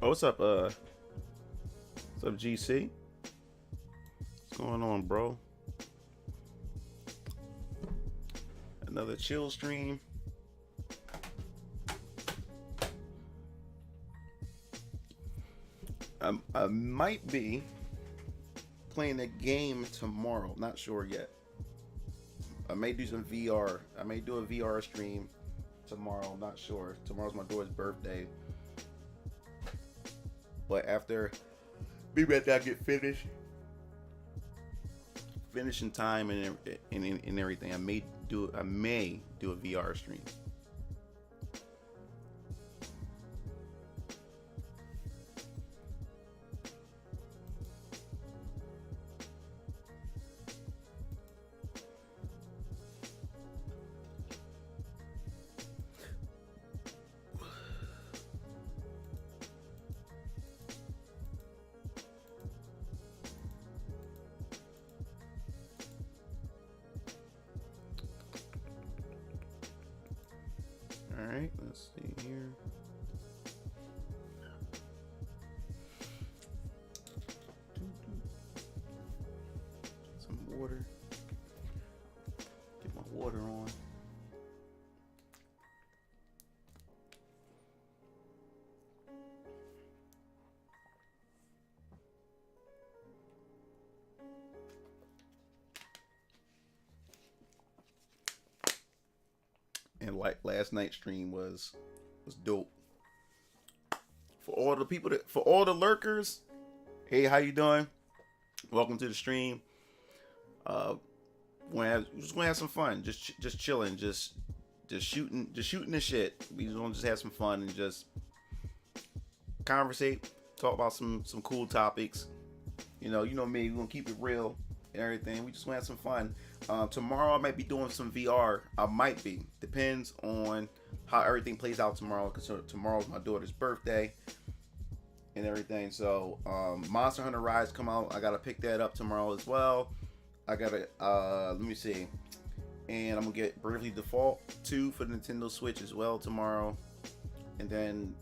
Oh, what's up, GC? What's going on, bro? Another chill stream. I might be playing a game tomorrow. Not sure yet. I may do some VR. I may do a VR stream tomorrow. Not sure. Tomorrow's my daughter's birthday. But after maybe after I get finishing time and everything, I may do a VR stream. Alright, let's see here. Some water. Get my water on. And like last night's stream was dope. For all the people for all the lurkers, hey, how you doing? Welcome to the stream. We're just gonna have some fun, just chilling, just shooting the shit. We just gonna have some fun and just conversate, talk about some cool topics. You know me, we're gonna keep it real and everything. We just want to have some fun. Tomorrow I might be doing some VR. I might be. Depends on how everything plays out tomorrow, because tomorrow's my daughter's birthday and everything. So Monster Hunter Rise come out. I gotta pick that up tomorrow as well. I gotta let me see. And I'm gonna get Bravely Default 2 for the Nintendo Switch as well tomorrow. And then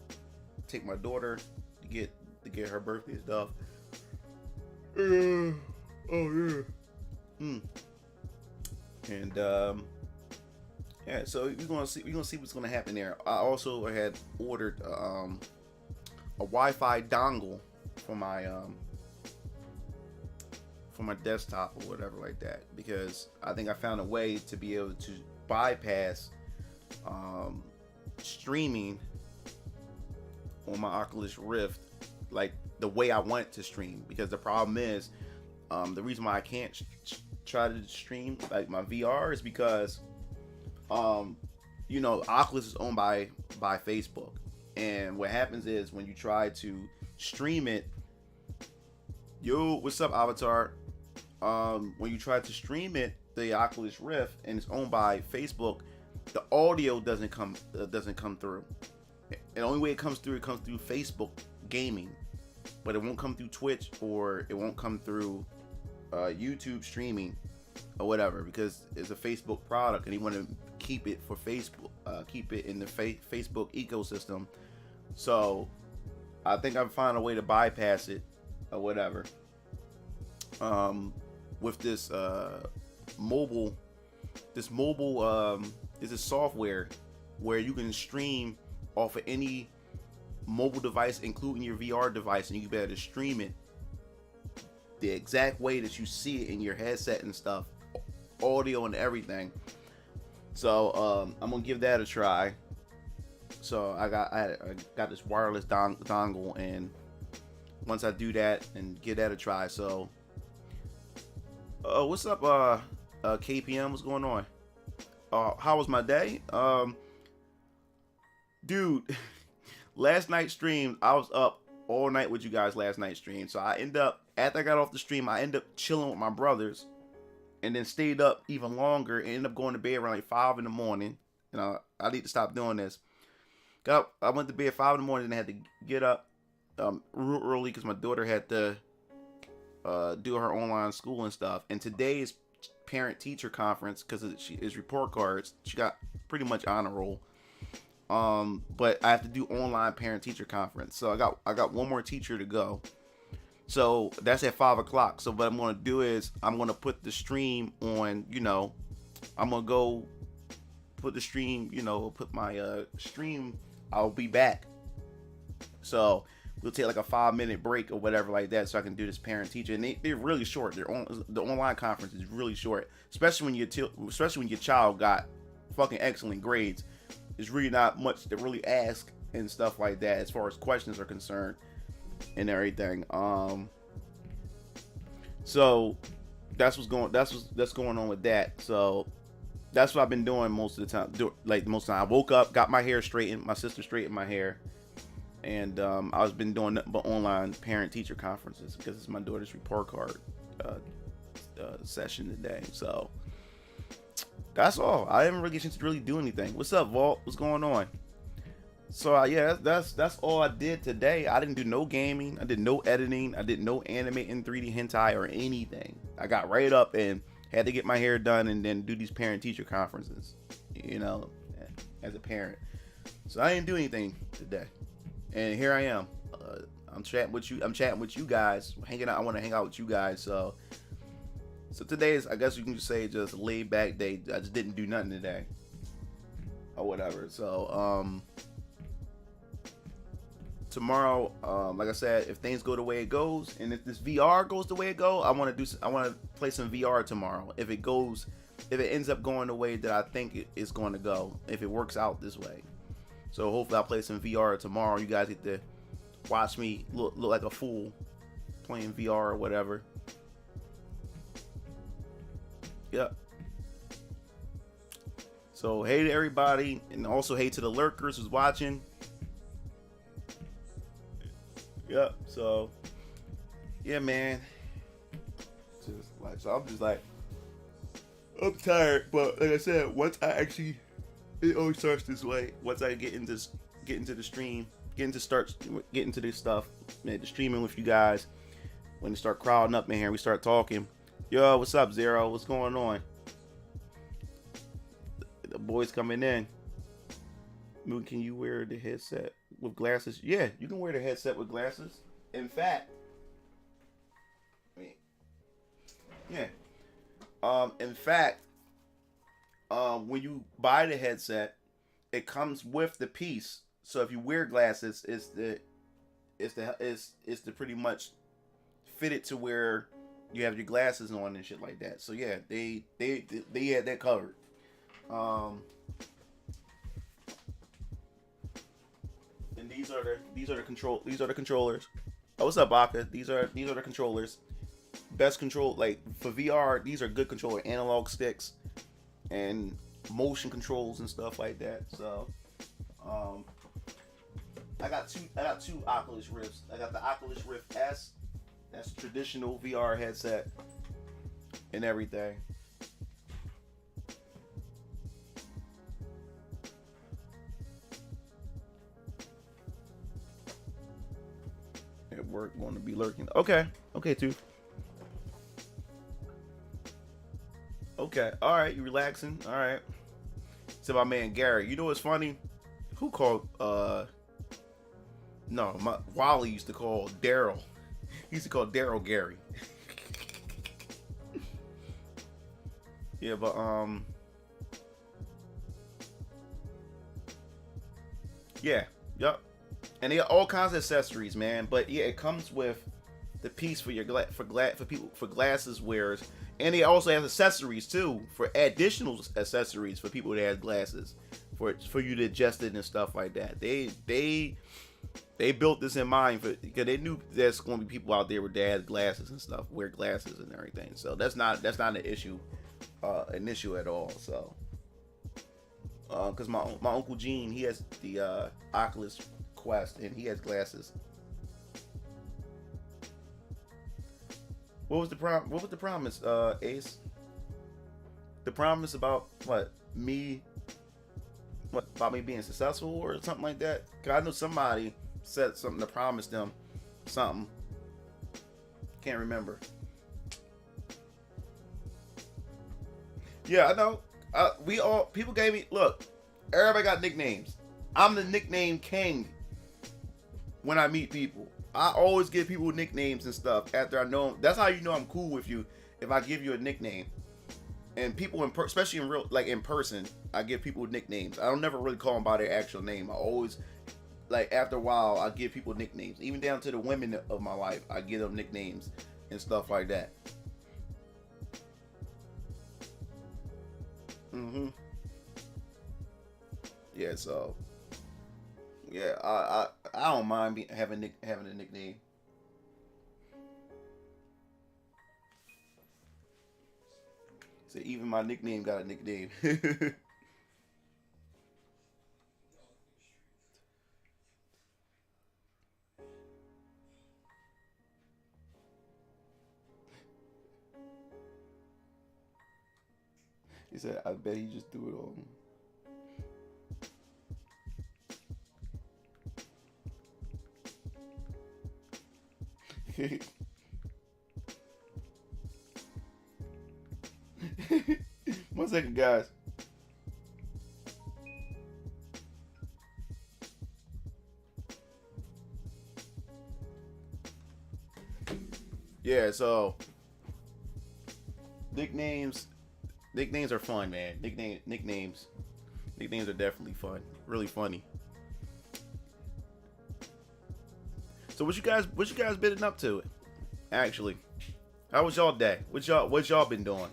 take my daughter to get her birthday stuff. Oh yeah. And yeah, so we're gonna see what's gonna happen there. I also had ordered a Wi-Fi dongle for my desktop or whatever like that, because I think I found a way to be able to bypass streaming on my Oculus Rift like the way I want it to stream. Because the problem is, the reason why I can't try to stream like my VR is because Oculus is owned by Facebook, and what happens is when you try to stream it, what's up, Avatar? When you try to stream it, the Oculus Rift, and it's owned by Facebook, the audio doesn't come through. And the only way it comes through Facebook gaming, but it won't come through Twitch, or it won't come through YouTube streaming or whatever, because it's a Facebook product and you want to keep it for Facebook, keep it in the Facebook ecosystem. So I think I've found a way to bypass it or whatever. With this mobile is a software where you can stream off of any mobile device, including your VR device, and you can be able to stream it the exact way that you see it in your headset and stuff, audio and everything. So I'm gonna give that a try. So I got this wireless dongle, and once I do that and give that a try, so what's up, KPM? What's going on? How was my day? Dude, last night's stream, I was up all night with you guys last night's stream. So after I got off the stream, I ended up chilling with my brothers, and then stayed up even longer and ended up going to bed around like 5 in the morning. I need to stop doing this. I went to bed at 5 in the morning and I had to get up real early because my daughter had to do her online school and stuff. And today is parent-teacher conference because it's report cards. She got pretty much honor roll. But I have to do online parent teacher conference. So I got one more teacher to go. So that's at 5 o'clock. So what I'm gonna do is I'm gonna put the stream on. I'm gonna go put the stream. Put my stream. I'll be back. So we'll take like a 5-minute break or whatever like that, so I can do this parent teacher. And they're really short. The online conference is really short, especially when your child got fucking excellent grades. There's really not much to really ask and stuff like that as far as questions are concerned and everything. So that's what's going on with that. So that's what I've been doing most of the time. Most of the time, I woke up, got my hair straightened. My sister straightened my hair. And I've been doing nothing but online parent-teacher conferences because it's my daughter's report card session today. So that's all. I haven't really get a chance to really do anything. What's up, Vault? What's going on? So yeah, that's all I did today. I didn't do no gaming. I did no editing. I did no animating 3D hentai or anything. I got right up and had to get my hair done and then do these parent-teacher conferences. As a parent. So I didn't do anything today. And here I am. I'm chatting with you. I'm chatting with you guys. Hanging out. I want to hang out with you guys. So today is, I guess you can just say, just a laid back day. I just didn't do nothing today, or whatever. So tomorrow, like I said, if things go the way it goes, and if this VR goes the way it goes, I want to play some VR tomorrow. If it ends up going the way that I think it is going to go, if it works out this way. So hopefully I'll play some VR tomorrow. You guys get to watch me look like a fool playing VR or whatever. Yep. So hey to everybody, and also hey to the lurkers who's watching. Yep. So yeah, man. I'm tired, but like I said, it always starts this way. Once I get into the stream, get into this stuff, man, the streaming with you guys. When they start crowding up in here, we start talking. Yo, what's up, Zero? What's going on? The boys coming in. Mugen, can you wear the headset with glasses? Yeah, you can wear the headset with glasses. In fact, when you buy the headset, it comes with the piece. So if you wear glasses, it's to pretty much fit it to where you have your glasses on and shit like that. So yeah, they had that covered. And these are the controllers. Oh, what's up, Baka? These are the controllers. Best control, like for VR, these are good controller analog sticks and motion controls and stuff like that. So I got two Oculus Rifts. I got the Oculus Rift S, that's a traditional VR headset and everything. At work, going to be lurking. Okay, too. Okay, all right, you relaxing? All right. So my man Gary, you know what's funny? Who called? Wally used to call Daryl. He used to call Daryl Gary. Yeah, but yeah, yep. And they got all kinds of accessories, man. But yeah, it comes with the piece for your glasses wearers. And they also have accessories too, for additional accessories for people that have glasses, for you to adjust it and stuff like that. They built this in mind because they knew there's going to be people out there with dad glasses and stuff, wear glasses and everything. So that's not an issue at all. So because my uncle Gene, he has the Oculus Quest and he has glasses. What was the promise, Ace? The promise about what? About me being successful or something like that? Cause I know somebody said something to promise them something. Can't remember. Yeah, I know. People gave me, look, everybody got nicknames. I'm the nickname king when I meet people. I always give people nicknames and stuff after I know them. That's how you know I'm cool with you, if I give you a nickname. And people, especially in real, like in person, I give people nicknames. I don't never really call them by their actual name. I always, like, after a while, I give people nicknames. Even down to the women of my life, I give them nicknames and stuff like that. Yeah, so yeah, I don't mind having a nickname. So even my nickname got a nickname. He said, "I bet he just threw it on." 1 second, guys. Yeah, so nicknames are fun, man. Nicknames are definitely fun. Really funny. So what you guys been up to? Actually, how was y'all day? What y'all been doing?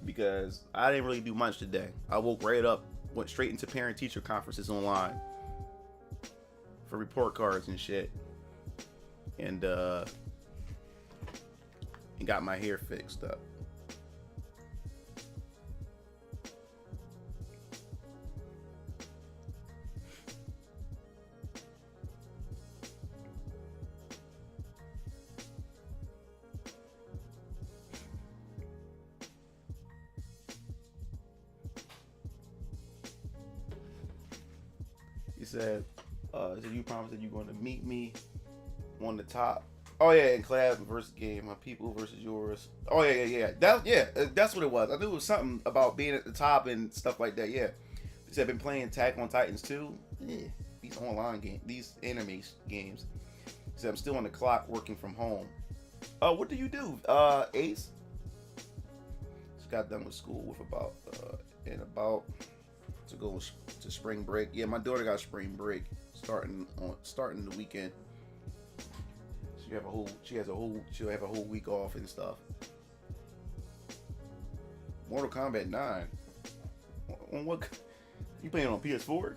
Because I didn't really do much today. I woke right up, went straight into parent-teacher conferences online for report cards and shit, and got my hair fixed up. He said, you promised that you're going to meet me on the top. Oh yeah, in collab versus game, my people versus yours. Oh yeah. That's what it was. I knew it was something about being at the top and stuff like that. Yeah. He said, I've been playing Attack on Titans too. Yeah, these online games, these anime games. He said, I'm still on the clock working from home. What do you do, Ace? Just got done with school with about to go to spring break. Yeah, my daughter got spring break starting the weekend. She'll have a whole week off and stuff. Mortal Kombat 9. On what? You playing on PS4?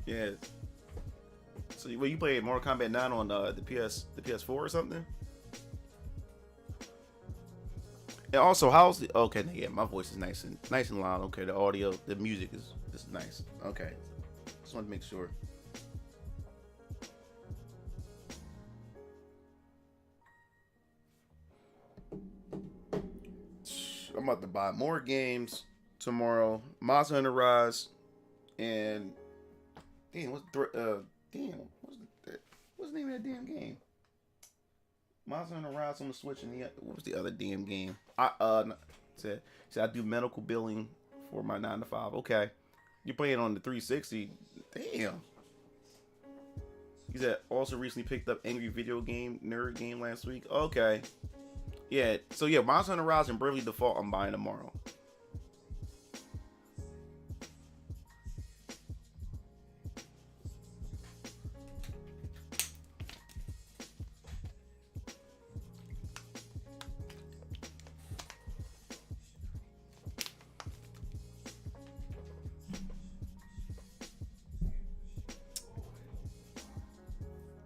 Yeah. So you playing Mortal Kombat 9 on the PS4 or something? And also, how's the okay? Yeah, my voice is nice and loud. Okay, the audio, the music is nice. Okay, just wanted to make sure. I'm about to buy more games tomorrow. Monster Hunter Rise and what's the name of that damn game? Monster Hunter Rise on the Switch, and what was the other damn game? Said I do medical billing for my 9 to 5. Okay, you're playing on the 360. Damn. He said also recently picked up Angry Video Game Nerd Game last week. Okay, yeah. So yeah, Monster Hunter Rise and Bravely Default I'm buying tomorrow.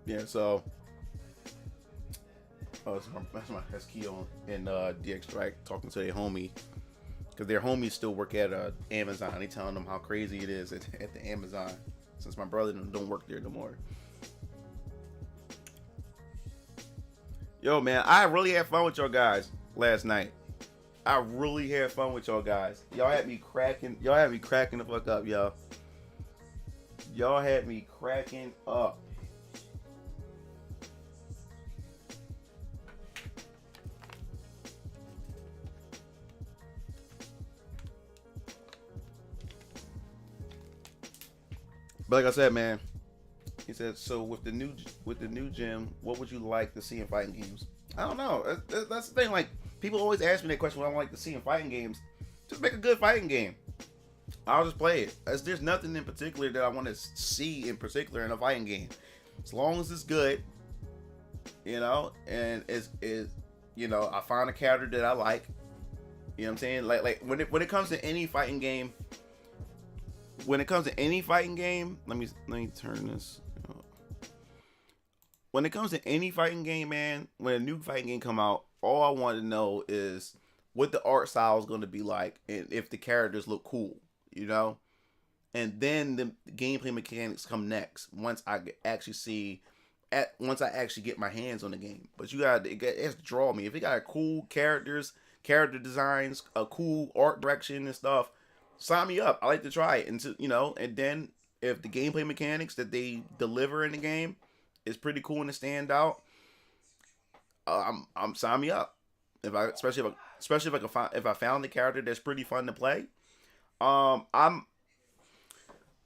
Yeah, so that's Keon and DX Strike talking to their homie, because their homies still work at Amazon. They telling them how crazy it is at the Amazon, since my brother don't work there no more. Yo, man, I really had fun with y'all guys last night. I really had fun with y'all guys. Y'all had me cracking the fuck up, y'all. Y'all had me cracking up. But like I said, man, he said, so with the new gym, what would you like to see in fighting games? I don't know. That's the thing. Like, people always ask me that question, what I like to see in fighting games. Just make a good fighting game. I'll just play it. There's nothing in particular that I want to see in particular in a fighting game. As long as it's good, and is I find a character that I like. You know what I'm saying? Like when it comes to any fighting game, let me turn this. When it comes to any fighting game, man, when a new fighting game come out, all I want to know is what the art style is going to be like, and if the characters look cool, and then the gameplay mechanics come next. Once I actually get my hands on the game, but it has to draw me. If it got cool characters, character designs, a cool art direction and stuff, sign me up. I like to try it, and then if the gameplay mechanics that they deliver in the game is pretty cool and to stand out, I'm sign me up. Especially if I found the character that's pretty fun to play. I'm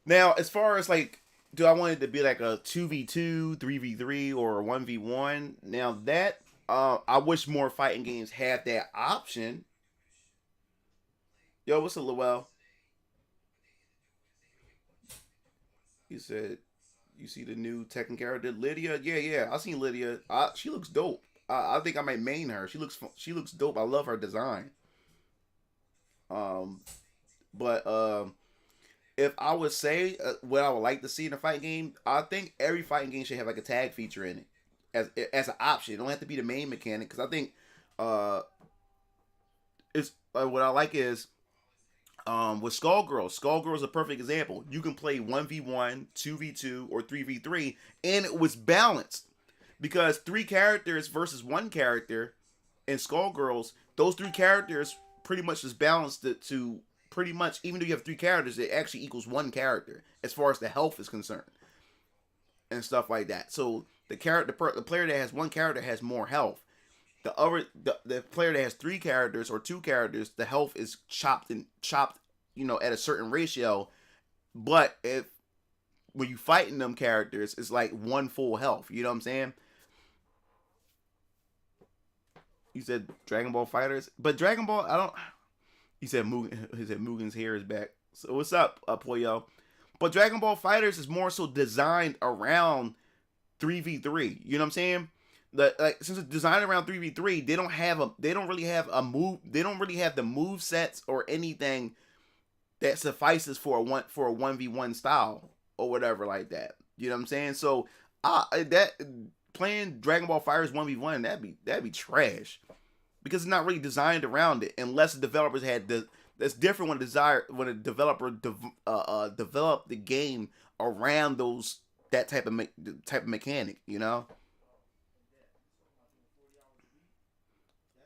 now, as far as like, do I want it to be like a 2v2, 3v3, or a 1v1? Now that I wish more fighting games had that option. Yo, what's up, Lowell? He said, you see the new Tekken character, Lydia? Yeah. I seen Lydia. She looks dope. I think I might main her. She looks dope. I love her design. But if I would say what I would like to see in a fighting game, I think every fighting game should have like a tag feature in it as an option. It don't have to be the main mechanic, because I think it's what I like is with Skullgirls. Skullgirls is a perfect example. You can play 1v1, 2v2, or 3v3, and it was balanced. Because 3 characters versus 1 character in Skullgirls, those 3 characters pretty much is balanced to pretty much, even though you have 3 characters, it actually equals 1 character as far as the health is concerned and stuff like that. So the player that has 1 character has more health. The player that has 3 characters or 2 characters, the health is chopped at a certain ratio. But when you fighting them characters, it's like 1 full health. You know what I'm saying? You said Dragon Ball Fighters, but Dragon Ball, I don't. He said Mugen's hair is back. So what's up, Poyo? But Dragon Ball Fighters is more so designed around 3v3. You know what I'm saying? Since it's designed around 3v3, they don't really have the move sets or anything that suffices for a 1v1 style or whatever like that. You know what I'm saying? So that playing Dragon Ball Fighters 1v1, that'd be trash, because it's not really designed around it, unless the developers had that's different when a developer developed the game around that type of mechanic,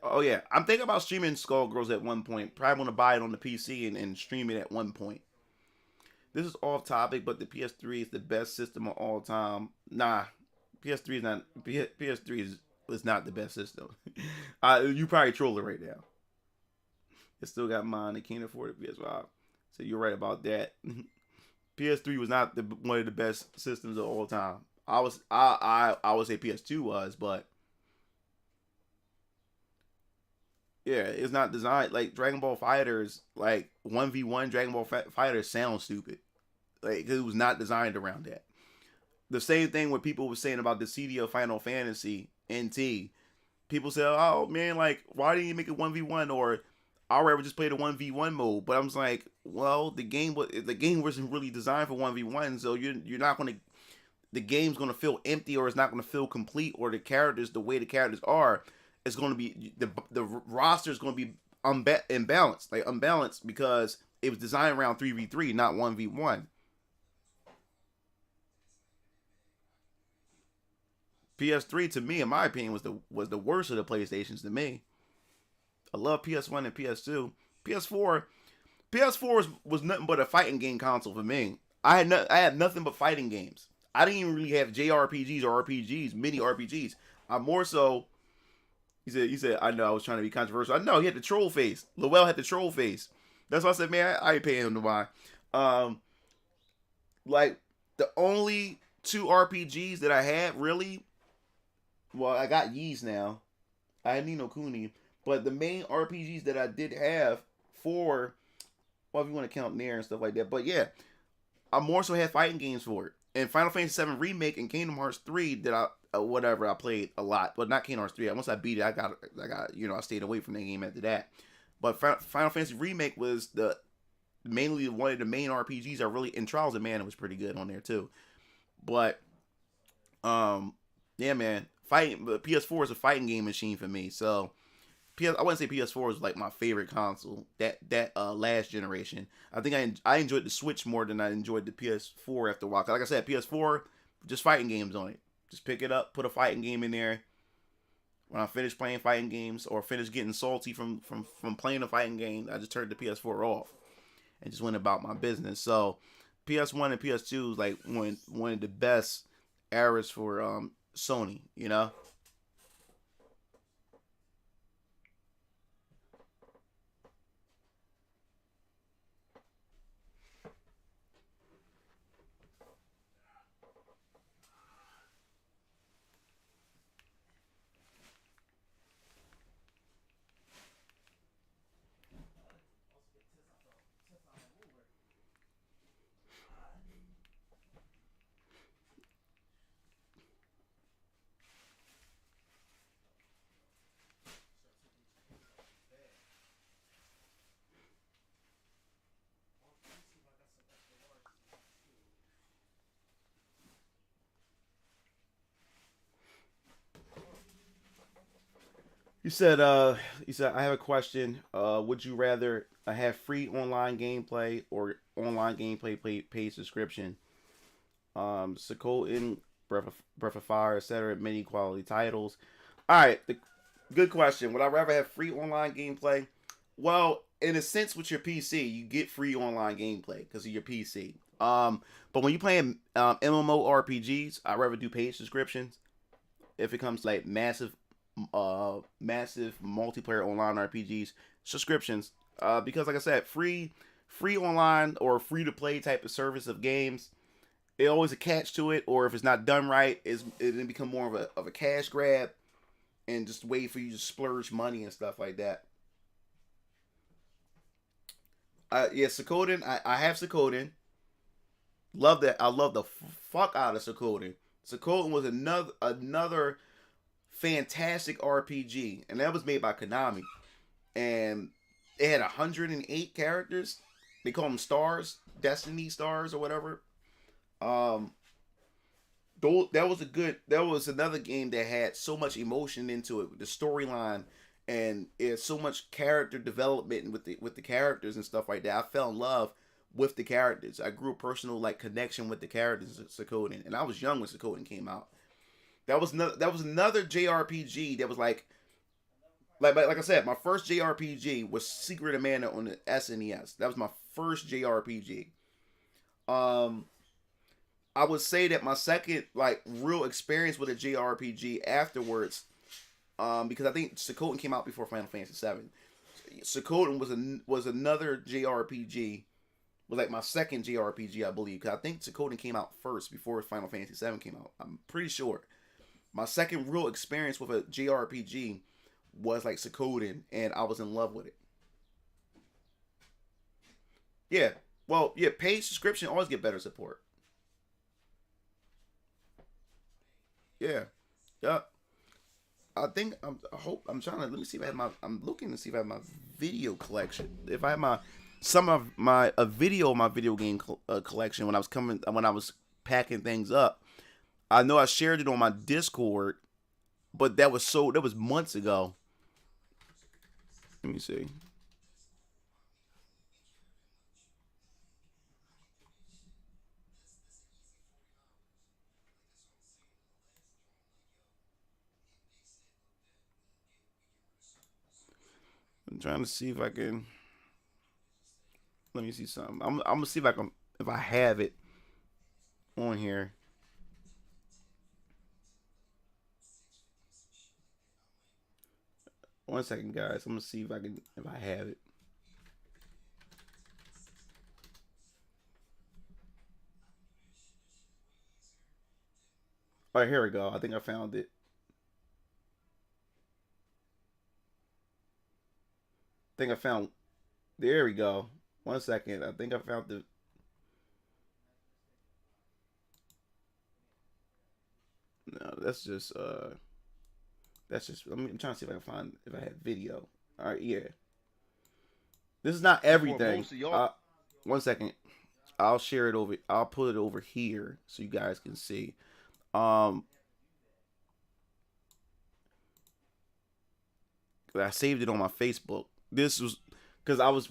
Oh yeah, I'm thinking about streaming Skullgirls at one point. Probably want to buy it on the PC and stream it at one point. This is off topic, but the PS3 is the best system of all time. Nah, PS3 is not. PS3 is not the best system. You probably trolling right now. It still got mine. It can't afford the PS5. So you're right about that. PS3 was not one of the best systems of all time. I would say PS2 was, but yeah, it's not designed like Dragon Ball Fighters. Like 1v1 Dragon Ball Fighters sounds stupid. Like, it was not designed around that. The same thing what people were saying about the CD of Final Fantasy NT. People say, oh man, like, why didn't you make it 1v1? Or I'd rather just play the 1v1 mode. But I'm just like, well, the game wasn't really designed for 1v1, so you're not gonna, the game's gonna feel empty, or it's not gonna feel complete, or the way the characters are, it's gonna be the roster is gonna be unbalanced because it was designed around 3v3, not 1v1. PS3 to me, in my opinion, was the worst of the PlayStations to me. I love PS1 and PS2. PS4 was nothing but a fighting game console for me. I had nothing but fighting games. I didn't even really have JRPGs or RPGs, mini RPGs. I'm more so. He said, I know I was trying to be controversial. I know he had the troll face. Lowell had the troll face. That's why I said, man, I ain't paying him to buy. Like, The only two RPGs that I had really, well, I got Ys now. I had Nino Kuni, but the main RPGs that I did have for, well, if you want to count Nair and stuff like that, but yeah, I more so had fighting games for it. And Final Fantasy VII Remake and Kingdom Hearts 3 that I played a lot, but not Kingdom Hearts 3. Once I beat it, I stayed away from that game after that. But Final Fantasy Remake was the mainly one of the main RPGs I really, and Trials of Mana was pretty good on there too. But yeah, man, fighting. But PS4 is a fighting game machine for me. So I wouldn't say PS4 is like my favorite console. That last generation. I think I enjoyed the Switch more than I enjoyed the PS4 after a while. 'Cause like I said, PS4 just fighting games on it. Just pick it up, put a fighting game in there. When I finish playing fighting games or finish getting salty from playing a fighting game, I just turned the PS4 off and just went about my business. So PS1 and PS2 is like one of the best eras for Sony, you know. You said I have a question. Would you rather have free online gameplay or online gameplay paid subscription? Suikoden, Breath of Fire, etc. Many quality titles. All right, good question. Would I rather have free online gameplay? Well, in a sense, with your PC, you get free online gameplay because of your PC. But when you playing MMORPGs, I'd rather do paid subscriptions. If it comes to like massive multiplayer online RPGs, subscriptions. Because like I said, free online or free to play type of service of games, it always a catch to it, or if it's not done right, it become more of a cash grab and just wait for you to splurge money and stuff like that. Yeah, Suikoden. I have Suikoden. Love that. I love the fuck out of Suikoden. Suikoden was another fantastic RPG, and that was made by Konami. And it had 108 characters. They call them stars, Destiny stars or whatever. Um, that was another game that had so much emotion into it, the storyline, and it's so much character development with the characters and stuff like that. I fell in love with the characters. I grew a personal like connection with the characters of Suikoden, and I was young when Suikoden came out. That was another JRPG that was like I said, my first JRPG was Secret of Mana on the SNES. That was my first JRPG. Um, I would say that my second like real experience with a JRPG afterwards, because I think Suikoden came out before Final Fantasy VII. Suikoden was another JRPG. Was like my second JRPG, I believe, because I think Suikoden came out first before Final Fantasy VII came out. I'm pretty sure. My second real experience with a JRPG was like Suikoden, and I was in love with it. Yeah, well, yeah, paid subscription always get better support. Yeah, yeah. I hope I'm trying to let me see if I have my. I'm looking to see if I have my video collection. If I have my some of my a video of my video game collection when I was packing things up. I know I shared it on my Discord, but that was months ago. Let me see. I'm trying to see if I can. Let me see something. I'm gonna see if I have it on here. One second, guys. I'm gonna see if I have it. All right, here we go. I think I found it. I think I found. There we go. 1 second. I think I found the. No, that's just. That's just. I'm trying to see if I can find if I have video. All right, yeah. This is not everything. 1 second. I'll share it over. I'll put it over here so you guys can see. I saved it on my Facebook. This was because I was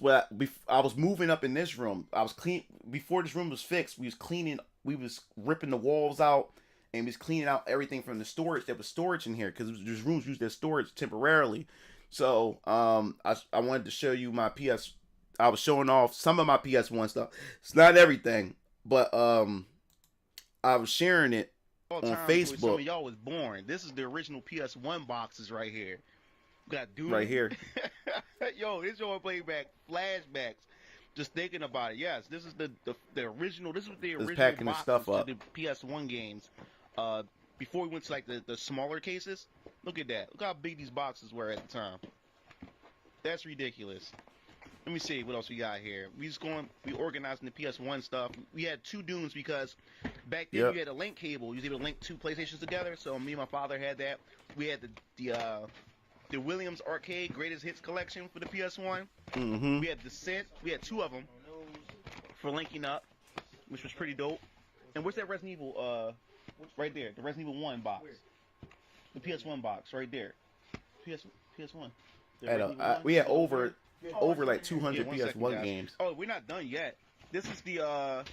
moving up in this room. I was clean before this room was fixed. We was cleaning. We was ripping the walls out and we was cleaning out everything from the storage. There was storage in here because there's rooms used as storage temporarily. So I wanted to show you my PS. I was showing off some of my PS1 stuff. It's not everything, but I was sharing it on Facebook. Some of y'all was born. This is the original PS1 boxes right here. Got Doom right here. Yo, this joint playing back flashbacks. Just thinking about it. Yes, this is the original. This was the original packing boxes the stuff up. to the PS1 games. Before we went to like the smaller cases. Look at that. Look how big these boxes were at the time. That's ridiculous. Let me see what else we got here. We organizing the PS1 stuff. We had 2 Dooms because back then you had a link cable. You was able to link 2 PlayStations together. So me and my father had that. We had the Williams Arcade Greatest Hits collection for the PS1. Mm-hmm. We had Descent. We had 2 of them for linking up, which was pretty dope. And where's that Resident Evil? Right there, the Resident Evil 1 box. The PS1 box right there. PS1. We had over like 200 PS1 games. Oh, we're not done yet. This is the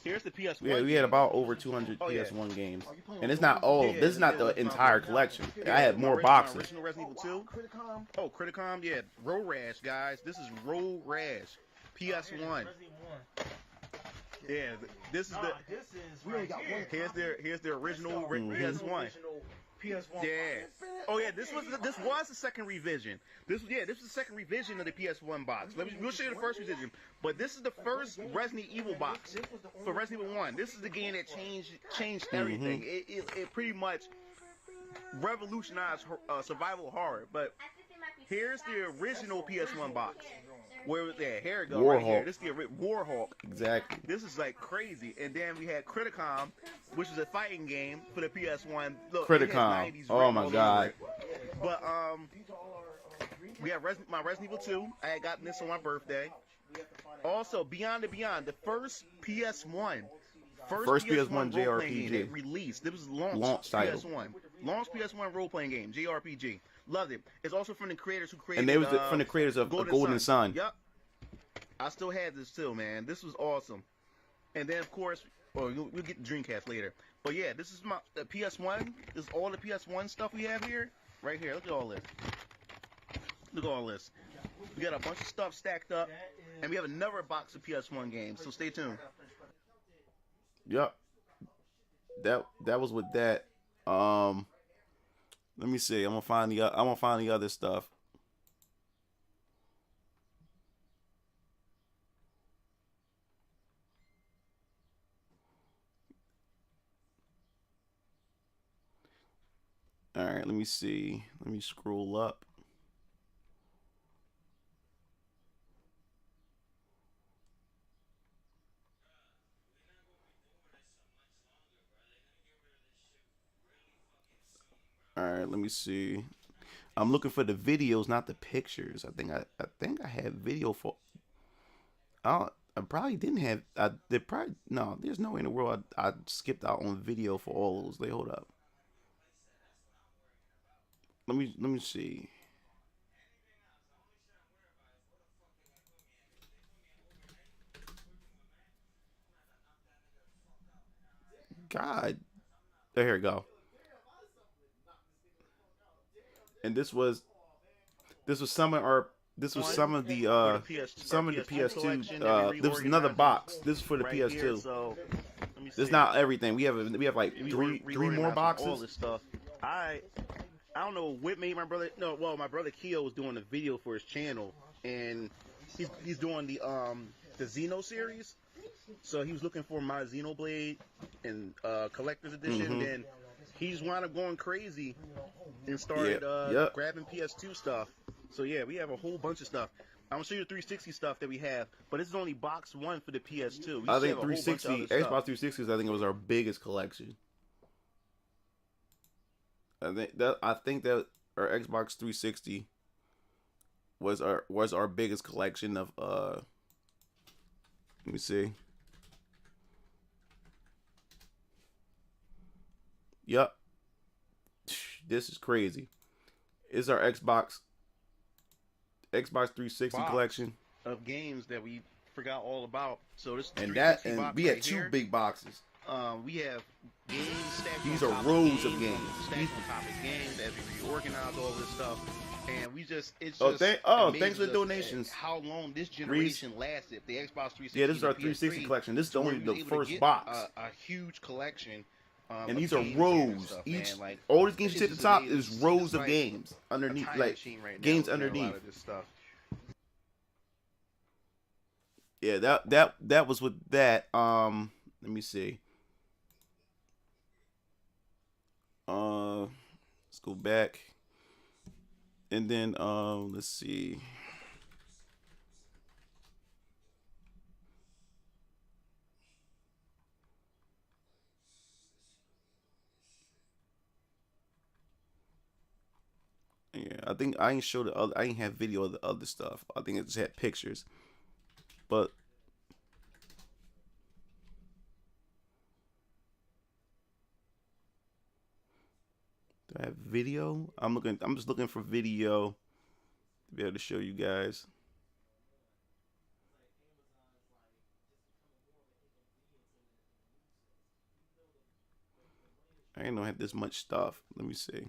here's the PS1. Yeah, we had about over 200 PS1 games, and it's not all. This is not the entire collection. I had more boxes. Original Resident Evil 2. Oh, Criticom. Yeah, Road Rash, guys. This is Road Rash. PS1. Yeah, this is the. Here's the original PS1. PS1. Yeah. Oh yeah, this was the second revision. This was the second revision of the PS1 box. We'll show you the first revision, but this is the first Resident Evil box for Resident Evil 1. This is the game that changed everything. It pretty much revolutionized survival horror. But here's the original PS1 box. Where was that? Here it goes. Right here. This is the Warhawk. Exactly. This is like crazy. And then we had Criticom, which is a fighting game for the PS1. Look, Criticom. Oh my God. But we had my Resident Evil 2. I had gotten this on my birthday. Also, Beyond the Beyond, the first PS1. First PS1 JRPG released. This was launch title. PS1. Launch PS1 role-playing game, JRPG. Loved it. It's also from the creators who created. And they was from the creators of Golden Sun. Yep. I still have this too, man. This was awesome. And then of course, we'll get the Dreamcast later. But yeah, this is the PS1. This is all the PS1 stuff we have here. Right here. Look at all this. Look at all this. We got a bunch of stuff stacked up, and we have another box of PS1 games. So stay tuned. Yep. That was with that. Let me see. I'm gonna find the other stuff. All right. Let me see. Let me scroll up. All right, let me see. I'm looking for the videos, not the pictures. I think I had video for. I probably didn't have. No. There's no way in the world I skipped out on video for all those. Hold up. Let me see. God, here we go. And this was some of the PS2. There was another box. This is for the PS2. So, it's not everything. We have like three more boxes. All this stuff. I don't know what made my brother. No, well, my brother Keo was doing a video for his channel, and he's doing the Xeno series. So he was looking for my Xenoblade and collector's edition. Then he's wound up going crazy and started grabbing PS2 stuff. So yeah, we have a whole bunch of stuff. I'm gonna show you the 360 stuff that we have, but this is only box one for the PS2. I think 360, Xbox 360s, I think it was our biggest collection. I think that our Xbox 360 was our biggest collection of let me see. Yep. This is crazy. It's our Xbox 360 collection of games that we forgot all about. So this and we had had two big boxes. We have games stacked. These are rows of games. Stacked on top of games as we reorganize all this stuff. And we just, it's thanks for the donations. How long this generation lasted. The Xbox 360. Yeah, this is our 360 collection. This is only the first box. A huge collection. And these are rows. Stuff, each like, all these games you see at the top is rows of games underneath, like games underneath. Yeah, that was with that. Let me see. Let's go back. And then let's see. Yeah, I think I ain't showed the other. I ain't have video of the other stuff. I think it just had pictures. But do I have video? I'm just looking for video to be able to show you guys. I didn't know I had this much stuff. Let me see.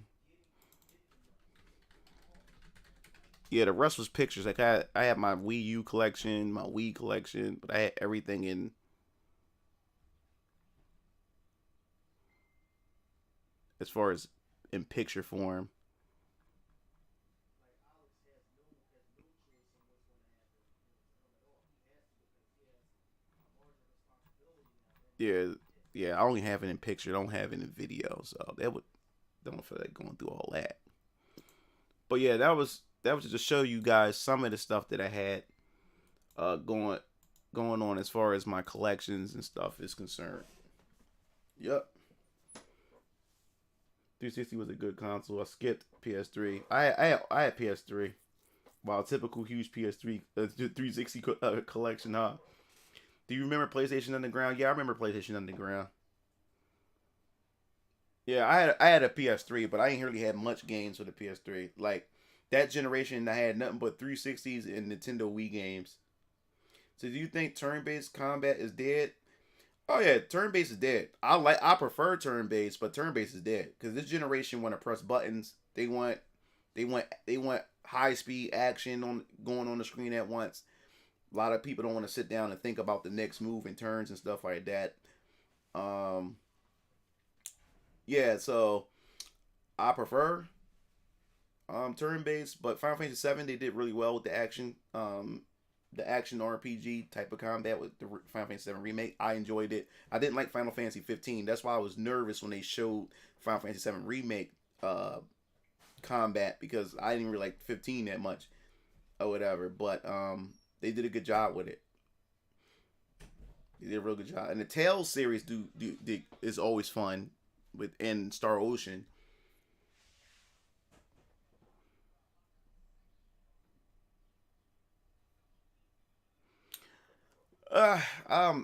Yeah, the rest was pictures. Like I had my Wii U collection, my Wii collection, but I had everything in as far as in picture form. Yeah, I only have it in picture. I don't have it in video, so don't feel like going through all that. But yeah, that was just to show you guys some of the stuff that I had going on as far as my collections and stuff is concerned. Yep. 360 was a good console. I skipped PS3. I had PS3. Wow, typical huge PS3 360 collection, huh? Do you remember PlayStation Underground? Yeah, I remember PlayStation Underground. Yeah, I had a PS3, but I ain't really had much games for the PS3. Like that generation, I had nothing but 360s and Nintendo Wii games. So do you think turn-based combat is dead? Oh yeah, turn-based is dead. I prefer turn-based, but turn-based is dead because this generation want to press buttons. They want high-speed action going on the screen at once. A lot of people don't want to sit down and think about the next move and turns and stuff like that. Yeah, so I prefer turn-based, but Final Fantasy VII, they did really well with the action RPG type of combat with the Final Fantasy VII Remake. I enjoyed it. I didn't like Final Fantasy 15. That's why I was nervous when they showed Final Fantasy VII Remake combat, because I didn't really like 15 that much or whatever. But they did a good job with it. They did a real good job. And the Tales series is always fun within Star Ocean. I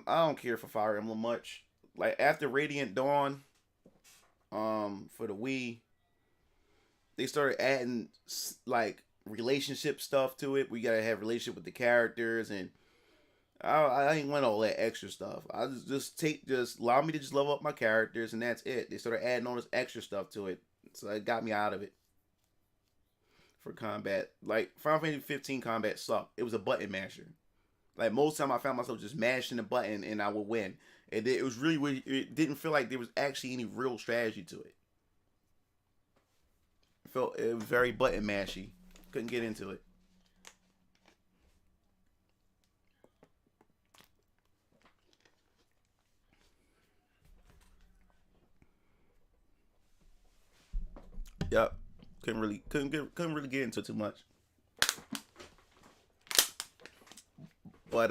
don't care for Fire Emblem much. Like after Radiant Dawn, for the Wii, they started adding like relationship stuff to it. We gotta have relationship with the characters, and I ain't want all that extra stuff. I just allow me to just level up my characters, and that's it. They started adding all this extra stuff to it, so it got me out of it. For combat, like Final Fantasy 15 combat sucked. It was a button masher. Like most time I found myself just mashing the button and I would win. It was really, it didn't feel like there was actually any real strategy to it. It was very button mashy. Couldn't get into it. Yep. Couldn't really get into too much. But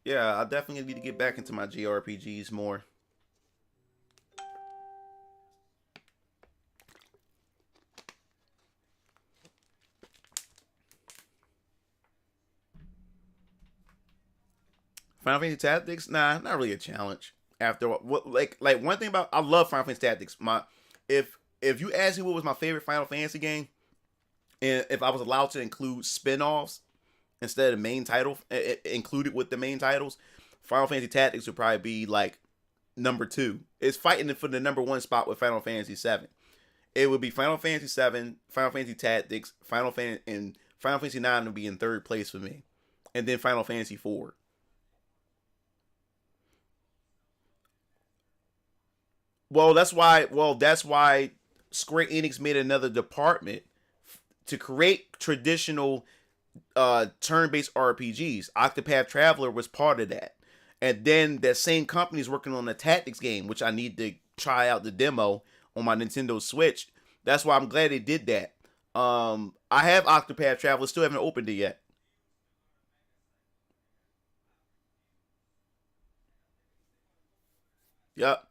yeah, I definitely need to get back into my JRPGs more. Final Fantasy Tactics, nah, not really a challenge. After what, like one thing about I love Final Fantasy Tactics. If you ask me what was my favorite Final Fantasy game, and if I was allowed to include spin-offs instead of the main title included with the main titles, Final Fantasy Tactics would probably be like number 2. It's fighting for the number 1 spot with Final Fantasy 7. It would be Final Fantasy 7, Final Fantasy Tactics, and Final Fantasy 9 would be in 3rd place for me, and then Final Fantasy 4. That's why Square Enix made another department to create traditional turn-based RPGs. Octopath Traveler was part of that. And then that same company is working on a tactics game, which I need to try out the demo on my Nintendo Switch. That's why I'm glad they did that. I have Octopath Traveler, still haven't opened it yet. Yep.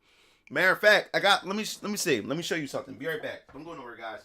Matter of fact, I got. Let me see. Let me show you something. Be right back. I'm going over, guys.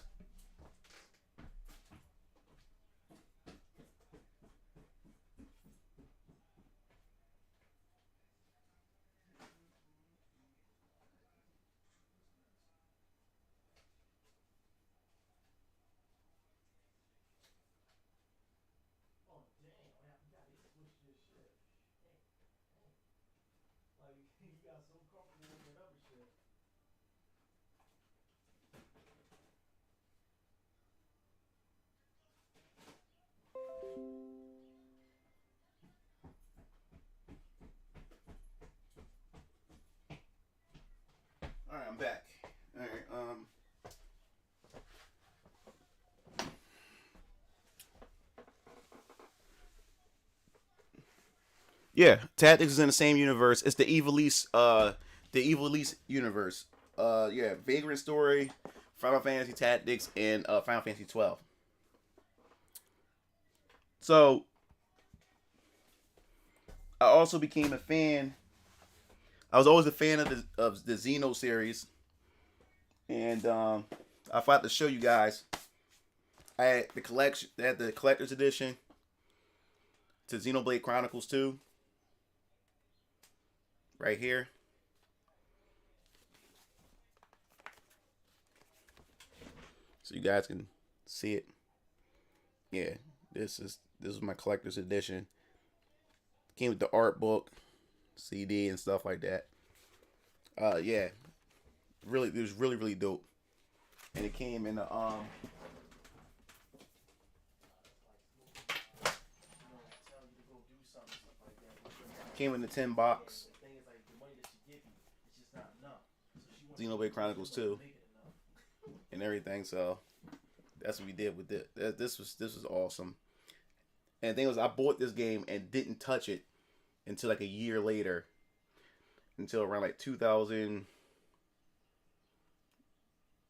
All right, I'm back. All right. Yeah, Tactics is in the same universe. It's the Evil East universe. Yeah, Vagrant Story, Final Fantasy Tactics, and Final Fantasy 12. So I also became a fan. I was always a fan of the Xeno series, and I thought to show you guys. I had the collection. They had the collector's edition to Xenoblade Chronicles 2 right here. So you guys can see it. Yeah, this is my collector's edition. Came with the art book, CD, and stuff like that. Yeah, really, it was really dope. And it came in the came in the 10 box. Xenoblade Chronicles 2 and everything. So that's what we did with it. This was awesome. And the thing was, I bought this game and didn't touch it until like a year later, until around like 2000,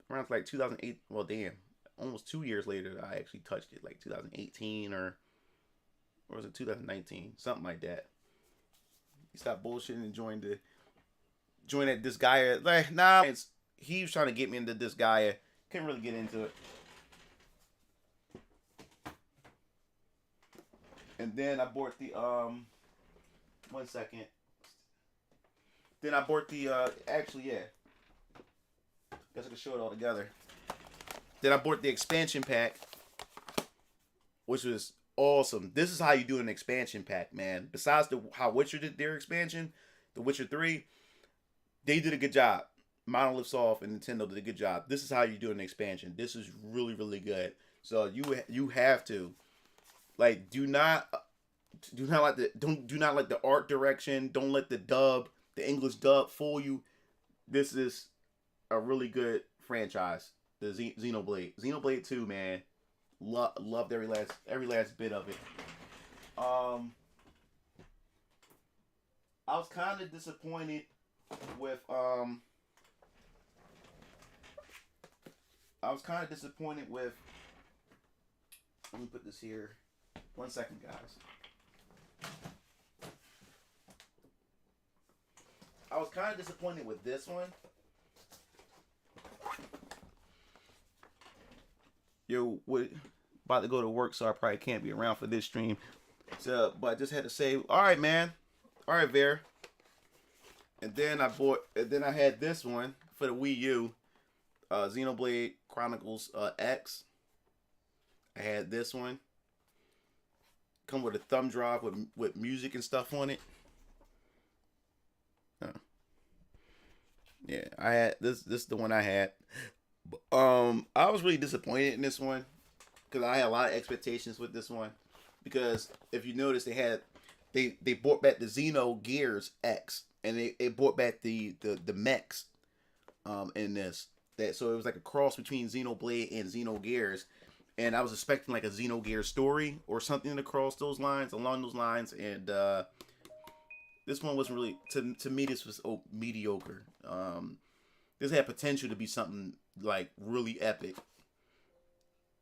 around like 2008. Well, damn, almost 2 years later, I actually touched it, like 2018 or was it 2019, something like that. He stopped bullshitting and joined at this guy. Like, nah, he was trying to get me into this guy. Couldn't really get into it. And then I bought the 1 second. Then I bought the actually, yeah. Guess I can show it all together. Then I bought the expansion pack, which was awesome. This is how you do an expansion pack, man. Besides how Witcher did their expansion, The Witcher 3, they did a good job. Monolith Soft and Nintendo did a good job. This is how you do an expansion. This is really good. So you have to, like, do not like the art direction. Don't let the English dub fool you. This is a really good franchise. The Xenoblade 2, man. Loved every last bit of it. I was kind of disappointed with I was kind of disappointed with. Let me put this here. 1 second, guys. I was kind of disappointed with this one. Yo, about to go to work, so I probably can't be around for this stream. So, but I just had to say, all right, man. All right, Bear. And then I had this one for the Wii U, Xenoblade Chronicles X. I had this one. Come with a thumb drive with music and stuff on it. Yeah, I had this. This is the one I had. I was really disappointed in this one because I had a lot of expectations with this one. Because if you notice, they brought back the Xenogears X, and they brought back the mechs in this. So it was like a cross between Xenoblade and Xenogears, and I was expecting like a Xenogears story or something across those lines, along those lines, and this one wasn't really to me. This was mediocre. This had potential to be something like really epic,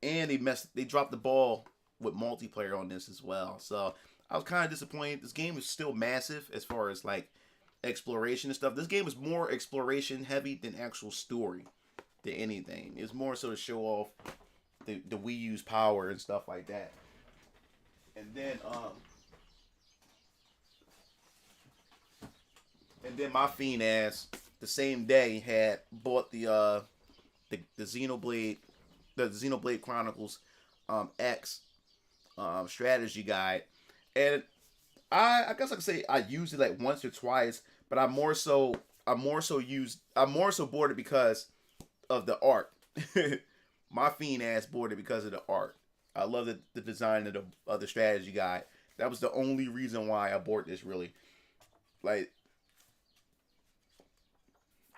and they dropped the ball with multiplayer on this as well. So I was kind of disappointed. This game is still massive as far as like exploration and stuff. This game is more exploration heavy than actual story than anything. It's more so to show off the Wii U's power and stuff like that. And then my fiend ass the same day had bought the Xenoblade Chronicles X strategy guide, and I guess I could say I used it like once or twice, but I more so bought it because of the art. My fiend ass bought it because of the art. I love the design of the strategy guide. That was the only reason why I bought this, really. Like,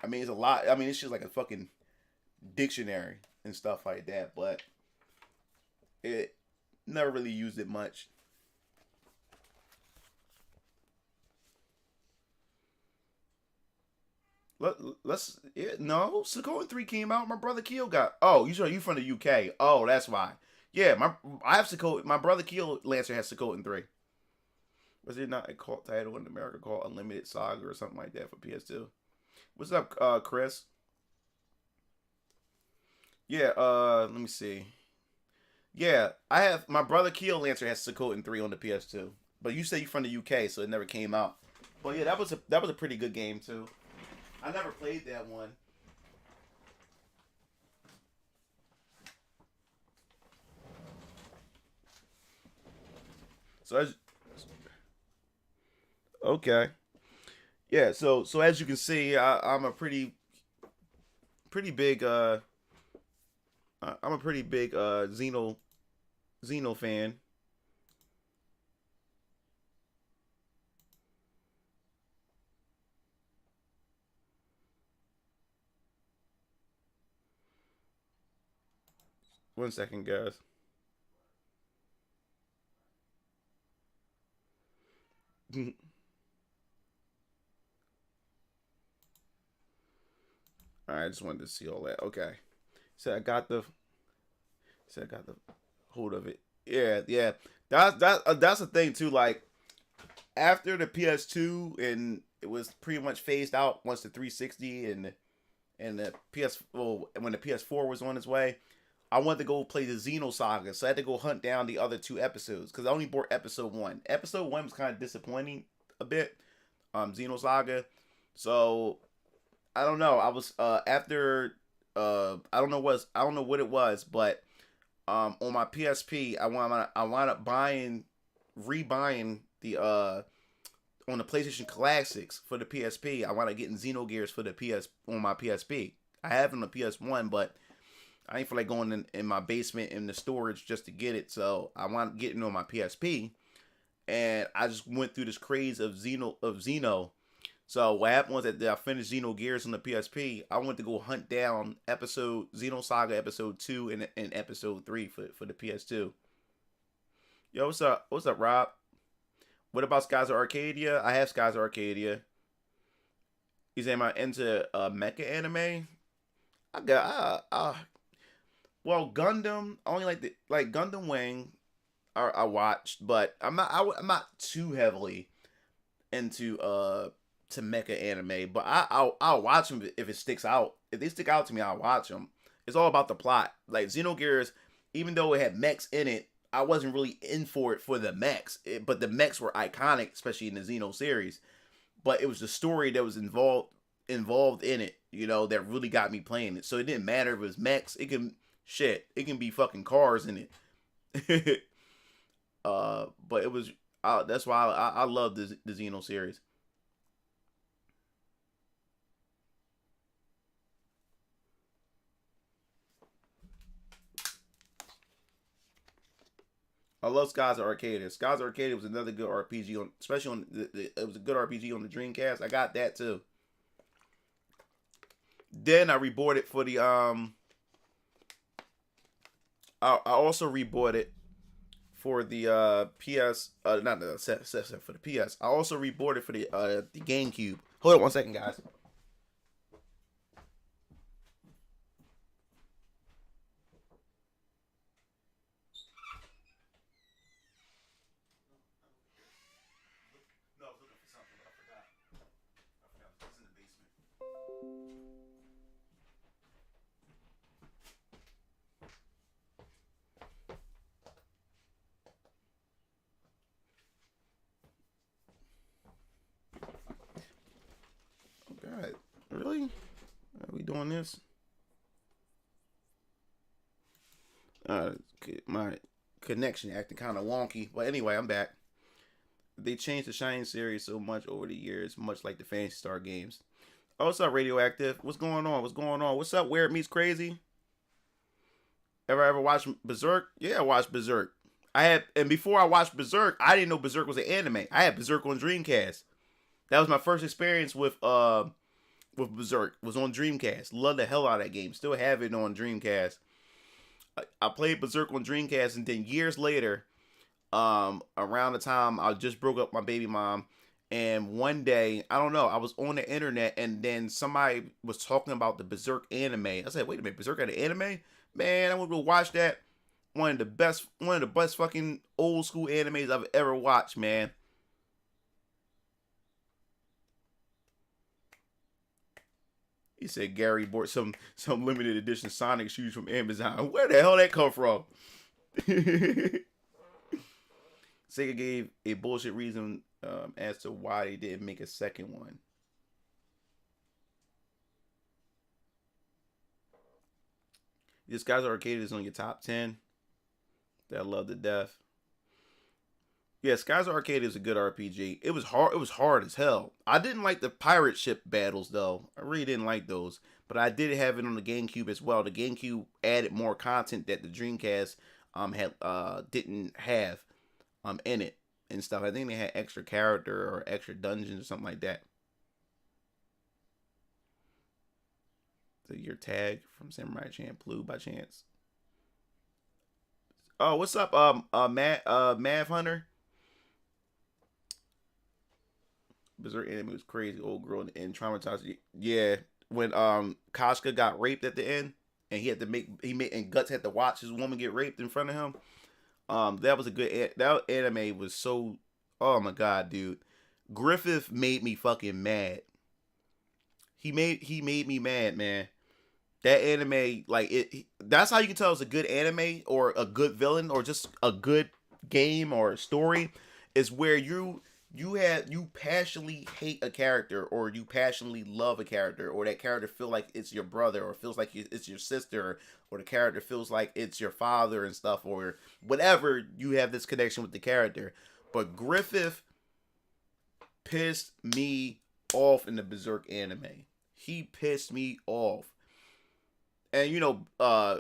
I mean, it's a lot. I mean, it's just like a fucking dictionary and stuff like that, but it never really used it much. No, Suikoden 3 came out. My brother Keel got. Oh, you from the UK? Oh, that's why. Yeah, I have Suikoden. My brother Keel Lancer has Suikoden 3. Was it not a cult title in America called Unlimited Saga or something like that for PS2? What's up, Chris? Yeah, let me see. Yeah, I have my brother Keel Lancer has Suikoden 3 on the PS2. But you say you're from the UK, so it never came out. But yeah, that was a pretty good game too. I never played that one. So okay. Yeah, so as you can see, I'm a pretty big I'm a pretty big Xeno fan. One second, guys. Alright, I just wanted to see all that. Okay. So I got the hold of it. Yeah. That's the thing too. Like after the PS2 and it was pretty much phased out once the 360 and the when the PS4 was on its way, I wanted to go play the Xenosaga, so I had to go hunt down the other 2 episodes because I only bought episode 1. Episode 1 was kind of disappointing a bit. Xenosaga. So I don't know. I was after I don't know what it was, but on my PSP I wound up rebuying the on the PlayStation Classics for the PSP. I wound up getting Xenogears for the on my PSP. I have it on the PS1, but I ain't feel like going in my basement in the storage just to get it, so I wound up getting it on my PSP, and I just went through this craze of Xeno. So what happened was that I finished Xenogears on the PSP. I went to go hunt down Xenosaga episode 2 and episode 3 for the PS2. Yo, what's up? What's up, Rob? What about Skies of Arcadia? I have Skies of Arcadia. He's am I into mecha anime? Well, Gundam, I only like Gundam Wing. I watched, but I'm not too heavily into to mecha anime. But I'll watch them if it sticks out. If they stick out to me, I'll watch them. It's all about the plot. Like Xenogears, even though it had mechs in it, I wasn't really in for it for the mechs. But the mechs were iconic, especially in the Xeno series. But it was the story that was involved in it, that really got me playing it. So it didn't matter if it was mechs. It can be fucking cars in it. But it was that's why I love the Xeno series. I love Skies of Arcadia. Skies of Arcadia was another good RPG especially on it was a good RPG on the Dreamcast. I got that too. Then I rebought it for the I also rebought it for the PS not the set for the PS. I also rebought it for the GameCube. Hold on 1 second, guys. No, I was looking for something, but I forgot. It's in the basement. God, really? Are we doing this? My connection acting kind of wonky, but anyway, I'm back. They changed the Shining series so much over the years, much like the Fantasy Star games. Oh, what's up, Radioactive? What's going on? What's going on? What's up, Where It Meets Crazy? Ever watched Berserk? Yeah, I watched Berserk. And before I watched Berserk, I didn't know Berserk was an anime. I had Berserk on Dreamcast. That was my first experience with Berserk. Was on Dreamcast. Love the hell out of that game. Still have it on Dreamcast. I played Berserk on Dreamcast, and then years later, around the time I just broke up my baby mom, and one day, I don't know, I was on the internet, and then somebody was talking about the Berserk anime. I said, wait a minute, Berserk had an anime? Man, I want to go watch that. One of the best fucking old school animes I've ever watched, man. He said Gary bought some limited edition Sonic shoes from Amazon. Where the hell that come from? Sega gave a bullshit reason as to why they didn't make a second one. This Guy's Arcade is on your top 10 that I love to death. Yeah, Skies Arcade is a good RPG. It was hard. It was hard as hell. I didn't like the pirate ship battles though. I really didn't like those. But I did have it on the GameCube as well. The GameCube added more content that the Dreamcast had didn't have in it and stuff. I think they had extra character or extra dungeons or something like that. So your tag from Samurai Champloo by chance. Oh, what's up, Mav Hunter? Berserk anime was crazy. Old girl and traumatized. Yeah, when Kashka got raped at the end, and and Guts had to watch his woman get raped in front of him. That was a good. That anime was so. Oh my god, dude, Griffith made me fucking mad. He made me mad, man. That anime, like that's how you can tell it's a good anime or a good villain or just a good game or story, is where you passionately hate a character or you passionately love a character, or that character feel like it's your brother or feels like it's your sister, or the character feels like it's your father and stuff, or whatever, you have this connection with the character. But Griffith pissed me off in the Berserk anime. He pissed me off. And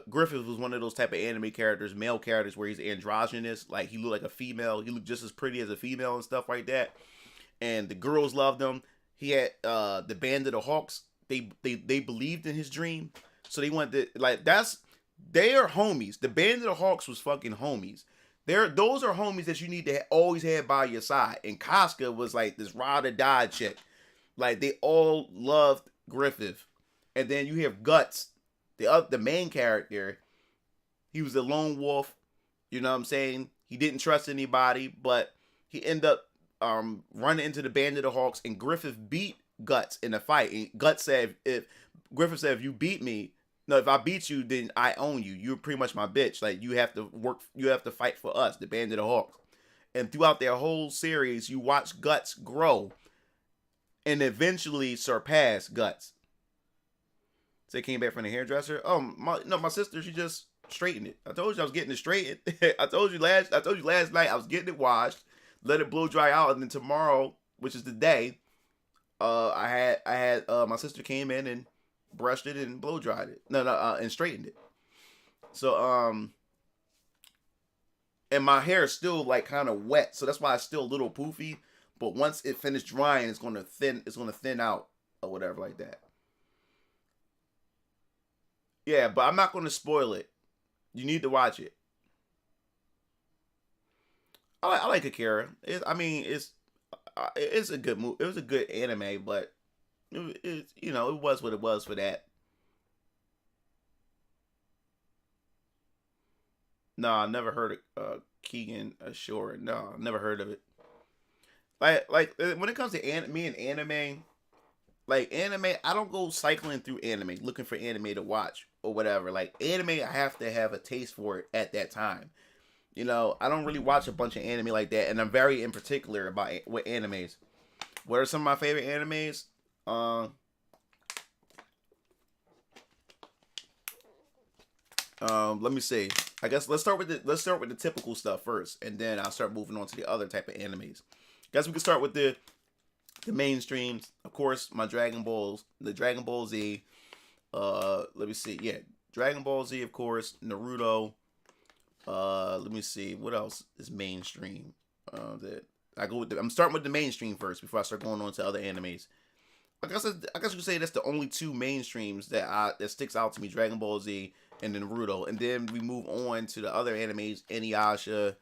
Griffith was one of those type of anime characters, male characters, where he's androgynous. Like, he looked like a female. He looked just as pretty as a female and stuff like that. And the girls loved him. He had the Band of the Hawks. They believed in his dream. So they wanted to, like, they are homies. The Band of the Hawks was fucking homies. Those are homies that you need to always have by your side. And Casca was like this ride or die chick. Like, they all loved Griffith. And then you have Guts, the main character. He was a lone wolf. You know what I'm saying? He didn't trust anybody, but he ended up running into the Band of the Hawks, and Griffith beat Guts in a fight. And Guts said, if Griffith said, if you beat me, no, if I beat you, then I own you. You're pretty much my bitch. Like, you have to fight for us, the Band of the Hawks. And throughout their whole series, you watch Guts grow and eventually surpass Guts. So they came back from the hairdresser. My sister, she just straightened it. I told you I was getting it straightened. I told you last night I was getting it washed, let it blow dry out, and then tomorrow, which is the day, I had my sister came in and brushed it and blow dried it. And straightened it. So and my hair is still like kind of wet, so that's why it's still a little poofy. But once it finished drying, it's gonna thin out or whatever like that. Yeah, but I'm not gonna spoil it. You need to watch it. I like Akira. It's a good movie. It was a good anime, but it was what it was for that. No, I never heard of Keegan Ashore. No, I never heard of it. Like when it comes to me and anime, like anime, I don't go cycling through anime looking for anime to watch or whatever. Like anime, I have to have a taste for it at that time. I don't really watch a bunch of anime like that, and I'm very in particular about what animes. What are some of my favorite animes? Let me see. I guess let's start with the typical stuff first, and then I'll start moving on to the other type of animes. Guess we can start with the mainstreams. Of course, the Dragon Ball Z. Let me see. Yeah, Dragon Ball Z, of course. Naruto. Let me see. What else is mainstream? That I go with. I'm starting with the mainstream first before I start going on to other animes. I guess you could say that's the only two mainstreams that sticks out to me: Dragon Ball Z and then Naruto. And then we move on to the other animes: Inuyasha,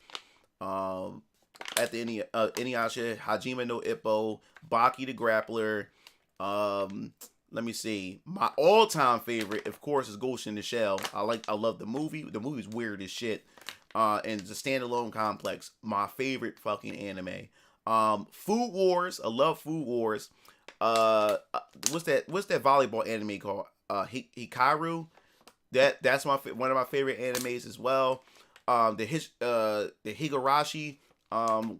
Inuyasha, Hajime no Ippo, Baki the Grappler. Let me see. My all-time favorite, of course, is Ghost in the Shell. I love the movie. The movie's weird as shit. And it's a standalone complex. My favorite fucking anime. Food Wars. I love Food Wars. What's that volleyball anime called? Hikaru. That's one of my favorite animes as well. The Higurashi.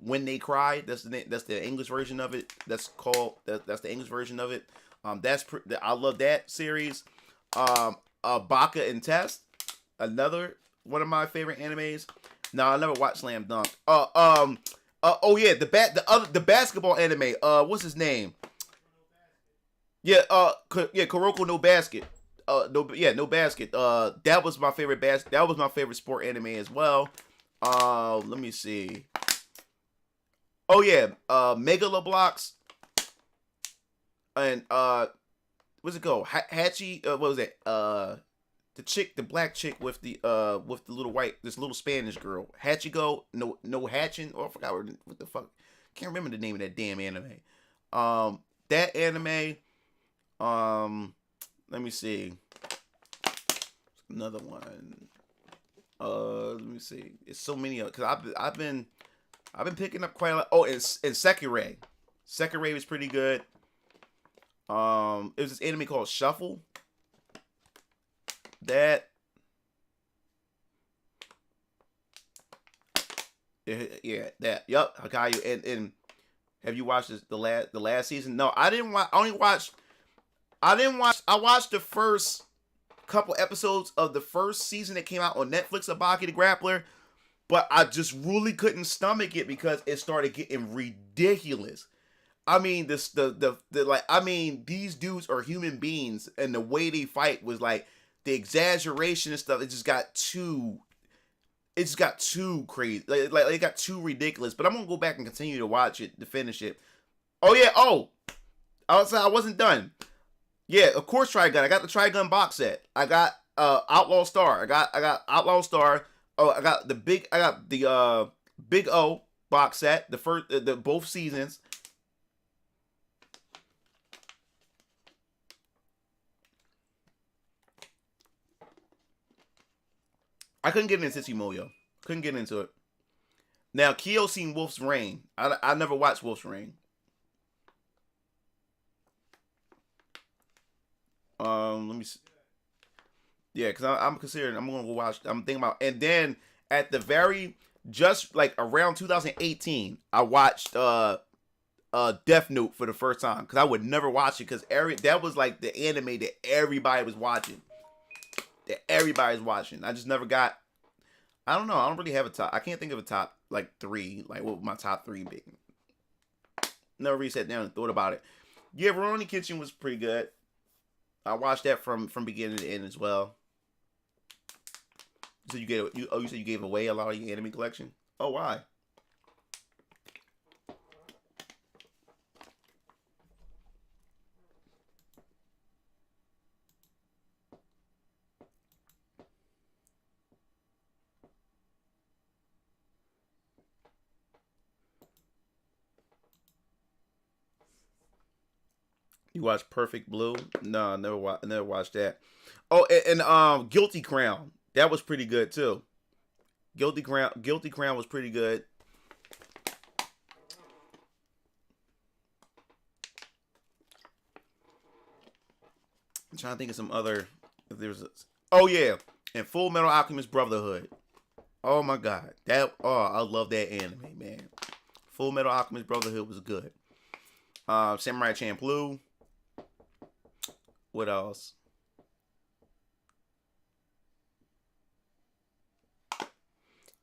When They Cry. That's the English version of it. That's the English version of it. I love that series. Baka and Test, another one of my favorite animes. No, I never watched Slam Dunk. Oh yeah, the basketball anime. What's his name? Yeah, Kuroko no Basket. No Basket. That was my favorite That was my favorite sport anime as well. Let me see. Oh yeah, Megaloblocks. And what's it called? Hachi. What was it? The black chick with the little Spanish girl. Hachiko. No Hatching. Oh, I forgot what the fuck. Can't remember the name of that damn anime. That anime. Let me see. Another one. Let me see. It's so many because I've been picking up quite a lot. Oh, and Sekirei. Sekirei was pretty good. It was this anime called Shuffle. That. Yeah, that. Yup, Hakayu. And have you watched the last season? No, I didn't watch. I watched the first couple episodes of the first season that came out on Netflix of Baki the Grappler, but I just really couldn't stomach it because it started getting ridiculous. I mean, these dudes are human beings, and the way they fight was like the exaggeration and stuff. It just got too crazy. Like it got too ridiculous. But I'm gonna go back and continue to watch it to finish it. Oh yeah. Oh, I wasn't done. Yeah, of course, Trigun. I got the Trigun box set. I got Outlaw Star. I got Outlaw Star. Oh, I got the Big O box set. The both seasons. I couldn't get into Tsumoyo. Couldn't get into it. Now, Kyo seen Wolf's Rain. I never watched Wolf's Rain. Let me see. Yeah, because I'm considering I'm gonna go watch. I'm thinking about, and then at the very just like around 2018, I watched Death Note for the first time because I would never watch it because that was like the anime that everybody was watching. That everybody's watching. I just never got. I don't know. I don't really have a top. I can't think of a top like 3. Like what would my top 3 be? Never really sat down and thought about it. Yeah, Rurouni Kenshin was pretty good. I watched that from beginning to end as well. So you said you gave away a lot of your anime collection? Oh, why? You watched Perfect Blue? No, never watched that. Oh, and Guilty Crown. That was pretty good too. Guilty Crown was pretty good. I'm trying to think of some other. If there's oh yeah, and Full Metal Alchemist Brotherhood. Oh my god, I love that anime, man. Full Metal Alchemist Brotherhood was good. Samurai Champloo. What else?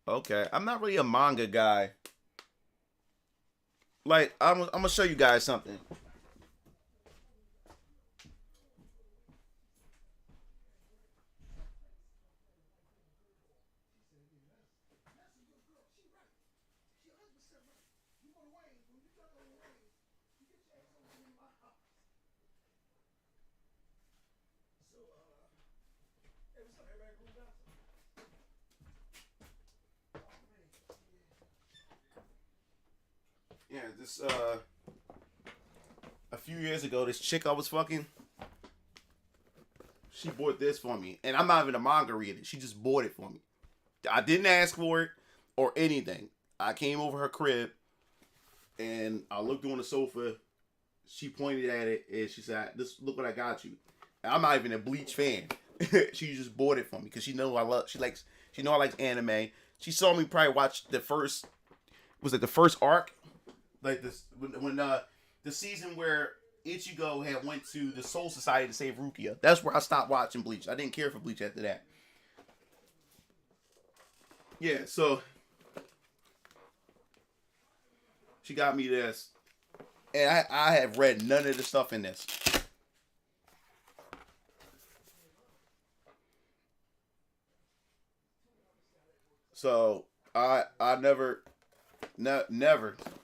Okay, I'm not really a manga guy. Like, I'm gonna show you guys something. Yeah, this a few years ago, this chick I was fucking, she bought this for me, and I'm not even a manga reader. She just bought it for me. I didn't ask for it or anything. I came over her crib, and I looked on the sofa. She pointed at it, and she said, "This, look what I got you." And I'm not even a Bleach fan. She just bought it for me because she know I love. She know I like anime. She saw me probably watch the first. Was it the first arc? Like this when the season where Ichigo had went to the Soul Society to save Rukia. That's where I stopped watching Bleach. I didn't care for Bleach after that. Yeah, so she got me this, and I have read none of the stuff in this. So I never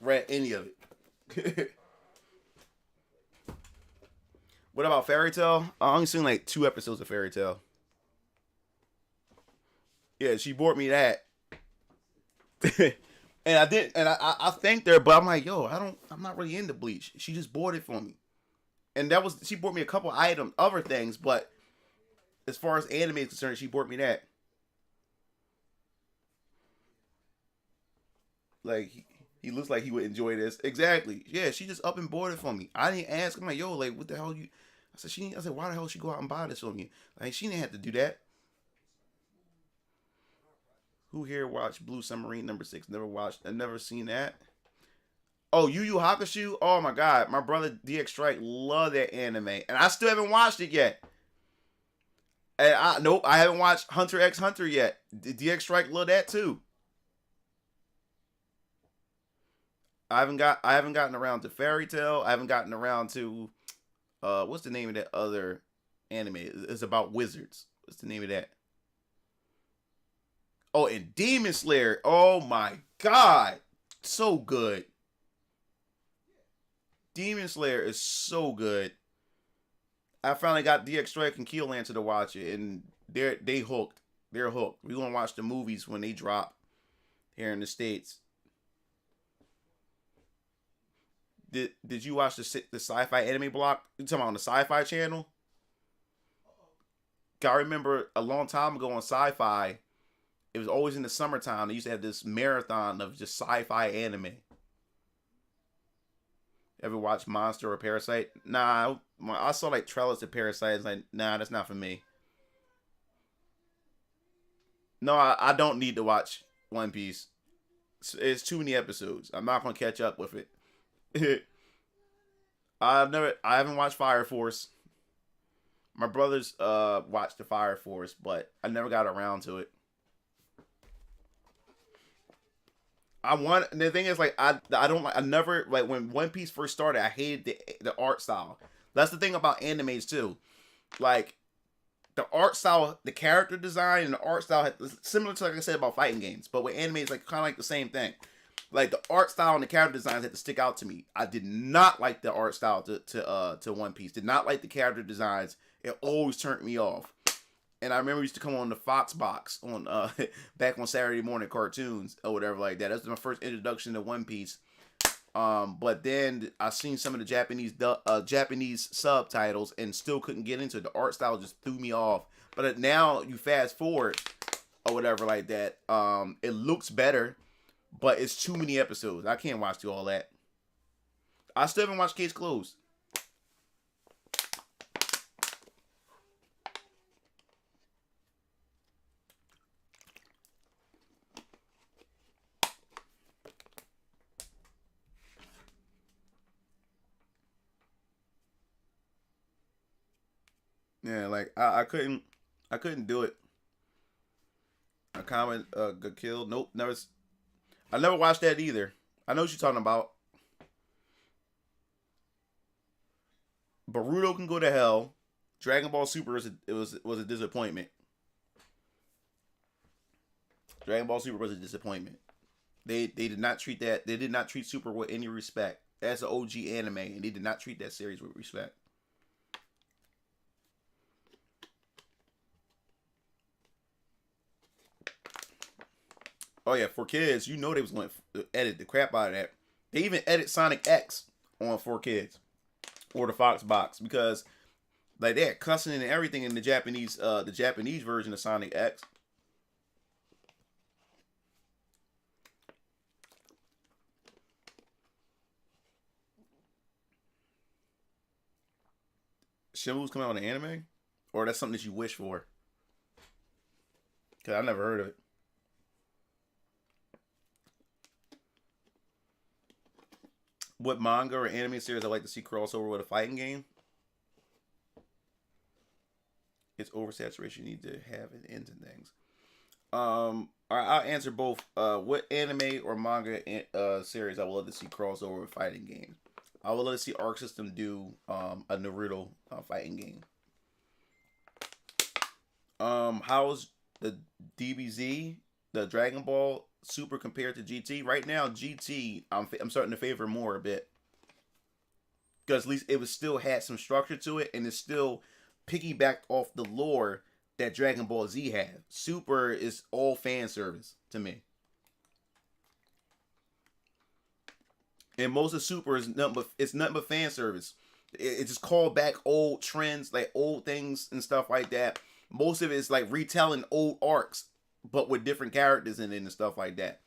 read any of it. What about Fairy Tail? I only seen like 2 episodes of Fairy Tail. Yeah, she bought me that. And I did, and I thanked her, but I'm like, yo, I'm not really into Bleach. She just bought it for me, and she bought me a couple items, other things, but as far as anime is concerned, she bought me that. Like he looks like he would enjoy this. Exactly. Yeah, she just up and bought it for me. I didn't ask. I'm like, yo, like, what the hell you? I said, why the hell did she go out and buy this for me? Like, she didn't have to do that. Who here watched Blue Submarine #6? Never watched. I never seen that. Oh, Yu Yu Hakusho. Oh my god, my brother DX Strike loved that anime, and I still haven't watched it yet. And I haven't watched Hunter x Hunter yet. DX Strike loved that too. I haven't gotten around to Fairy Tail. I haven't gotten around to what's the name of that other anime? It's about wizards. What's the name of that? Oh, and Demon Slayer. Oh my god. So good. Demon Slayer is so good. I finally got DX Strike and Keel Lancer to watch it, and they hooked. They're hooked. We're gonna watch the movies when they drop here in the States. Did you watch the sci-fi anime block? You talking about on the Sci-Fi channel? I remember a long time ago on Sci-Fi, it was always in the summertime. They used to have this marathon of just sci-fi anime. Ever watch Monster or Parasite? Nah, I saw like trailers to Parasite. It's like, nah, that's not for me. No, I don't need to watch One Piece. It's too many episodes. I'm not gonna catch up with it. I haven't watched Fire Force. My brothers watched the Fire Force, but I never got around to it. The thing is, like, I don't like, I never, like, when One Piece first started, I hated the art style. That's the thing about animes too. Like, the art style, the character design and the art style, similar to, like I said, about fighting games, but with anime, it's like kind of like the same thing. Like, the art style and the character designs had to stick out to me. I did not like the art style to One Piece. Did not like the character designs. It always turned me off. And I remember it used to come on the Fox box on back on Saturday morning cartoons or whatever like that. That was my first introduction to One Piece. But then I seen some of the Japanese subtitles and still couldn't get into it. The art style just threw me off. But now you fast forward or whatever like that. It looks better, but it's too many episodes. I can't watch through all that. I still haven't watched Case Closed. Yeah, like I couldn't do it. A comment got killed. Nope, never. I never watched that either. I know what you're talking about. Boruto can go to hell. Dragon Ball Super was a disappointment. Dragon Ball Super was a disappointment. They did not treat that. They did not treat Super with any respect. That's an OG anime, and they did not treat that series with respect. Oh yeah, for kids, you know they was going to edit the crap out of that. They even edit Sonic X on 4Kids or the Fox box because like they had cussing and everything in the Japanese version of Sonic X. Shimu's coming out in anime, or that's something that you wish for? Cause I never heard of it. What manga or anime series I like to see crossover with a fighting game? It's oversaturation. You need to have an end to things. All right, I'll answer both. What anime or manga series I would love to see crossover with fighting games? I would love to see Arc System do a Naruto fighting game. How's the DBZ, the Dragon Ball Super compared to GT? Right now, GT, I'm starting to favor more a bit. Because at least it was still had some structure to it, and it's still piggybacked off the lore that Dragon Ball Z had. Super is all fan service to me. And most of Super is nothing but fan service. It just called back old trends, like old things and stuff like that. Most of it is like retelling old arcs, but with different characters in it and stuff like that.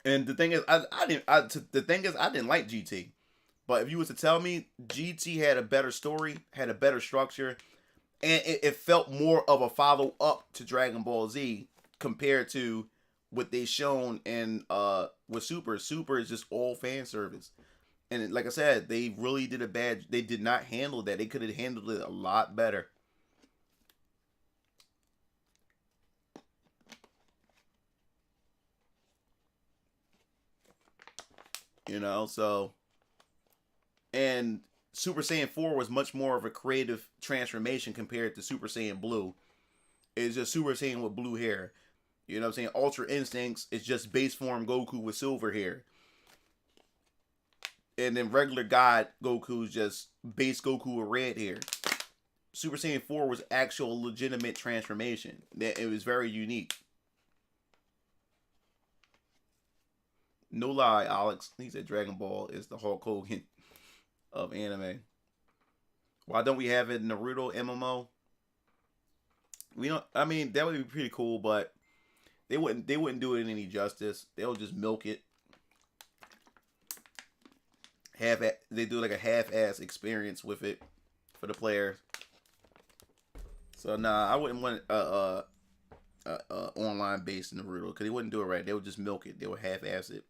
And the thing is, I didn't like GT. But if you was to tell me GT had a better story, had a better structure, and it felt more of a follow up to Dragon Ball Z compared to what they shown in with Super. Super is just all fan service. And like I said, they really they did not handle that. They could have handled it a lot better. You know, so and Super Saiyan 4 was much more of a creative transformation compared to Super Saiyan Blue. It's just Super Saiyan with blue hair. You know what I'm saying? Ultra Instincts is just base form Goku with silver hair. And then regular God Goku is just base Goku with red hair. Super Saiyan 4 was actual legitimate transformation. It was very unique. No lie, Alex. He said Dragon Ball is the Hulk Hogan of anime. Why don't we have it in Naruto MMO? We don't. I mean, that would be pretty cool, but they wouldn't do it any justice. They'll just milk it. They do like a half-ass experience with it for the players. So nah, I wouldn't want online based Naruto because they wouldn't do it right. They would just milk it. They would half-ass it,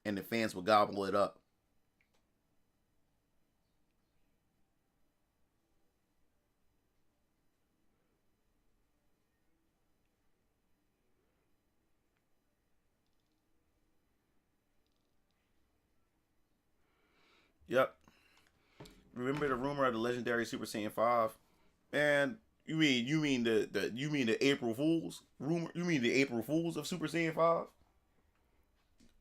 and the fans would gobble it up. Yep. Remember the rumor of the legendary Super Saiyan 5? And you mean the April Fools rumor? You mean the April Fools of Super Saiyan 5?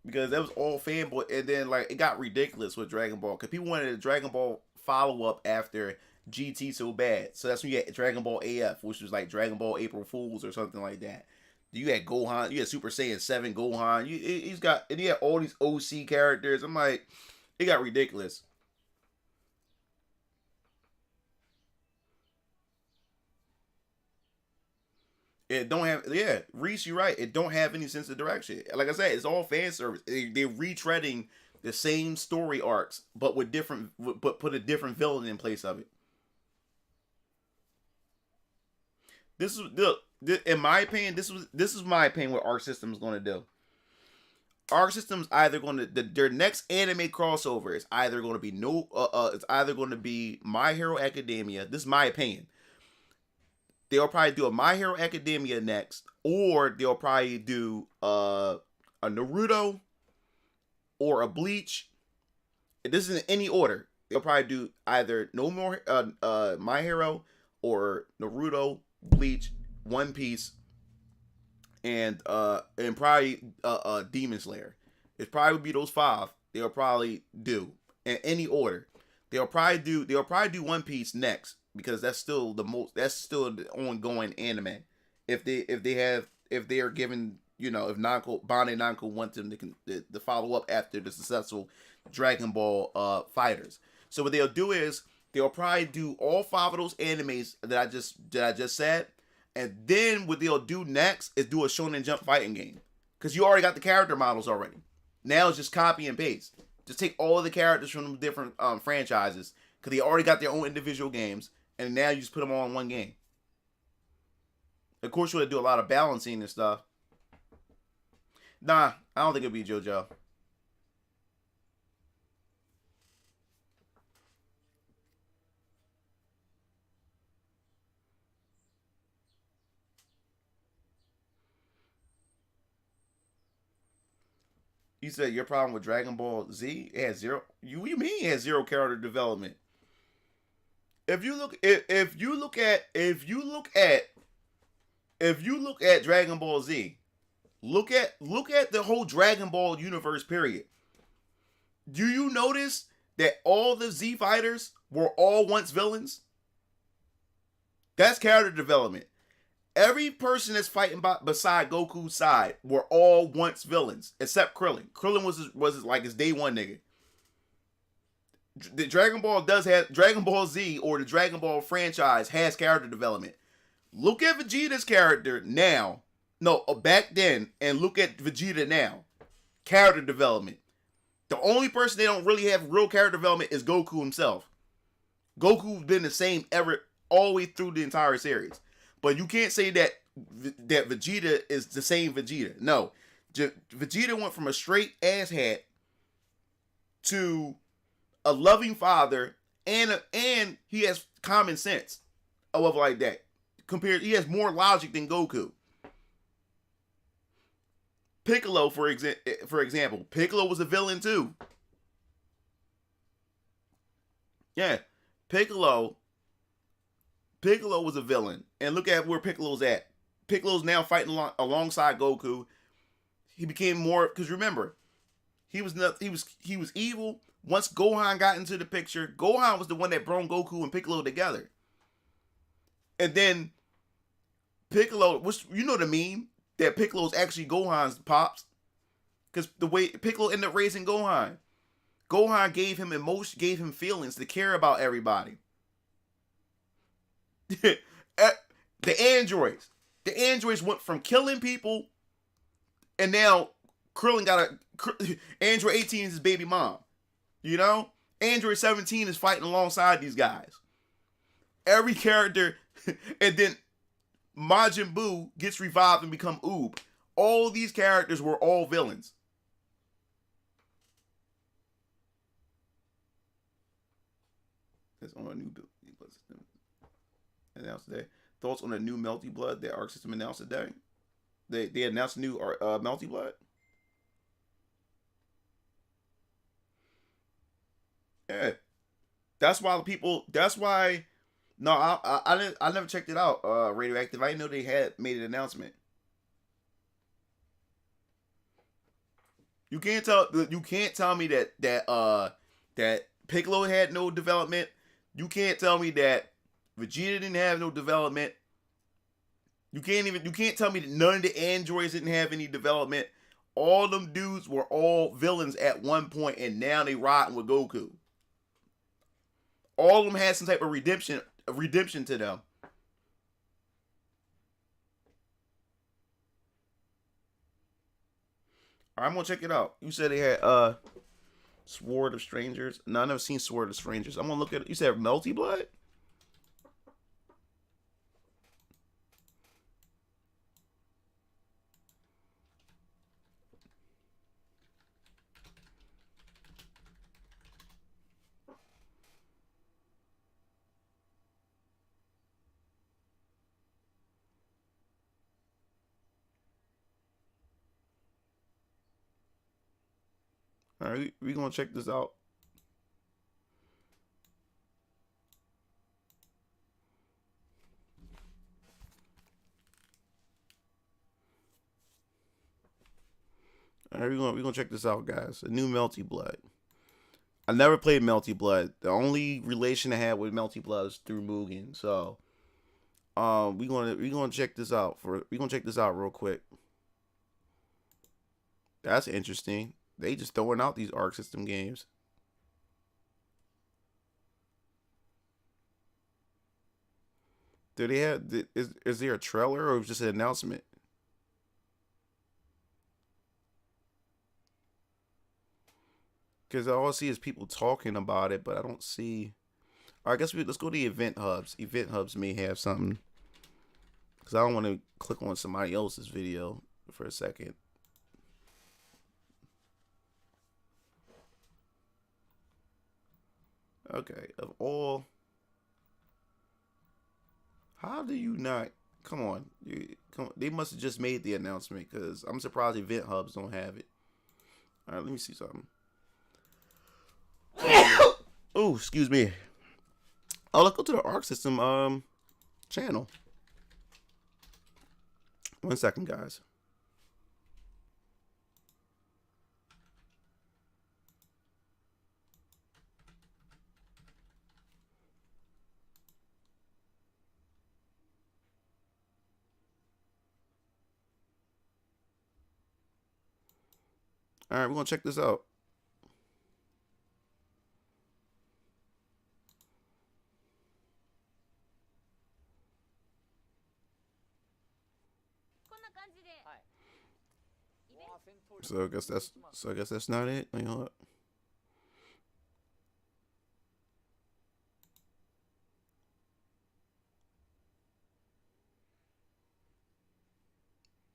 Because that was all fanboy, and then like it got ridiculous with Dragon Ball because people wanted a Dragon Ball follow up after GT so bad. So that's when you had Dragon Ball AF, which was like Dragon Ball April Fools or something like that. You had Gohan, you had Super Saiyan 7 Gohan. He's got, and he had all these OC characters. I'm like, it got ridiculous. It don't have, yeah, Reese, you're right. It don't have any sense of direction. Like I said, it's all fan service. They're retreading the same story arcs, but with different, but put a different villain in place of it. This is look, in my opinion, this is my opinion what Arc System is going to do. Arc System's either going to their next anime crossover is either going to be it's either going to be My Hero Academia. This is my opinion. They'll probably do a My Hero Academia next, or they'll probably do a Naruto or a Bleach. This isn't in any order. They'll probably do either No More My Hero or Naruto, Bleach, One Piece, and probably Demon Slayer. It probably would be those five. They'll probably do in any order. They'll probably do One Piece next because that's still the ongoing anime. If they are given, if Bandai Namco wants them to follow up after the successful Dragon Ball fighters. So what they'll do is they'll probably do all five of those animes that I just said, and then what they'll do next is do a Shonen Jump fighting game because you already got the character models already. Now it's just copy and paste. Just take all of the characters from the different franchises because they already got their own individual games, and now you just put them all in one game. Of course, you would do a lot of balancing and stuff. Nah, I don't think it'll be JoJo. You said your problem with Dragon Ball Z, it has zero. You mean it has zero character development? If you look at Dragon Ball Z, look at the whole Dragon Ball universe period. Do you notice that all the Z fighters were all once villains? That's character development. Every person that's fighting beside Goku's side were all once villains, except Krillin. Krillin was like his day one nigga. The Dragon Ball Z or the Dragon Ball franchise has character development. Look at Vegeta's character now. No, back then, and look at Vegeta now. Character development. The only person they don't really have real character development is Goku himself. Goku's been the same all the way through the entire series. But you can't say that Vegeta is the same Vegeta. No. Vegeta went from a straight asshat to a loving father, and he has common sense. I love like that. He has more logic than Goku. Piccolo, for example, Piccolo was a villain too. Yeah, Piccolo was a villain, and look at where Piccolo's at. Piccolo's now fighting alongside Goku. He became more, because remember, he was evil. Once Gohan got into the picture, Gohan was the one that brought Goku and Piccolo together. And then Piccolo, which you know the meme that Piccolo's actually Gohan's pops, because the way Piccolo ended up raising Gohan gave him emotion, gave him feelings to care about everybody. The androids. The androids went from killing people, and now Krillin got Android 18 is his baby mom. You know? Android 17 is fighting alongside these guys. Every character, and then Majin Buu gets revived and become Oob. All these characters were all villains. That's on a new blood system announced today. Thoughts on a new Melty Blood that Arc System announced today? They announced a new Melty Blood. Yeah, that's why people. That's why. No, I never checked it out. Radioactive. I didn't know they had made an announcement. You can't tell me that Piccolo had no development. You can't tell me that Vegeta didn't have no development. You can't tell me that none of the androids didn't have any development. All them dudes were all villains at one point, and now they riding with Goku. All of them had some type of redemption to them. All right, I'm gonna check it out. You said they had Sword of Strangers. No, I've never seen Sword of Strangers. I'm gonna look at it. You said Melty Blood? All right, we're gonna check this out. All right, we're gonna check this out, guys. A new Melty Blood. I never played Melty Blood. The only relation I had with Melty Blood is through Mugen. So, we're gonna check this out real quick. That's interesting. They just throwing out these Arc System games. Do they have? Is there a trailer or just an announcement? Because all I see is people talking about it, but I don't see. All right, I guess let's go to the event hubs. Event hubs may have something. Because I don't want to click on somebody else's video for a second. Okay, of all. How do you not? Come on. They must have just made the announcement because I'm surprised event hubs don't have it. All right, let me see something. Oh, excuse me. Oh, let's go to the Arc System channel. 1 second, guys. All right, we're gonna check this out. So I guess that's not it. You know what?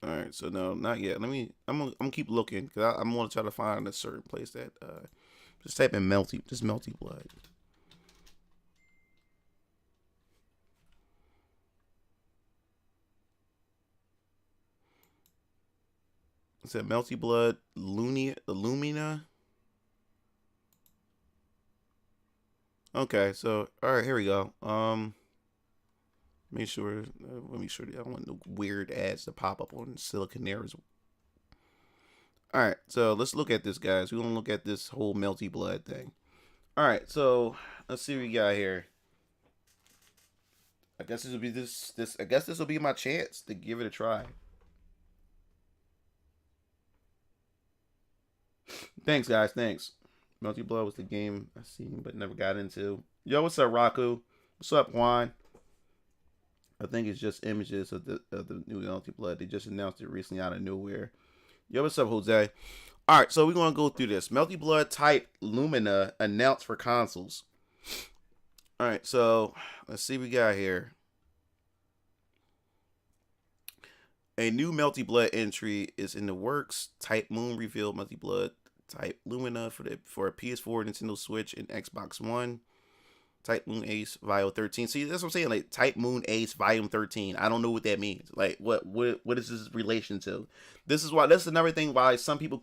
All right, so no, not yet. I'm gonna keep looking because I'm gonna try to find a certain place that just type in Melty Blood. It said Melty Blood Lumina. Okay, so all right, here we go. Make sure. Let me sure. I don't want no weird ads to pop up on Siliconaires. All right, so let's look at this, guys. We're gonna look at this whole Melty Blood thing. All right, so let's see what we got here. I guess this will be I guess this will be my chance to give it a try. Thanks, guys. Thanks. Melty Blood was the game I seen but never got into. Yo, what's up, Raku? What's up, Juan? I think it's just images of the new Melty Blood. They just announced it recently out of nowhere. Yo, what's up, Jose? All right, so we're gonna go through this. Melty Blood Type Lumina announced for consoles. All right, so let's see what we got here. A new Melty Blood entry is in the works. Type Moon revealed Melty Blood Type Lumina for a PS4, Nintendo Switch, and Xbox One. Type Moon Ace Volume 13. See, that's what I'm saying. Like Type Moon Ace Volume 13. I don't know what that means. Like, what is this relation to? This is another thing why some people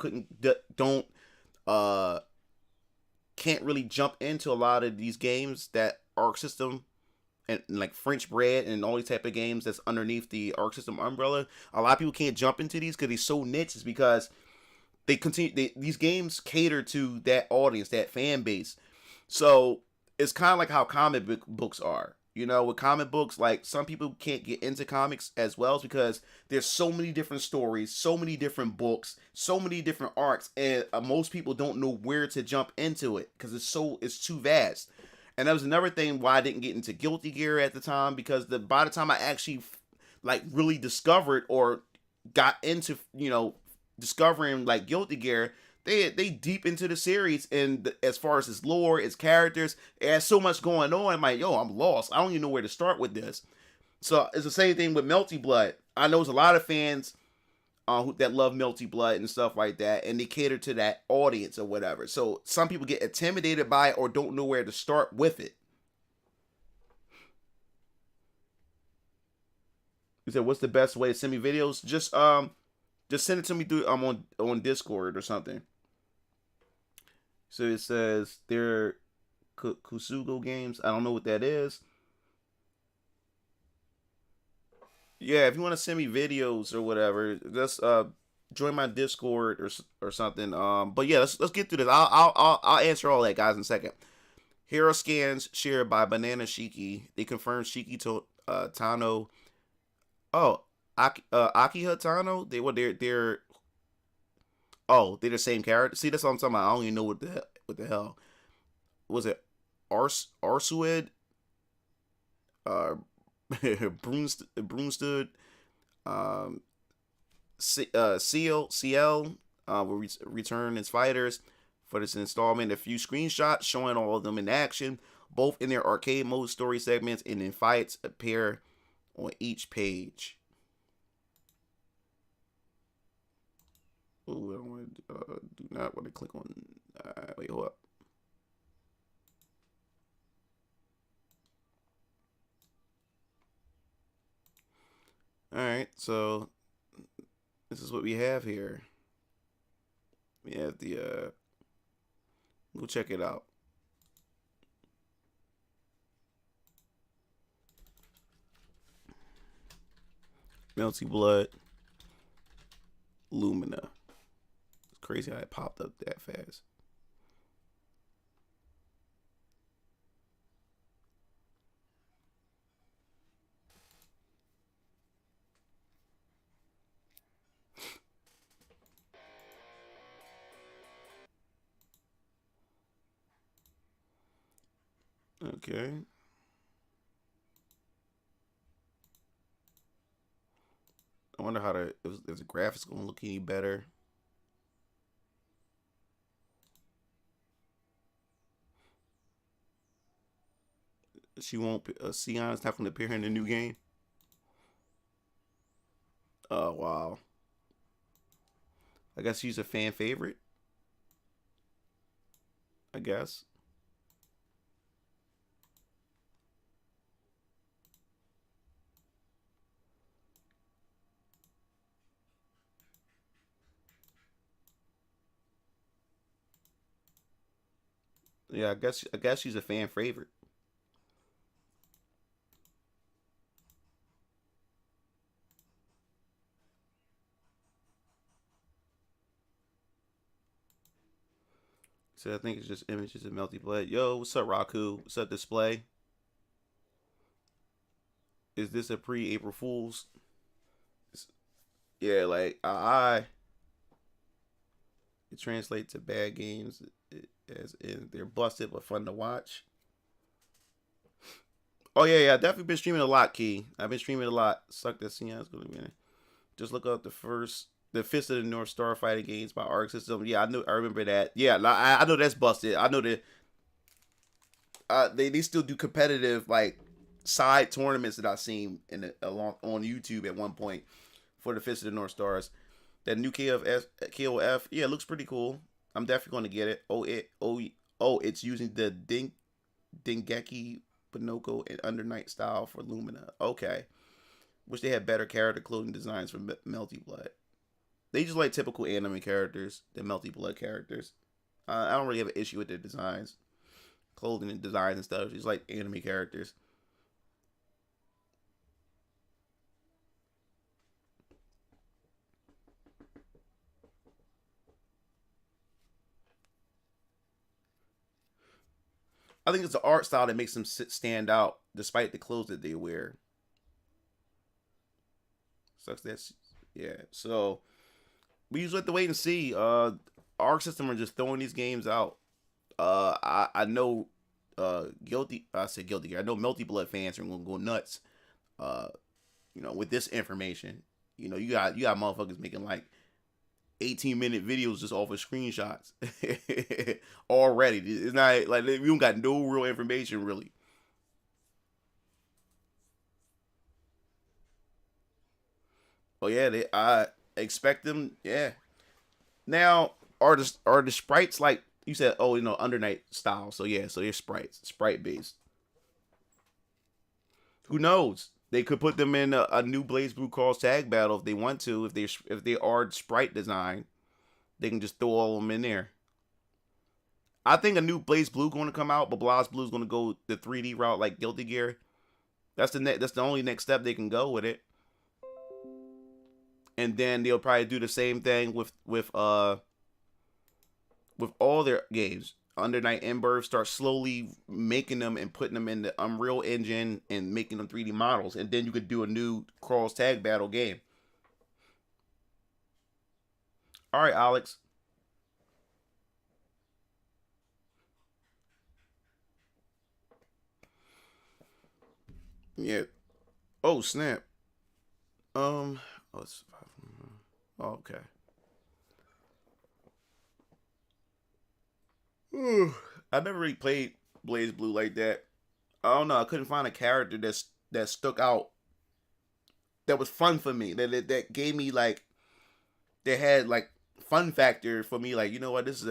can't really jump into a lot of these games that Arc System and like French Bread and all these type of games that's underneath the Arc System umbrella. A lot of people can't jump into these because they're so niche. Is because these games cater to that audience, that fan base. So it's kind of like how comic books are. You know, with comic books, like some people can't get into comics as well because there's so many different stories, so many different books, so many different arcs, and most people don't know where to jump into it because it's too vast. And that was another thing why I didn't get into Guilty Gear at the time, because by the time I actually like really discovered or got into, discovering like Guilty Gear, they deep into the series, and as far as its lore, its characters, it has so much going on. I'm like, I'm lost. I don't even know where to start with this. So it's the same thing with Melty Blood. I know there's a lot of fans that love Melty Blood and stuff like that, and they cater to that audience or whatever. So some people get intimidated by it or don't know where to start with it. You said, what's the best way to send me videos? Just send it to me through on Discord or something. So it says they're Kusugo games. I don't know what that is. Yeah, if you want to send me videos or whatever, just join my Discord or something. But yeah, let's get through this. I'll answer all that, guys, in a second. Hero scans shared by Banana Shiki. They confirmed Shiki to Tano. Oh, Akiha Tano. They're the same character. See, that's what I'm talking about. I don't even know what the hell was it. Arsued. Brunstad, CL will return as fighters for this installment. A few screenshots showing all of them in action, both in their arcade mode story segments and in fights, appear on each page. Oh, I don't want to do not want to click on. Wait, hold up. Alright, so this is what we have here. We have the we'll check it out. Melty Blood Lumina. It's crazy how it popped up that fast. Okay. I wonder how if the graphics gonna look any better. She won't. Sion's not gonna appear in the new game. Oh wow. I guess she's a fan favorite. I guess. Yeah, I guess she's a fan favorite. So I think it's just images of Melty Blood. Yo, what's up, Raku? What's up, Display? Is this a pre-April Fool's? Yeah, like it translates to bad games as in they're busted but fun to watch. Oh yeah, I've definitely been streaming a lot, Key. I've been streaming a lot. Suck that scene. It's gonna be in it. Just look up the Fist of the North Star fighting games by Arc System. Yeah, I remember that. Yeah, I know that's busted. I know that they still do competitive like side tournaments that I've seen along on YouTube at one point for the Fist of the North Stars. That new KOF, yeah, it looks pretty cool. I'm definitely going to get it. It's using the Dengeki Pinocchio and Under Night style for Lumina. Okay, wish they had better character clothing designs for Melty Blood. They just like typical anime characters, the Melty Blood characters. I don't really have an issue with their designs, clothing and designs and stuff. Just like anime characters. I think it's the art style that makes them stand out, despite the clothes that they wear. Sucks that's yeah. So we just have to wait and see. Arc System are just throwing these games out. I know guilty. I said guilty. I know Melty Blood fans are gonna go nuts. Uh, with this information, you got motherfuckers making like 18-minute videos just off of screenshots already. It's not like we don't got no real information really. Oh yeah, I expect them. Yeah. Now are the sprites like you said? Oh, Under Night style. So yeah, so they're sprites, sprite based. Who knows? They could put them in a new Blaze Blue Cross tag battle if they want to. If they are sprite design, they can just throw all of them in there. I think a new Blaze Blue going to come out, but Blaze Blue is going to go the 3D route like Guilty Gear. That's the only next step they can go with it. And then they'll probably do the same thing with all their games. Under Night Embers start slowly making them and putting them in the Unreal Engine and making them 3D models, and then you could do a new cross tag battle game. All right, Alex. Yeah. Oh snap. Oh, it's oh, okay. I never really played Blaze Blue like that. I don't know. I couldn't find a character that stuck out that was fun for me. That gave me like that had like fun factor for me. Like what, this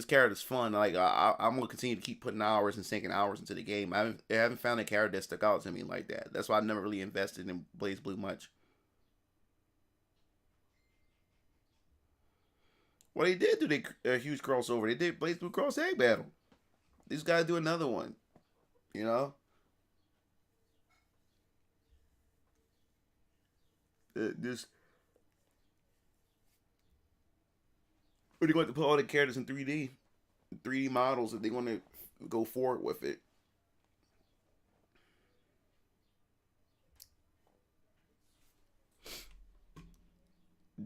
character's fun. Like I'm gonna continue to keep putting hours and sinking hours into the game. I haven't found a character that stuck out to me like that. That's why I've never really invested in Blaze Blue much. Well, they did do a huge crossover. They did Blaze Blue Cross Tag Battle. These guys do another one. You know, this they're going to put all the characters in 3D models if they want to go forward with it.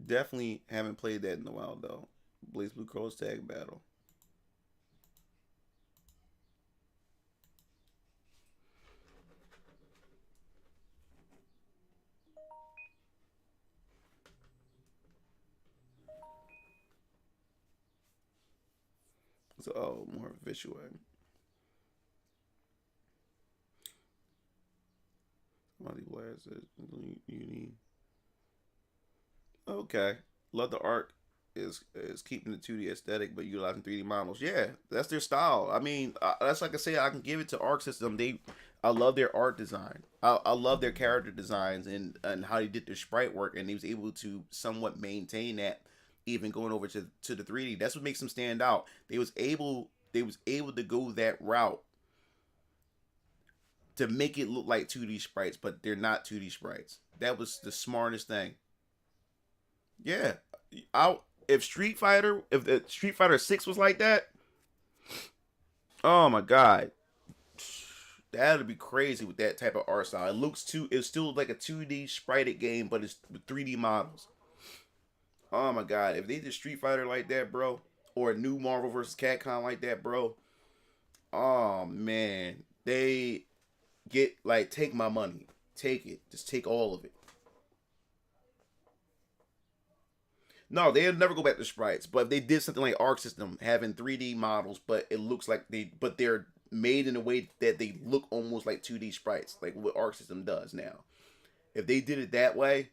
Definitely haven't played that in a while though. Blaze Blue Cross Tag Battle. So more visual. Multiplayer says uni. Okay, love the art is keeping the 2D aesthetic, but utilizing 3D models. Yeah, that's their style. I mean, that's like I say, I can give it to Arc System. I love their art design. I love their character designs and how they did their sprite work, and he was able to somewhat maintain that, even going over to the 3D. That's what makes them stand out. They was able to go that route to make it look like 2D sprites, but they're not 2D sprites. That was the smartest thing. Yeah, I if the Street Fighter 6 was like that, oh my god, that'd be crazy with that type of art style. It's still like a 2D sprited game, but it's 3D models. Oh my god, if they did Street Fighter like that, bro, or a new Marvel vs. Capcom like that, bro, oh man, take my money. Take it. Just take all of it. No, they'll never go back to sprites. But if they did something like Arc System, having 3D models, but it looks like they're made in a way that they look almost like 2D sprites, like what Arc System does now. If they did it that way,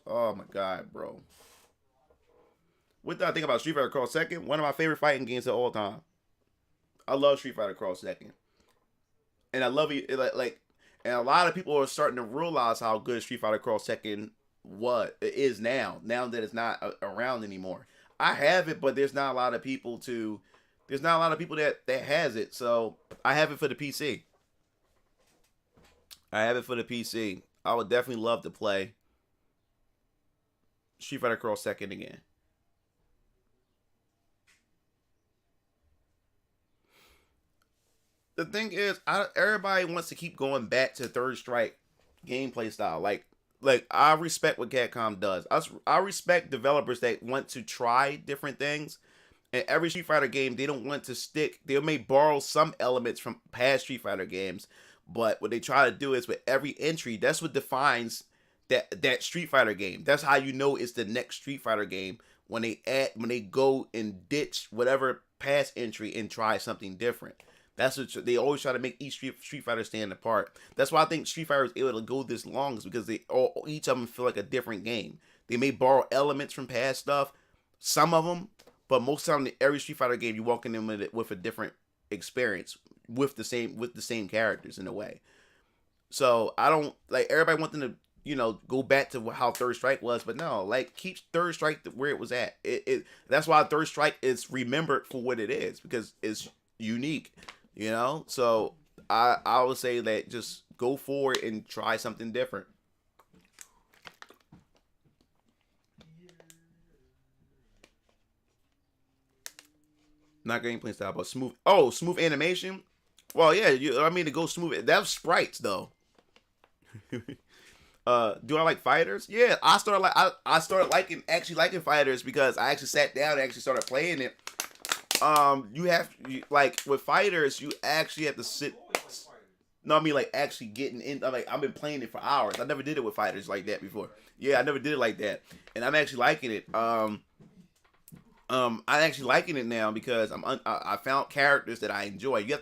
oh my god, bro. What do I think about Street Fighter Cross Second? One of my favorite fighting games of all time. I love Street Fighter Cross Second, and I love it. And a lot of people are starting to realize how good Street Fighter Cross Second it is now. Now that it's not around anymore. I have it, but there's not a lot of people that has it. So I have it for the PC. I would definitely love to play Street Fighter Cross Second again. The thing is, everybody wants to keep going back to Third Strike gameplay style. Like I respect what Capcom does. I respect developers that want to try different things. And every Street Fighter game, they don't want to stick. They may borrow some elements from past Street Fighter games, but what they try to do is with every entry, that's what defines that Street Fighter game. That's how you know it's the next Street Fighter game when they go and ditch whatever past entry and try something different. That's what they always try to make each Street Fighter stand apart. That's why I think Street Fighter is able to go this long, is because each of them feel like a different game. They may borrow elements from past stuff, some of them, but most of the time, every Street Fighter game you walk in with a different experience with the same characters in a way. So I don't like everybody want them to go back to how Third Strike was, but no, keep Third Strike where it was at. That's why Third Strike is remembered for what it is, because it's unique. So I would say that just go forward and try something different. Not gameplay style, but smooth. Oh, smooth animation. Well, yeah. To go smooth. That's sprites though. Do I like fighters? Yeah, I started liking fighters because I actually sat down and actually started playing it. With fighters, you actually have to sit. No, I mean actually getting in. I've been playing it for hours. I never did it with fighters like that before. Yeah, I never did it like that, and I'm actually liking it. I'm actually liking it now because I found characters that I enjoy. You have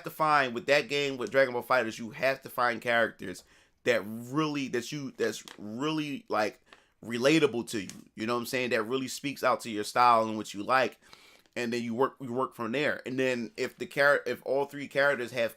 to find with that game with Dragon Ball FighterZ, you have to find characters that's really like relatable to you. You know what I'm saying? That really speaks out to your style and what you like. And then you work from there. And then if all three characters have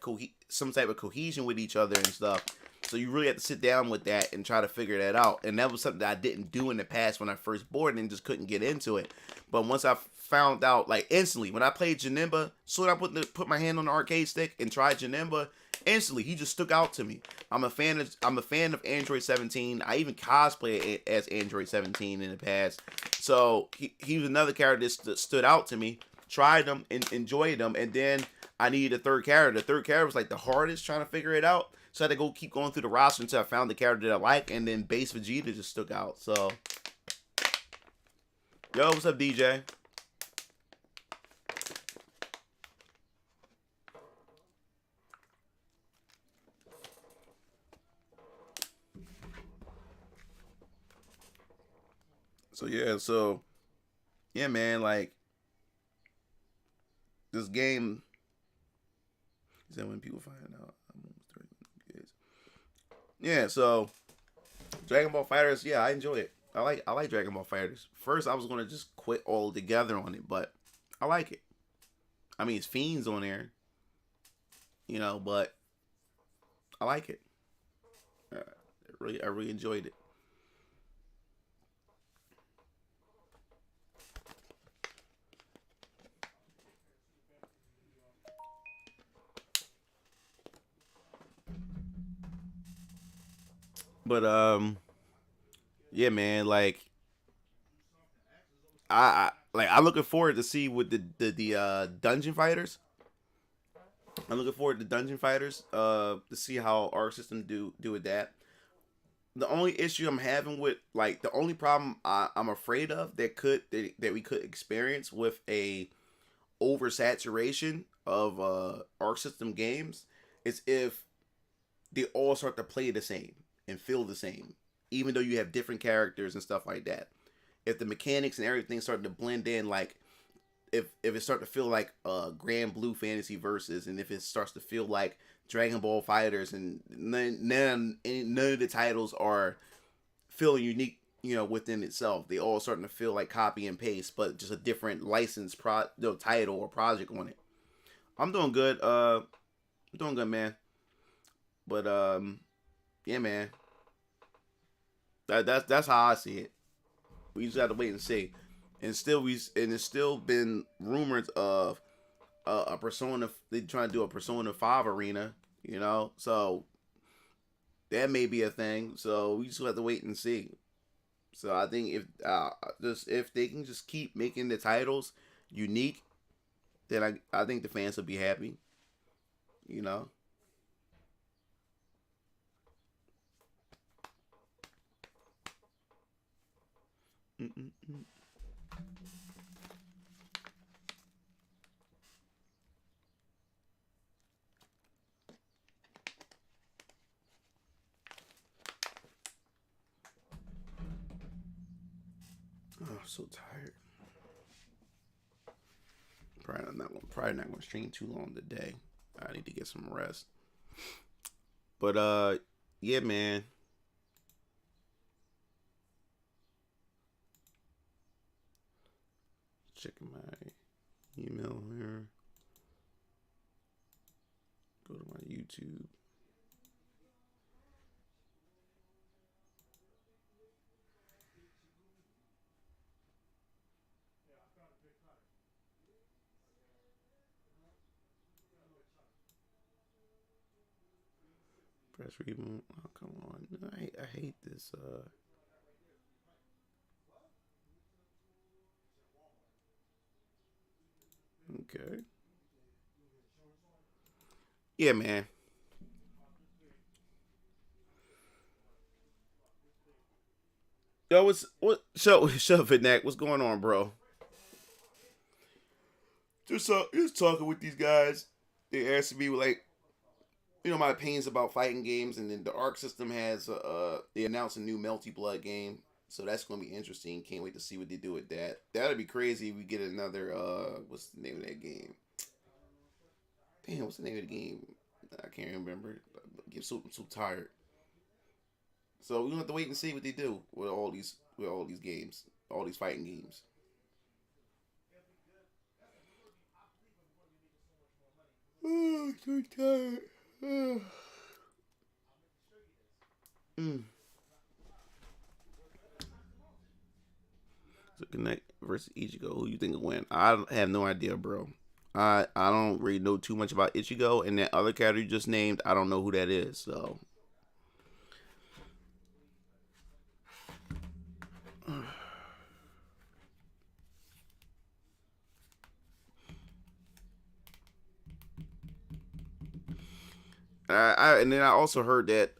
some type of cohesion with each other and stuff, so you really have to sit down with that and try to figure that out. And that was something that I didn't do in the past when I first boarded and just couldn't get into it. But once I found out, instantly when I played Janemba, so I put my hand on the arcade stick and tried Janemba, instantly he just stuck out to me. I'm a fan of Android 17. I even cosplayed as Android 17 in the past. So he was another character that stood out to me. Tried them and enjoyed them, and then I needed a third character. The third character was the hardest, trying to figure it out. So I had to keep going through the roster until I found the character that I like, and then Base Vegeta just stuck out. So, yo, what's up, DJ? Yeah, man, this game. Is that when people find out? Yeah, so Dragon Ball FighterZ, yeah, I enjoy it. I like Dragon Ball FighterZ. First, I was gonna just quit altogether on it, but I like it. I mean, it's fiends on there, but I like it. I really enjoyed it. But yeah, man, I'm looking forward to see what the dungeon fighters. I'm looking forward to dungeon fighters. To see how our system do with that. The only issue I'm having with the only problem I'm afraid of that we could experience with a oversaturation of Arc System games It's if they all start to play the same and feel the same, even though you have different characters and stuff like that. If the mechanics and everything starting to blend in, like if it starts to feel like Grand Blue Fantasy Versus, and if it starts to feel like Dragon Ball Fighters, and none of the titles are feeling unique, within itself. They all starting to feel like copy and paste, but just a different license title or project on it. I'm doing good. I'm doing good, man. But yeah, man. That's how I see it. We just have to wait and see. And it's still been rumors of a Persona. They trying to do a Persona 5 arena. So that may be a thing. So we just have to wait and see. So I think if they can just keep making the titles unique, then I think the fans will be happy. You know. Mm-mm-mm. Oh, I'm so tired. Probably not gonna stream too long today. I need to get some rest. But yeah, man. Checking my email here. Go to my YouTube. Press reboot. Oh, come on. I hate this. Okay. Yeah, man. Yo, what? Shut up, Neck. What's going on, bro? Just talking with these guys. They asked me like, my opinions about fighting games, and then the Arc system has they announced a new Melty Blood game, so that's gonna be interesting. Can't wait to see what they do with that. That'd be crazy if we get another what's the name of that game? Damn, what's the name of the game? I can't remember. I'm so tired. So we're gonna have to wait and see what they do with all these games, all these fighting games. Oh, so tired. Mm. So Connect versus Ichigo. Who you think will win? I have no idea, bro. I don't really know too much about Ichigo, and that other character you just named, I don't know who that is. So and then I also heard that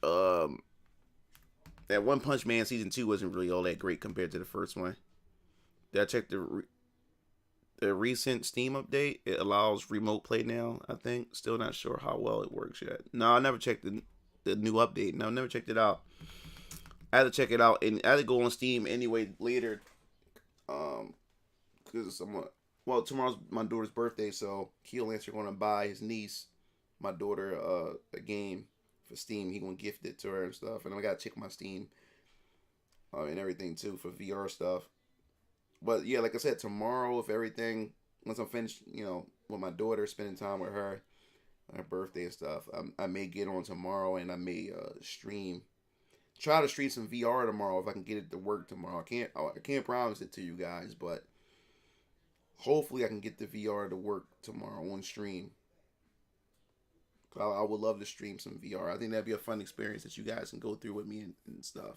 that One Punch Man season 2 wasn't really all that great compared to the first one. Did I check the recent Steam update? It allows remote play now. I think. Still not sure how well it works yet. No, I never checked the new update. No, I never checked it out. I had to check it out, and I had to go on Steam anyway later. Because tomorrow's my daughter's birthday, so Keel Lancer going to buy his niece, my daughter, a game for Steam. He gonna gift it to her and stuff, and I gotta check my Steam and everything too for VR stuff. But yeah, like I said, tomorrow, if everything, once I'm finished, with my daughter, spending time with her birthday and stuff, I may get on tomorrow, and I may try to stream some VR tomorrow if I can get it to work tomorrow. I can't promise it to you guys, but hopefully I can get the VR to work tomorrow on stream. I would love to stream some VR. I think that'd be a fun experience that you guys can go through with me and stuff.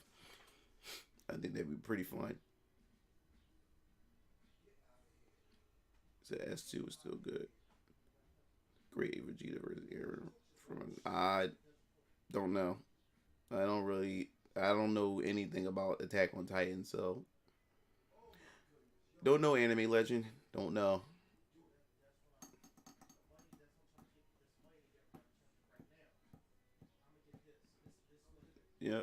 I think that'd be pretty fun. So S2 is still good. Great Vegeta versus Aaron. I don't know. I don't know anything about Attack on Titan, so don't know Anime Legend. Don't know. Yeah.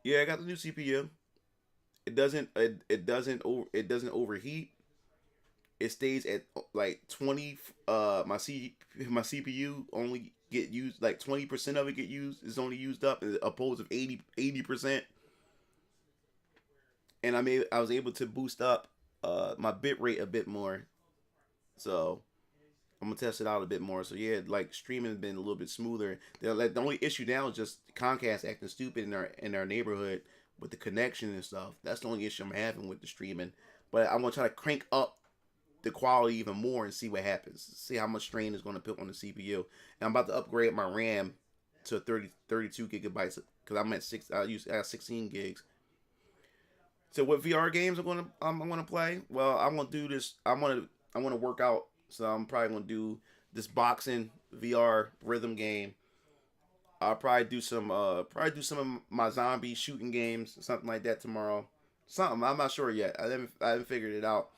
Yeah, I got the new CPU. It doesn't overheat. It stays at like 20. My CPU only get used like 20% of it get used. Is only used up as opposed to 80%. And I was able to boost up my bit rate a bit more. So I'm gonna test it out a bit more. So yeah, like streaming has been a little bit smoother. The only issue now is just Comcast acting stupid in our neighborhood with the connection and stuff. That's the only issue I'm having with the streaming. But I'm gonna try to crank up the quality even more and see what happens. See how much strain is gonna put on the CPU. And I'm about to upgrade my RAM to 32 gigabytes because I'm at I have 16 gigs. So what VR games I'm gonna play? Well, I'm gonna do this. I want to work out, so I'm probably gonna do this boxing VR rhythm game. I'll probably do some of my zombie shooting games, something like that tomorrow. Something I'm not sure yet. I haven't figured it out,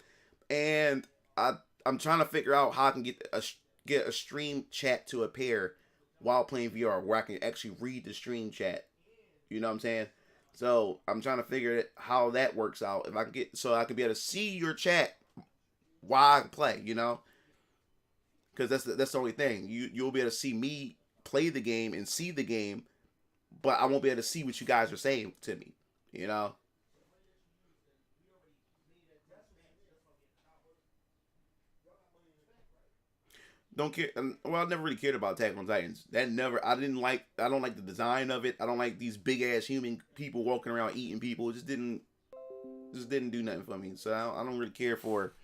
and I'm trying to figure out how I can get a stream chat to appear while playing VR, where I can actually read the stream chat. You know what I'm saying? So I'm trying to figure how that works out. If I can get so I can be able to see your chat while I play, you know, because that's the only thing. You'll be able to see me play the game and see the game, but I won't be able to see what you guys are saying to me. You know. Don't care. Well, I never really cared about Attack on Titans. That never. I didn't like. I don't like the design of it. I don't like these big ass human people walking around eating people. It just didn't. Just didn't do nothing for me. So I don't really care for.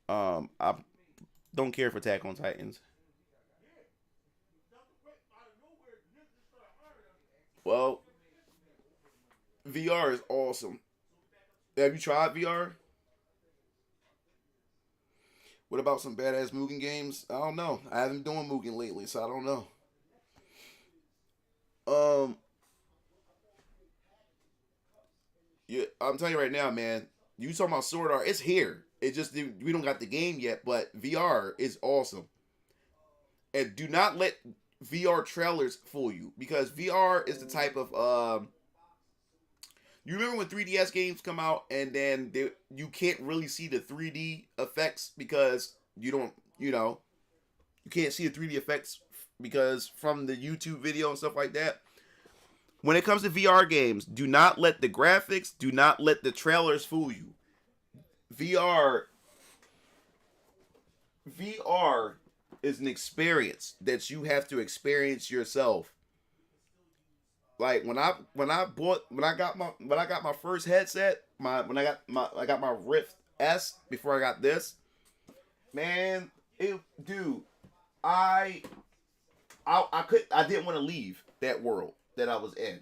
I don't care for Attack on Titans. Well, VR is awesome. Have you tried VR? What about some badass Mugen games? I don't know. I haven't been doing Mugen lately, so I don't know. Um, yeah, I'm telling you right now, man. You talking about Sword Art? It's here. It just we don't got the game yet, but VR is awesome. And do not let VR trailers fool you because VR is the type of you remember when 3DS games come out and then you can't really see the 3D effects because you know, you can't see the 3D effects because from the YouTube video and stuff like that. When it comes to VR games, do not let the graphics, do not let the trailers fool you. VR VR is an experience that you have to experience yourself. Like when I got my first headset, I got my Rift S before I got this, man, dude, I I didn't want to leave that world that I was in.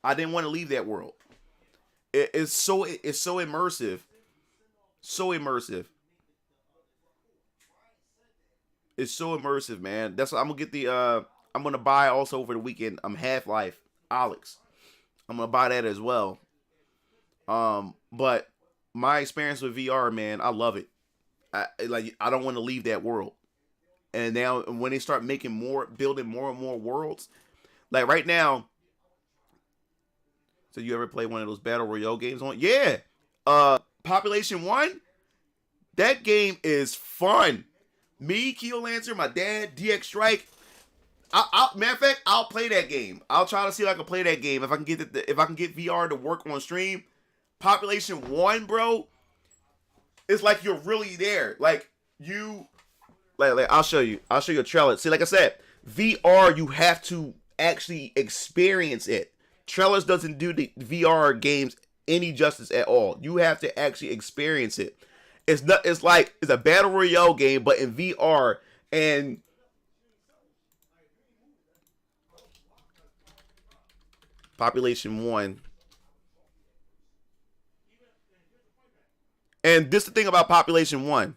I didn't want to leave that world. It's so immersive. So immersive. It's so immersive, man. That's what I'm gonna get I'm gonna buy also over the weekend. Half-Life Alex. I'm gonna buy that as well. But my experience with VR, man, I love it. I don't want to leave that world. And now when they start building more and more worlds, like right now. So you ever play one of those battle royale games on? Yeah. Population One. That game is fun. Me, Keo Lancer, my dad, DX Strike. Matter of fact, I'll play that game. I'll try to see if I can play that game. If I can get VR to work on stream. Population One, bro. It's like you're really there. Like you. Like I'll show you. I'll show you a trailer. See, like I said, VR you have to actually experience it. Trailers doesn't do the VR games any justice at all. You have to actually experience it. It's not. It's like it's a battle royale game, but in VR. And Population One. And this is the thing about Population One.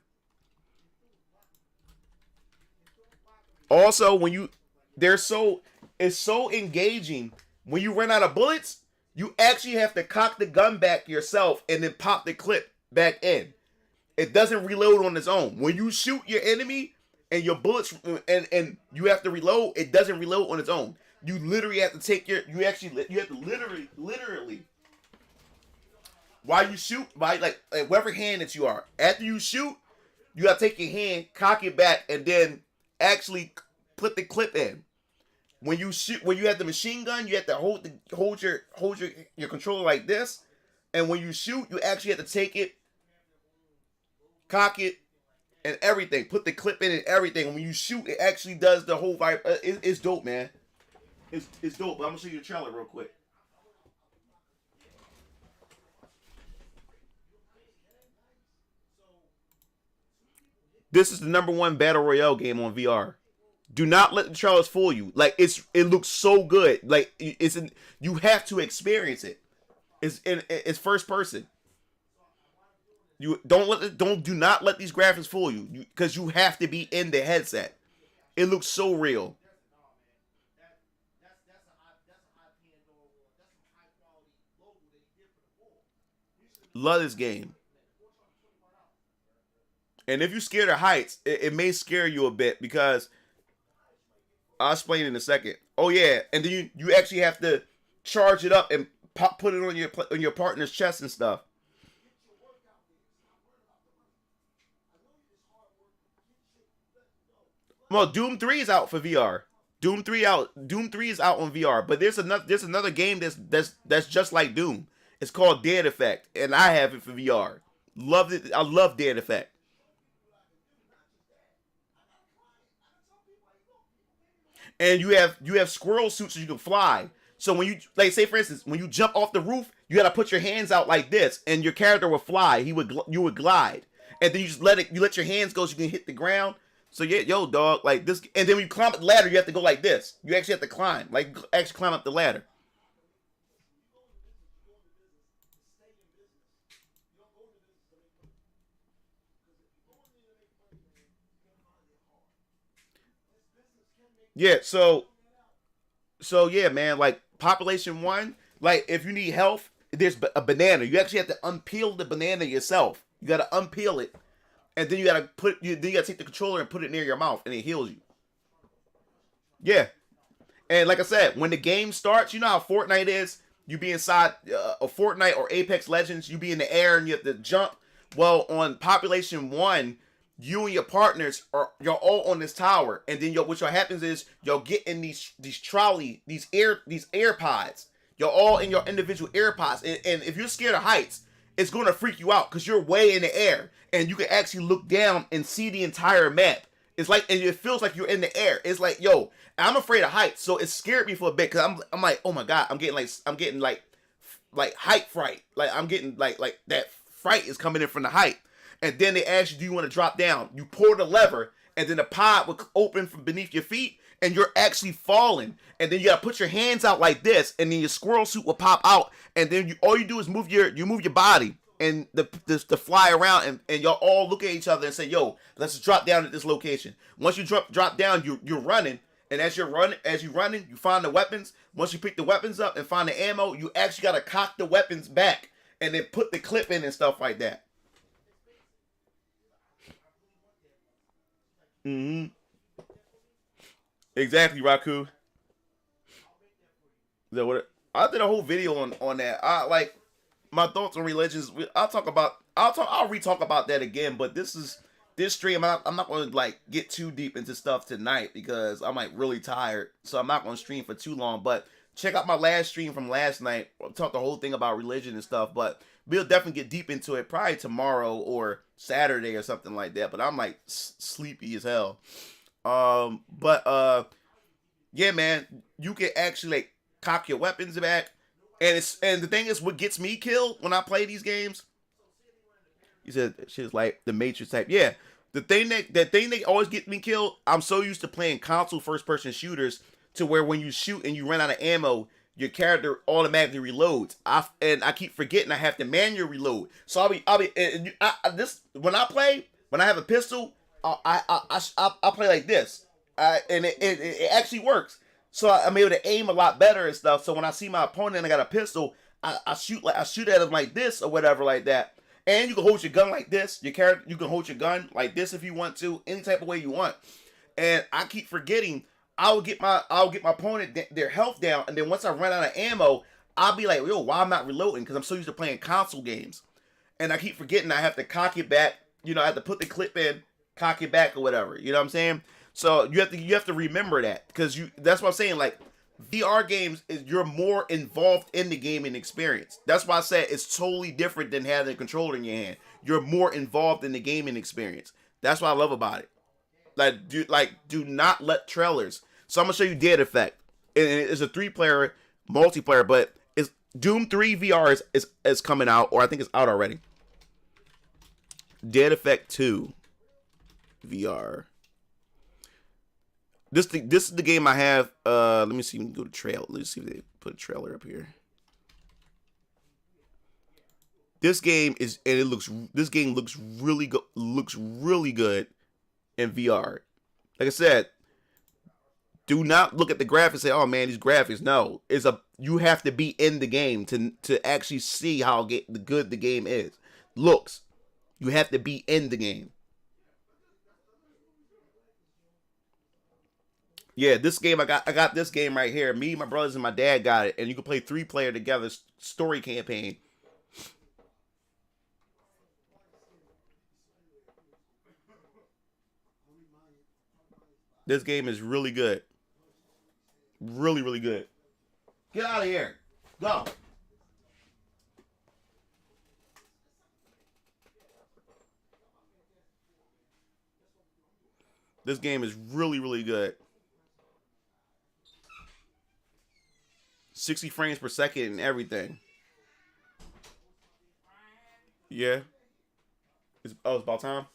Also, it's so engaging. When you run out of bullets, you actually have to cock the gun back yourself and then pop the clip back in. It doesn't reload on its own. When you shoot your enemy, and your bullets and you have to reload. It doesn't reload on its own. You literally have to take your you have to literally while you shoot by like whatever hand that you are. After you shoot, you gotta take your hand, cock it back, and then actually put the clip in. When you shoot, when you have the machine gun, you have to hold your controller like this, and when you shoot, you actually have to take it, cock it, and everything. Put the clip in and everything. And when you shoot, it actually does the whole vibe. It's dope, man. It's dope. But I'm gonna show you the trailer real quick. This is the #1 battle royale game on VR. Do not let the trailers fool you. Like it looks so good. Like you have to experience it. It's first person. You do not let these graphics fool you because you have to be in the headset. It looks so real. Love this game. And if you're scared of heights, it may scare you a bit because I'll explain in a second. Oh yeah, and then you actually have to charge it up and put it on your partner's chest and stuff. Well, Doom 3 is out for VR. Doom 3 out. Doom 3 is out on VR. But there's another game that's just like Doom. It's called Dead Effect, and I have it for VR. Loved it. I love Dead Effect. And you have squirrel suits so you can fly. So when you like say for instance, when you jump off the roof, you gotta put your hands out like this, and your character will fly. You would glide, and then you let your hands go so you can hit the ground. So yeah, yo, dog, like this, and then when you climb up the ladder, you have to go like this. You actually have to climb, like actually climb up the ladder. Yeah, so yeah, man, like population one, like if you need health, there's a banana. You actually have to unpeel the banana yourself. You gotta unpeel it, and then you gotta take the controller and put it near your mouth, and it heals you. Yeah, and like I said, when the game starts, you know how Fortnite is. You be inside a Fortnite or Apex Legends. You be in the air and you have to jump. Well, on population one, you and your partners you're all on this tower, and then what happens is you'll get in these AirPods. You're all in your individual AirPods, and if you're scared of heights, it's going to freak you out because you're way in the air, and you can actually look down and see the entire map. It's like, and it feels like you're in the air. It's like, yo, I'm afraid of heights, so it scared me for a bit because I'm like, oh my god, I'm getting like height fright. Like I'm getting like that fright is coming in from the height. And then they ask you, do you want to drop down? You pull the lever, and then the pod will open from beneath your feet, and you're actually falling. And then you gotta put your hands out like this, and then your squirrel suit will pop out, and then all you do is move your body and the fly around, and y'all all look at each other and say, yo, let's just drop down at this location. Once you drop down, you're running, and as you're running, you find the weapons. Once you pick the weapons up and find the ammo, you actually gotta cock the weapons back and then put the clip in and stuff like that. Mm-hmm. Exactly, Raku. Is that what I did a whole video on that. I like my thoughts on religions. I'll re-talk about that again. But this stream. I'm not going to like get too deep into stuff tonight because I'm like really tired. So I'm not going to stream for too long. But check out my last stream from last night. I talked the whole thing about religion and stuff. But we'll definitely get deep into it probably tomorrow or Saturday or something like that. But I'm like sleepy as hell. Yeah, man, you can actually like cock your weapons back, and the thing is, what gets me killed when I play these games. You said shit's like the Matrix type. Yeah, the thing that always gets me killed. I'm so used to playing console first person shooters to where when you shoot and you run out of ammo, your character automatically reloads. I keep forgetting I have to manual reload. So I'll be when I have a pistol, I play like this, and it actually works. So I'm able to aim a lot better and stuff. So when I see my opponent and I got a pistol, I shoot at him like this or whatever like that. And you can hold your gun like this. Your character, you can hold your gun like this if you want to, any type of way you want. And I keep forgetting, I'll get my opponent their health down, and then once I run out of ammo, I'll be like, yo, why I'm not reloading? Because I'm so used to playing console games. And I keep forgetting I have to cock it back. You know, I have to put the clip in, cock it back or whatever. You know what I'm saying? So you have to remember that, because that's what I'm saying. Like, VR games you're more involved in the gaming experience. That's why I said it's totally different than having a controller in your hand. You're more involved in the gaming experience. That's what I love about it. Do not let trailers. So I'm gonna show you Dead Effect. And it's a 3-player multiplayer, but it's Doom 3 VR is coming out, or I think it's out already. Dead Effect 2 VR. This is the game I have. Let me see. We can go to trail. Let's see if they put a trailer up here. This game looks really good. Looks really good in VR. Like I said, do not look at the graphics and say, "Oh man, these graphics." No, you have to be in the game to actually see how good the game is. Looks. You have to be in the game. Yeah, this game I got this game right here. Me, my brothers, and my dad got it, and you can play 3-player together story campaign. This game is really good. Really, really good. Get out of here. Go. This game is really, really good. 60 frames per second and everything. Yeah. It's about time.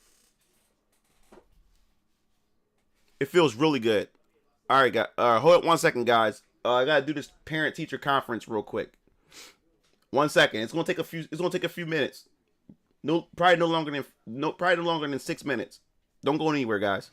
It feels really good. All right, guys. Hold it 1 second, guys. I gotta do this parent-teacher conference real quick. 1 second. It's gonna take a few minutes. Probably no longer than 6 minutes. Don't go anywhere, guys.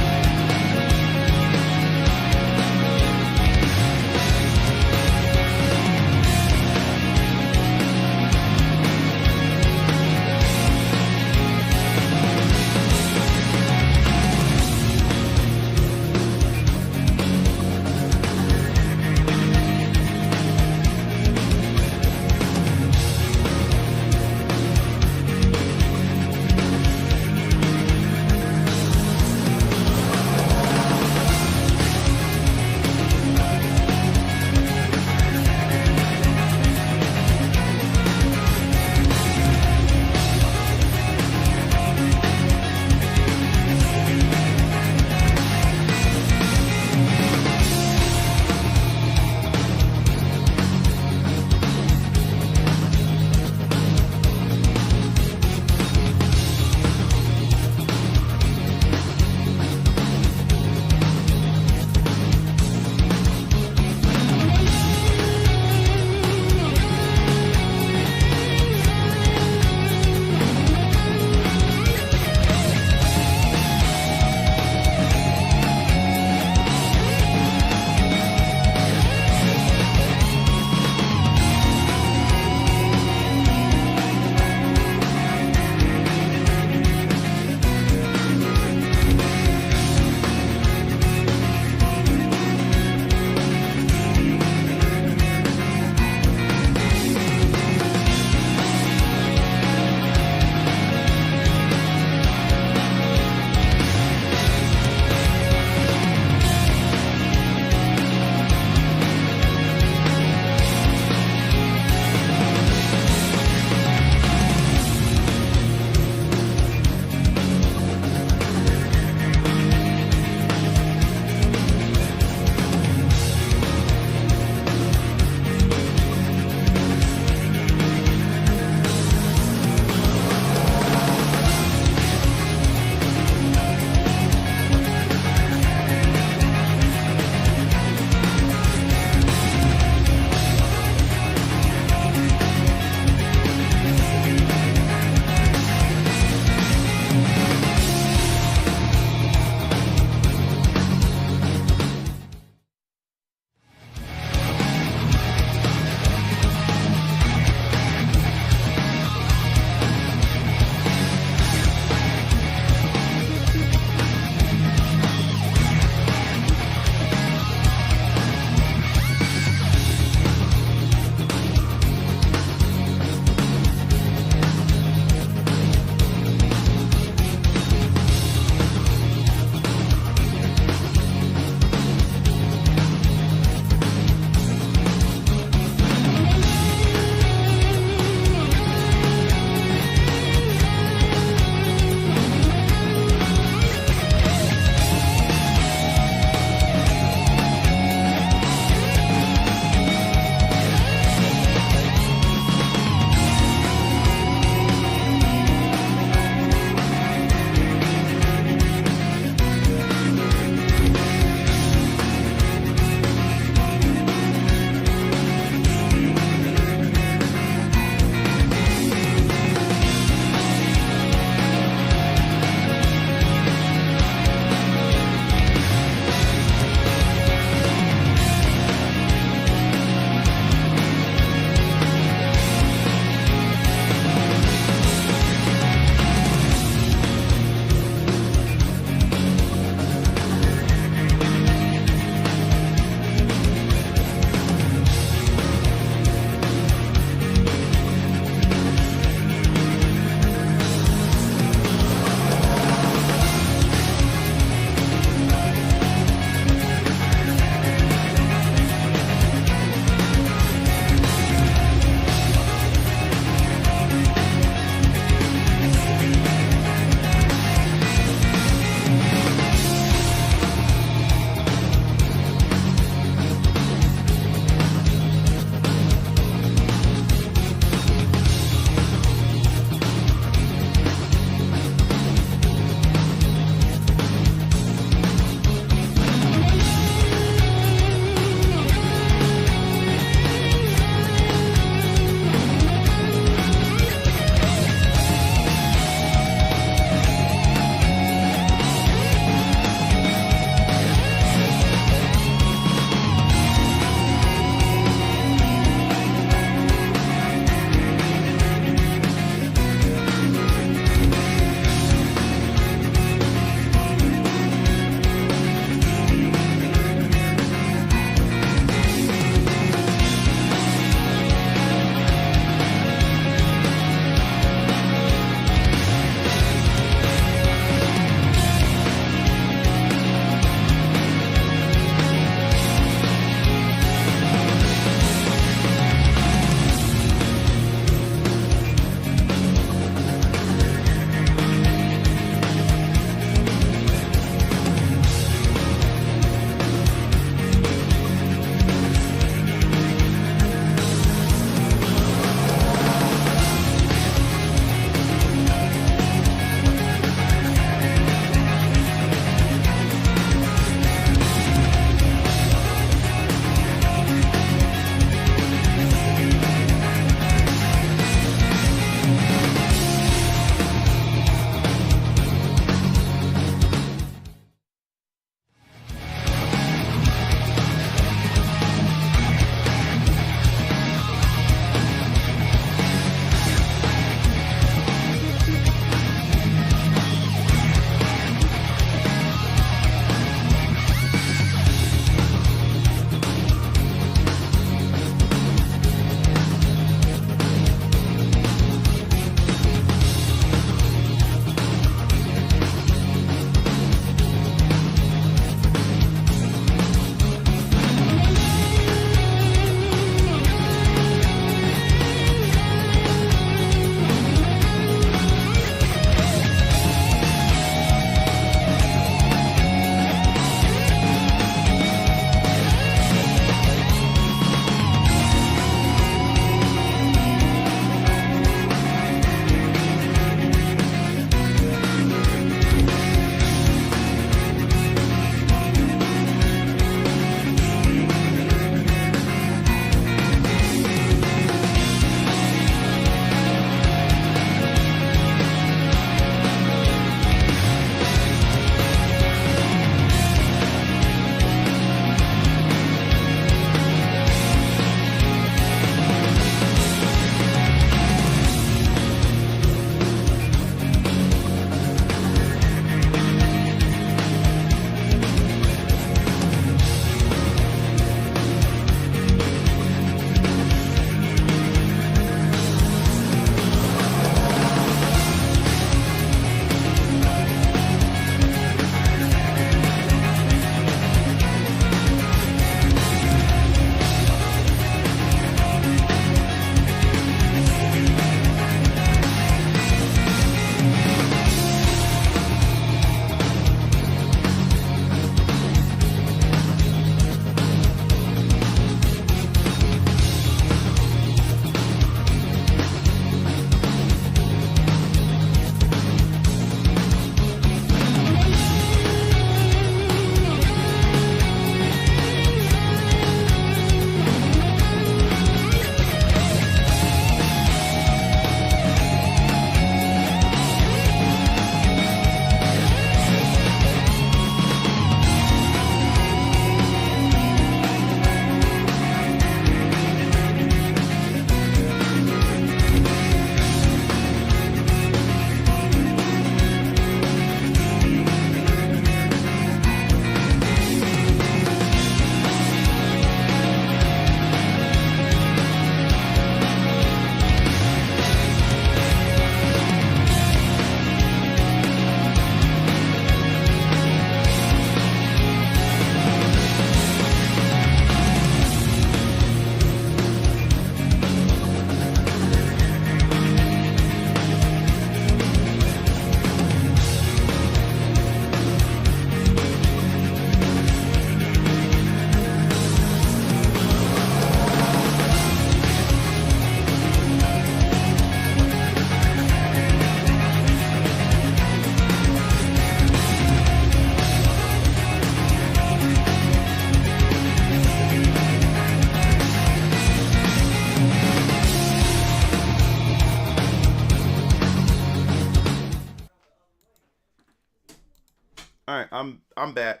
All right, I'm back.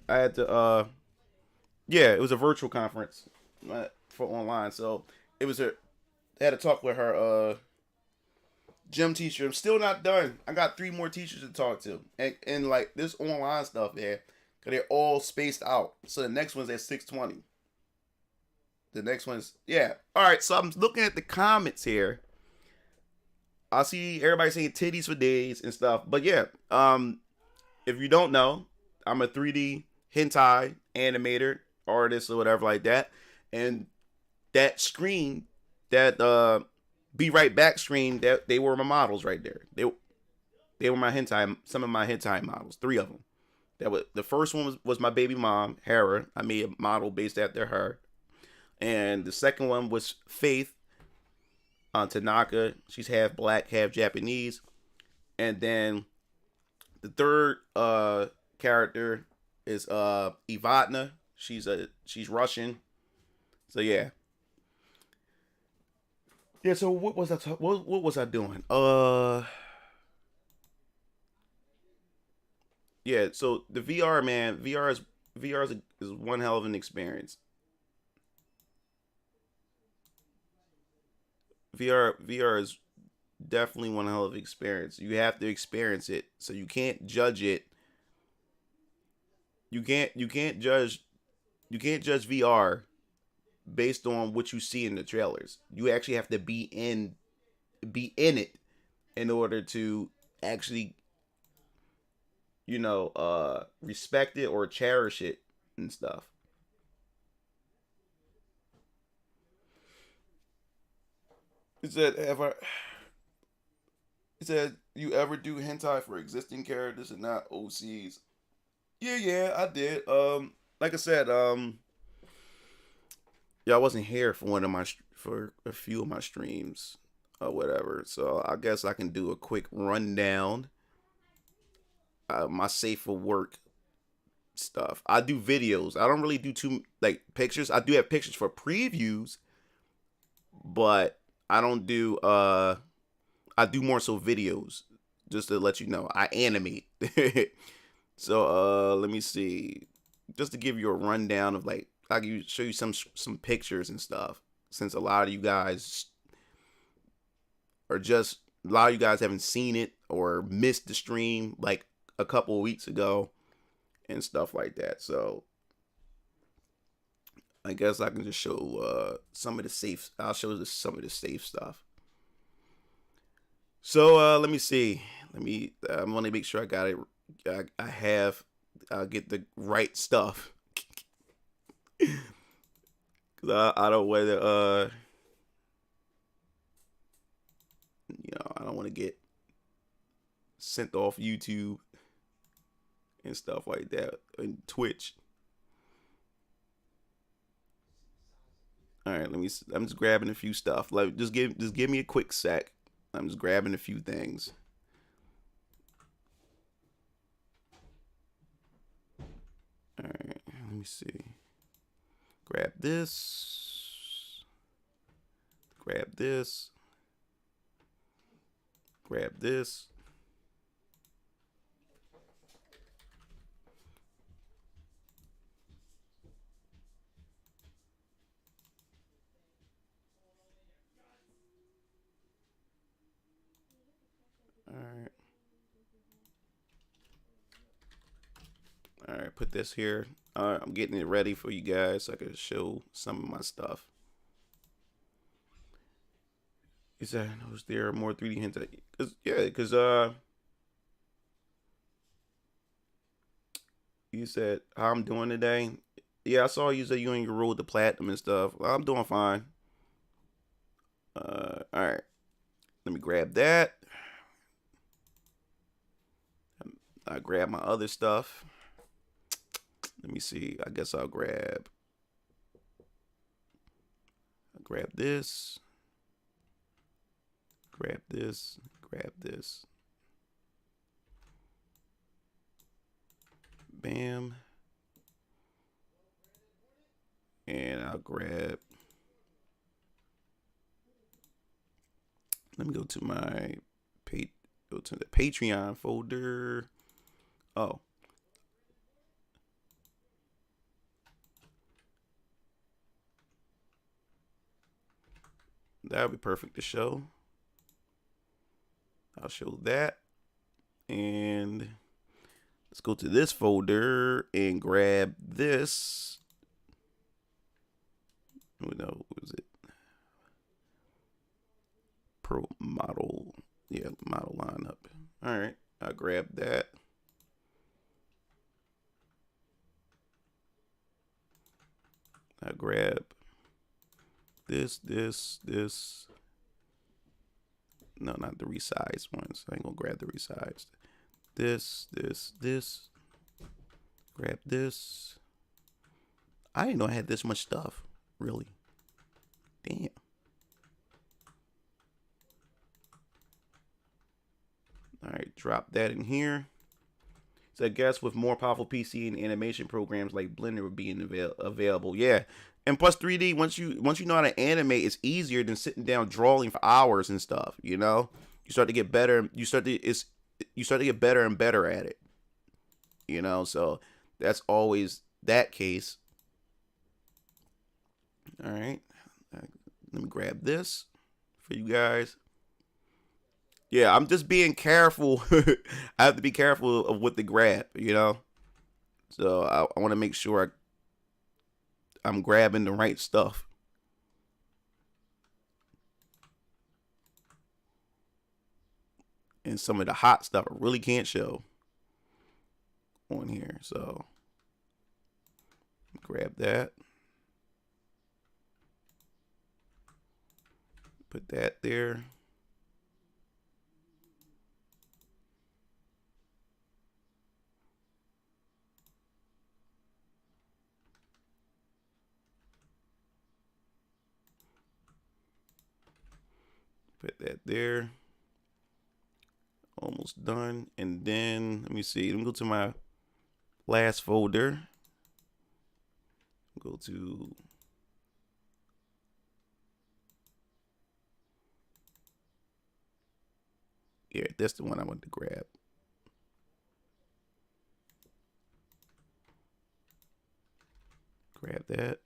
I had to yeah, it was a virtual conference for online. So it was a I had to talk with her gym teacher. I'm still not done. I got 3 more teachers to talk to, and like this online stuff, man, cause they're all spaced out. So the next one's at 6:20. The next one's yeah. All right, so I'm looking at the comments here. I see everybody saying titties for days and stuff, but yeah, if you don't know, I'm a 3D hentai animator, artist, or whatever like that, and that screen, that be right back screen, that they were my models right there. They were my hentai, some of my hentai models, 3 of them. That was the first one was my baby mom, Hera. I made a model based after her, and the second one was Faith, Tanaka. She's half black, half Japanese, and then the third character is Ivatna. She's Russian. So yeah. Yeah, so what was what was I doing? Yeah, so the VR, man, VR is one hell of an experience. VR is definitely one hell of an experience. You have to experience it. So you can't judge it. You can't judge VR based on what you see in the trailers. You actually have to be in it in order to actually, respect it or cherish it and stuff. It said, you ever do hentai for existing characters and not OCs? Yeah, yeah, I did. Like I said, yeah, I wasn't here for for a few of my streams or whatever. So I guess I can do a quick rundown. My safe for work stuff. I do videos. I don't really do too like pictures. I do have pictures for previews, but I don't do I do more so videos. Just to let you know, I animate. So let me see. Just to give you a rundown of like I can show you some pictures and stuff. Since a lot of you guys are just a lot of you guys haven't seen it or missed the stream like a couple of weeks ago and stuff like that. So I guess I can just show some of the safe. I'll show some of the safe stuff. So let me see. I'm gonna make sure I got it. I have. I'll get the right stuff. Cause I don't want to. I don't want to get sent off YouTube and stuff like that and Twitch. All right, I'm just grabbing a few stuff. Like just give me a quick sec. I'm just grabbing a few things. All right, let me see. Grab this. Grab this. Grab this. All right, put this here. I'm getting it ready for you guys so I can show some of my stuff. Is that was there more 3D hints? Because you said how I'm doing today. Yeah, I saw you said you on your road to platinum and stuff. Well, I'm doing fine. All right. Let me grab that. I grab my other stuff. Let me see. I guess I'll grab this. Grab this. Grab this. Bam. And I'll grab. Let me go to the Patreon folder. Oh. That would be perfect to show. I'll show that. And let's go to this folder and grab this. Oh, no, what is it? Pro model. Yeah, model lineup. All right, I'll grab that. I grab this. No, not the resized ones. I ain't gonna grab the resized. This. Grab this. I didn't know I had this much stuff. Really. Damn. All right, drop that in here. So I guess with more powerful PC and animation programs like Blender would be available. Yeah. And plus 3D, once you know how to animate, it's easier than sitting down drawing for hours and stuff, you know? You start to get better, you start to get better and better at it. You know, so that's always that case. All right. Let me grab this for you guys. Yeah, I'm just being careful. I have to be careful of what the grab, you know? So I want to make sure I'm grabbing the right stuff. And some of the hot stuff I really can't show on here. So grab that. Put that there. Put that there. Almost done. And then, let me see. Let me go to my last folder. Go to... Yeah, that's the one I want to grab. Grab that.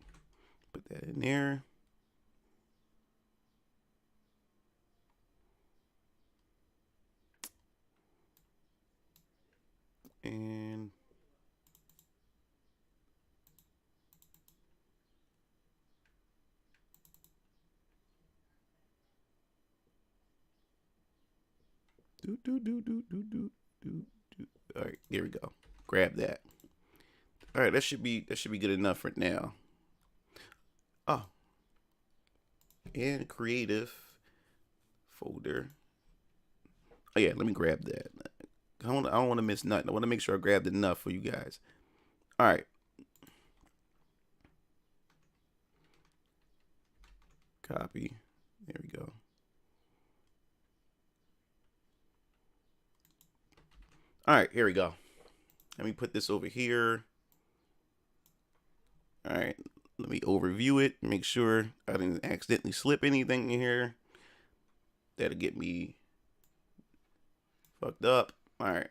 Put that in there. And all right, there we go. Grab that. All right, that should be good enough for now. Oh, and creative folder. Oh yeah, let me grab that. I don't want to miss nothing. I want to make sure I grabbed enough for you guys. All right. Copy. There we go. All right, here we go. Let me put this over here. All right, let me overview it. Make sure I didn't accidentally slip anything in here. That'll get me fucked up. All right.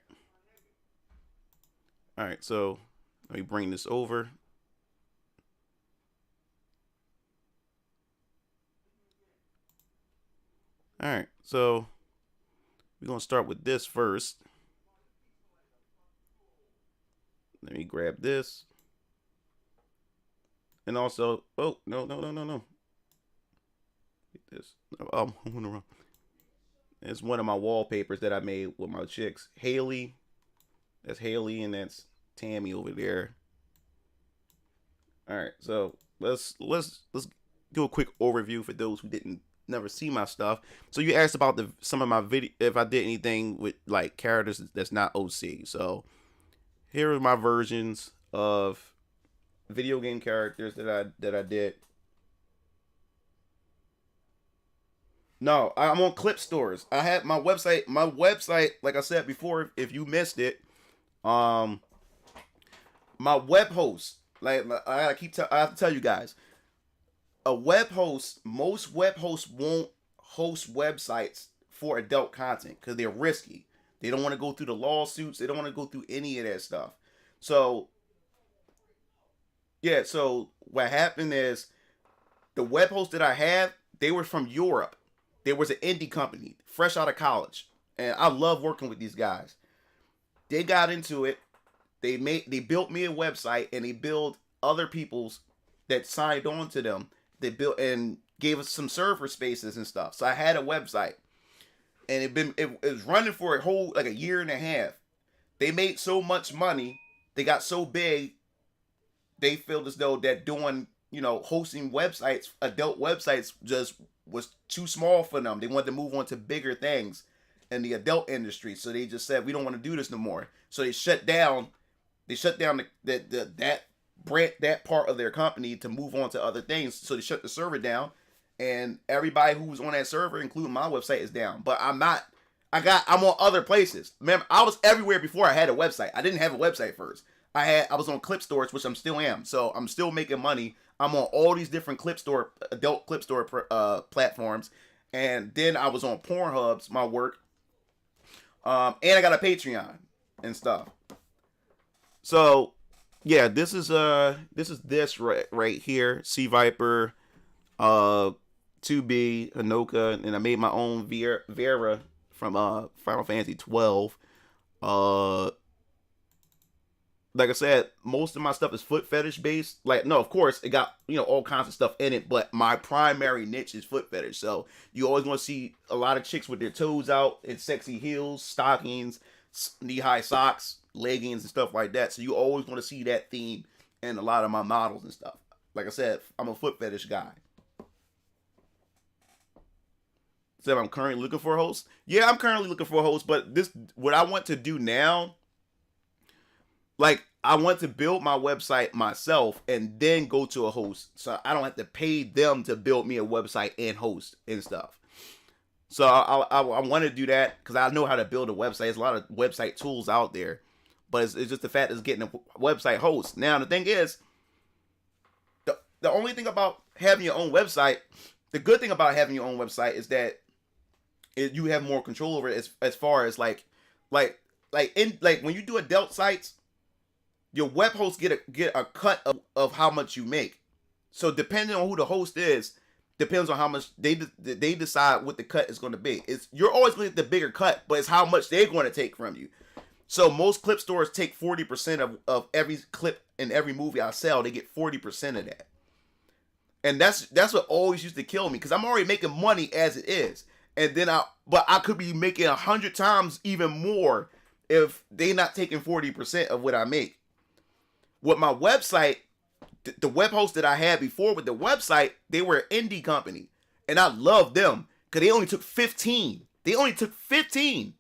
All right, so let me bring this over. All right, so we're going to start with this first. Let me grab this. And also, oh, no. Get this. Oh, I'm wrong. It's one of my wallpapers that I made with my chicks. Haley. That's Haley, and that's Tammy over there. All right, so let's do a quick overview for those who never see my stuff. So you asked about some of my video, if I did anything with like characters that's not OC. So here are my versions of video game characters that I did. No, I'm on Clip Stores. I have my website. My website, like I said before, if you missed it, my web host. Like I have to tell you guys, a web host. Most web hosts won't host websites for adult content because they're risky. They don't want to go through the lawsuits. They don't want to go through any of that stuff. So yeah, so what happened is the web hosts that I have, they were from Europe. There was an indie company, fresh out of college, and I love working with these guys. They got into it. They built me a website, and they built other people's that signed on to them. They built and gave us some server spaces and stuff. So I had a website, and it was running for a whole like a year and a half. They made so much money, they got so big, they felt as though that doing, hosting websites, adult websites, just was too small for them. They wanted to move on to bigger things in the adult industry. So they just said, we don't want to do this no more. So they shut down. They shut down that part of their company to move on to other things. So they shut the server down, and everybody who was on that server, including my website, is down. But I'm on other places. Remember, I was everywhere before I had a website. I didn't have a website first. I was on clip stores, which I'm still am. So I'm still making money. I'm on all these different adult clip store platforms. And then I was on Pornhub's, my work. And I got a Patreon and stuff. So yeah, this is this right here. Sea Viper, 2B, Hanoka, and I made my own Vera from Final Fantasy 12. Like I said, most of my stuff is foot fetish based. Like, no, of course, it got, all kinds of stuff in it, but my primary niche is foot fetish. So you always want to see a lot of chicks with their toes out in sexy heels, stockings, knee-high socks, leggings, and stuff like that. So you always want to see that theme in a lot of my models and stuff. Like I said, I'm a foot fetish guy. So I'm currently looking for a host. Yeah, I'm currently looking for a host, but what I want to do now, like, I want to build my website myself and then go to a host, so I don't have to pay them to build me a website and host and stuff. So I want to do that because I know how to build a website. There's a lot of website tools out there, but it's just the fact is getting a website host. Now the thing is, the only thing about having your own website, the good thing about having your own website is that you have more control over it as far as like when you do adult sites, your web hosts get a cut of how much you make. So depending on who the host is, depends on how much they decide what the cut is going to be. You're always going to get the bigger cut, but it's how much they're going to take from you. So most clip stores take 40% of every clip in every movie I sell. They get 40% of that. And that's what always used to kill me, because I'm already making money as it is. And then I could be making 100 times even more if they not taking 40% of what I make. With my website, the web host that I had before with the website, they were an indie company. And I love them because they only took 15. They only took 15%.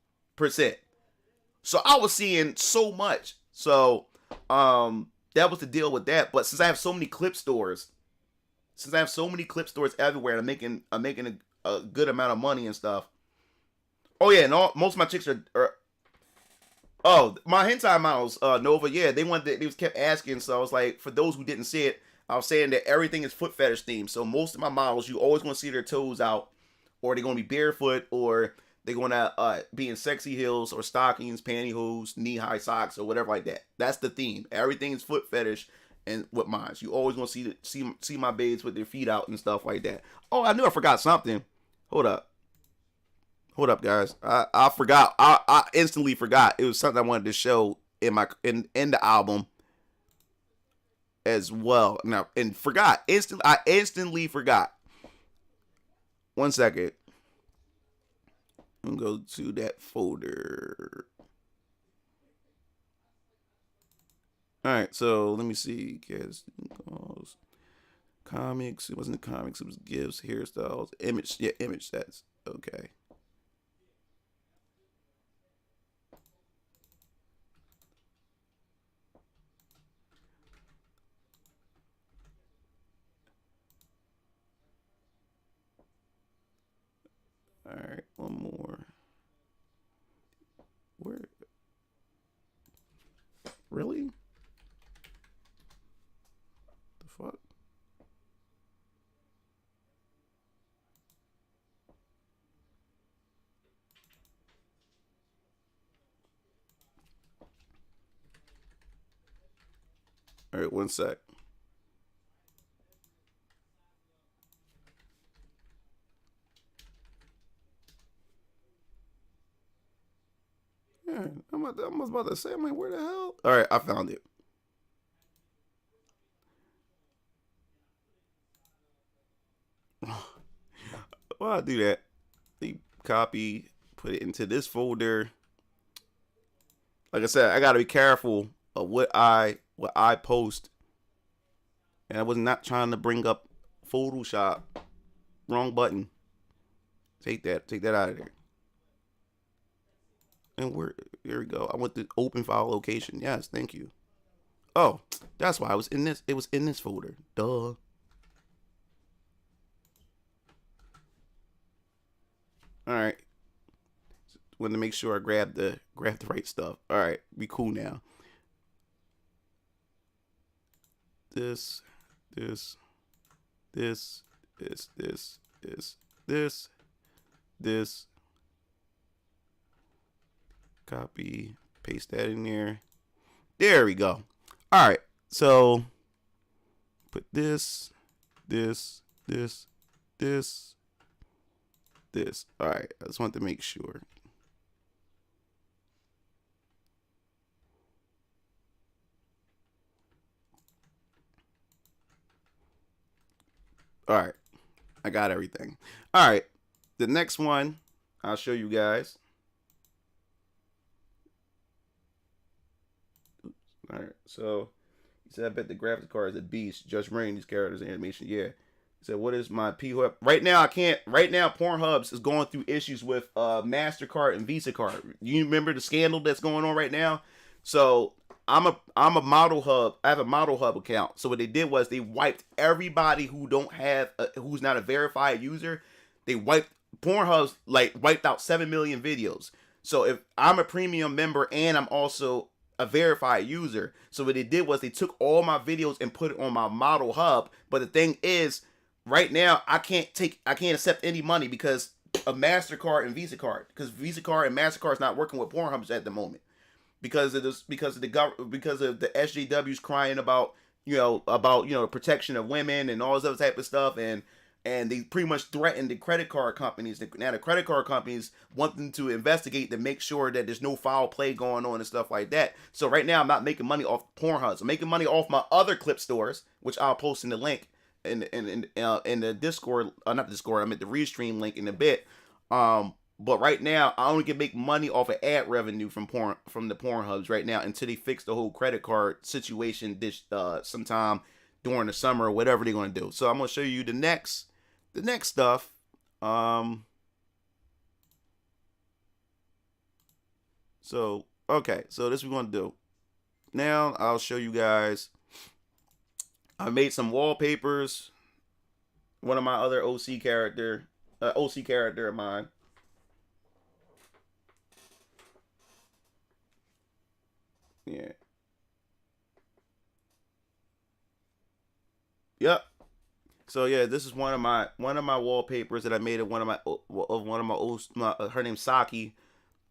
So I was seeing so much. So that was the deal with that. But since I have so many clip stores everywhere, and I'm making a good amount of money and stuff. Oh yeah, and most of my chicks are my hentai models, Nova, yeah, they just kept asking, so I was like, for those who didn't see it, I was saying that everything is foot fetish themed. So most of my models, you always going to see their toes out, or they're going to be barefoot, or they're going to be in sexy heels, or stockings, pantyhose, knee-high socks, or whatever like that. That's the theme. Everything is foot fetish, and with mine, you always going to see my babes with their feet out and stuff like that. Oh, I knew I forgot something. Hold up, guys. I forgot. I instantly forgot. It was something I wanted to show in the album as well. Now, and forgot. I instantly forgot. 1 second. I'm gonna go to that folder. Alright, so let me see. Comics. It wasn't comics, it was gifts, hairstyles, image. Yeah, image sets. Okay. All right, one more. Where? Really? The fuck? All right, one sec. Yeah, I was about to say, I'm like, where the hell? All right, I found it. Well, I do that. You copy, put it into this folder. Like I said, I gotta be careful of what I post. And I was not trying to bring up Photoshop. Wrong button. Take that out of there. And here we go. I went to open file location. Yes, thank you. Oh, that's why I was in this. It was in this folder. Duh. All right. Wanted to make sure I grabbed the right stuff. All right, be cool now. This. Copy, paste that in there. There we go. All right, so put this. All right, I just want to make sure. All right, I got everything. All right, the next one I'll show you guys. Oops. All right, so he said, I bet the graphics card is a beast. Just running these characters and animation. Yeah. He said, what is my P-Hub? Right now, I can't. Right now, Pornhub's is going through issues with MasterCard and Visa card. You remember the scandal that's going on right now? So I'm a Model Hub. I have a Model Hub account. So what they did was they wiped everybody who don't have who's not a verified user. They wiped Pornhub's wiped out 7 million videos. So if I'm a premium member and I'm also a verified user, so what they did was they took all my videos and put it on my Model Hub. But the thing is, right now I can't accept any money because of MasterCard and Visa card, because Visa card and MasterCard is not working with Pornhub at the moment because of this, because of the SJWs crying about protection of women and all this other type of stuff, and they pretty much threatened the credit card companies. Now the credit card companies want them to investigate to make sure that there's no foul play going on and stuff like that. So right now I'm not making money off Pornhub. I'm making money off my other clip stores, which I'll post in the link in the Discord, not Discord. I'm at the Restream link in a bit. But right now I only can make money off of ad revenue from the Pornhubs right now until they fix the whole credit card situation this sometime during the summer or whatever they're gonna do. So I'm gonna show you the next stuff. So okay, so this we're gonna do. Now I'll show you guys. I made some wallpapers. One of my other OC character of mine. Yeah. Yep. So yeah, this is one of my wallpapers that I made of one of my her name's Saki,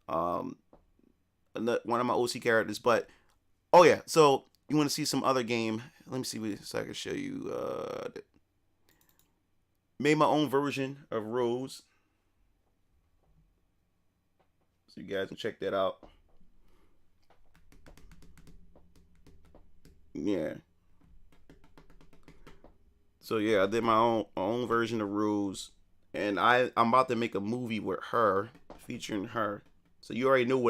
one of my OC characters. But oh yeah, so you want to see some other game? Let me see so I can show you. Made my own version of Rose, so you guys can check that out. Yeah. So yeah, I did my own version of Rose, and I'm about to make a movie with her, featuring her. So you already know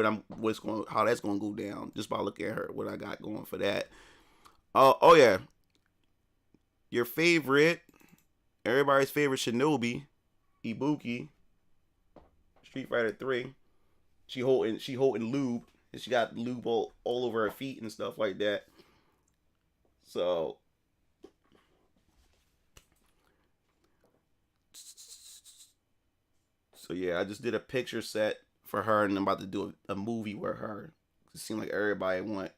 how that's gonna go down just by looking at her, what I got going for that. Oh yeah, your favorite, everybody's favorite Shinobi, Ibuki, Street Fighter 3. She holding lube, and she got lube all over her feet and stuff like that. So yeah, I just did a picture set for her, and I'm about to do a movie with her. It seemed like everybody want.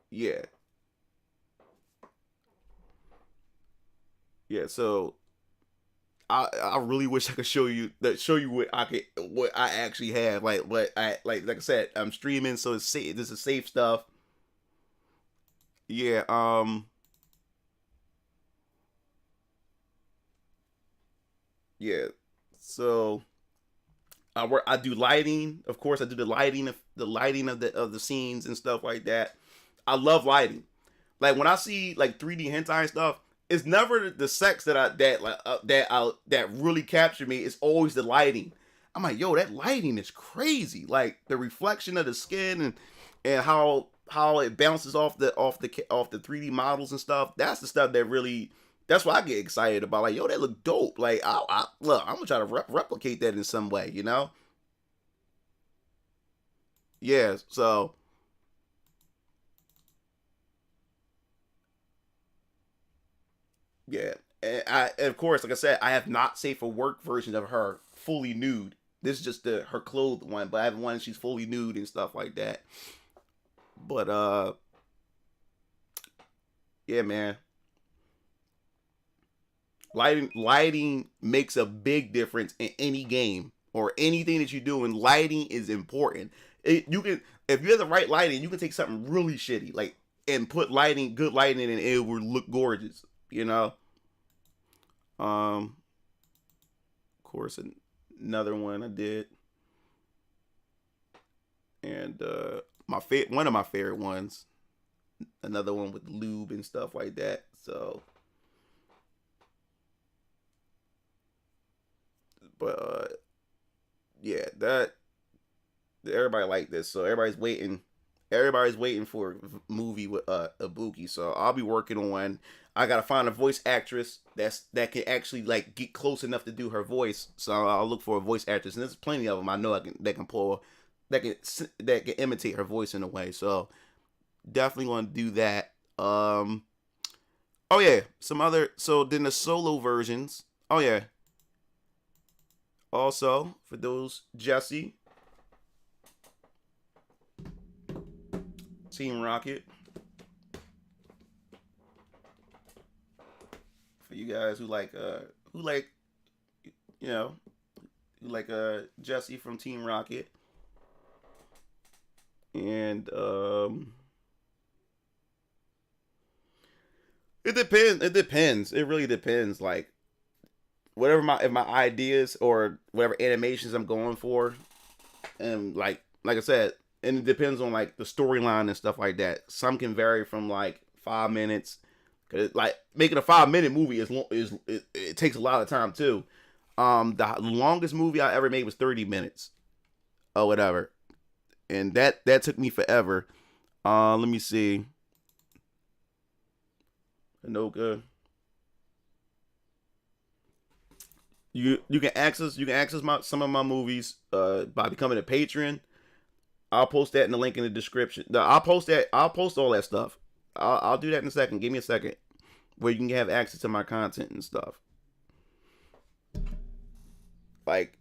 Yeah. Yeah, so I really wish I could show you what I actually have. Like I said, I'm streaming, so it's safe. This is safe stuff. Yeah. Yeah. So I do lighting. Of course, I do the lighting of the scenes and stuff like that. I love lighting. Like when I see like 3D hentai and stuff, it's never the sex that really captured me. It's always the lighting. I'm like, yo, that lighting is crazy. Like the reflection of the skin and how it bounces off the 3D models and stuff. That's the stuff that really. That's what I get excited about. Like, yo, that look dope. Like, look, I'm gonna try to replicate that in some way. You know? Yeah. So yeah, and of course, like I said, I have not safe for work version of her fully nude. This is just her clothed one, but I have one she's fully nude and stuff like that. But yeah, man, lighting makes a big difference in any game or anything that you do. And lighting is important. You can, if you have the right lighting, you can take something really shitty like and put good lighting in it, and it will look gorgeous. You know. Of course, another one I did, and one of my favorite ones, another one with lube and stuff like that. So, but yeah, that everybody like this, so everybody's waiting. Everybody's waiting for a movie with Ibuki. So I'll be working on. I gotta find a voice actress that can actually like get close enough to do her voice. So I'll look for a voice actress, and there's plenty of them I know that can imitate her voice in a way. So definitely want to do that. Oh yeah, so then the solo versions. Oh yeah. Also for those Jesse, Team Rocket. For you guys who like Jesse from Team Rocket. And it depends. It really depends. Like whatever if my ideas or whatever animations I'm going for, and like I said, and it depends on like the storyline and stuff like that. Some can vary from like 5 minutes. Cause like making a 5-minute movie it takes a lot of time too. The longest movie I ever made was 30 minutes or whatever, and that took me forever. Let me see. Anoka. You can access some of my movies by becoming a patron. I'll post that in the link in the description. I'll post all that stuff. I'll do that in a second. Give me a second, where you can have access to my content and stuff. Like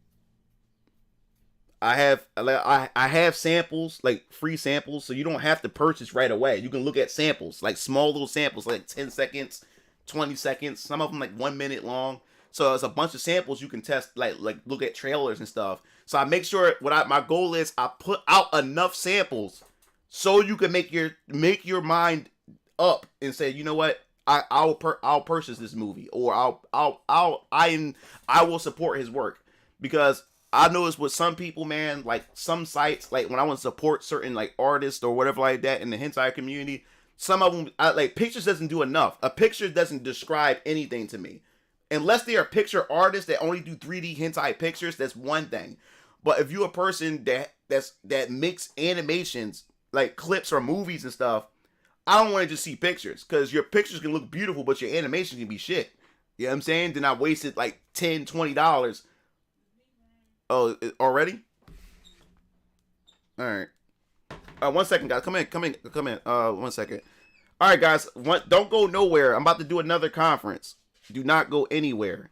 I have samples, like free samples, so you don't have to purchase right away. You can look at samples, like small little samples, like 10 seconds, 20 seconds. Some of them like 1 minute long. So it's a bunch of samples you can test, like look at trailers and stuff. So I make sure my goal is I put out enough samples so you can make your mind up and say, you know what, I'll purchase this movie, or I will support his work. Because I noticed with some people, man, like some sites, like when I want to support certain like artists or whatever like that in the hentai community, some of them like pictures doesn't do enough. A picture doesn't describe anything to me. Unless they are picture artists that only do 3D hentai pictures, that's one thing. But if you're a person that makes animations, like clips or movies and stuff, I don't want to just see pictures, because your pictures can look beautiful, but your animation can be shit. You know what I'm saying? Then I wasted like $10, $20. Oh, already? All right. 1 second, guys. Come in. 1 second. All right, guys. Don't go nowhere. I'm about to do another conference. Do not go anywhere.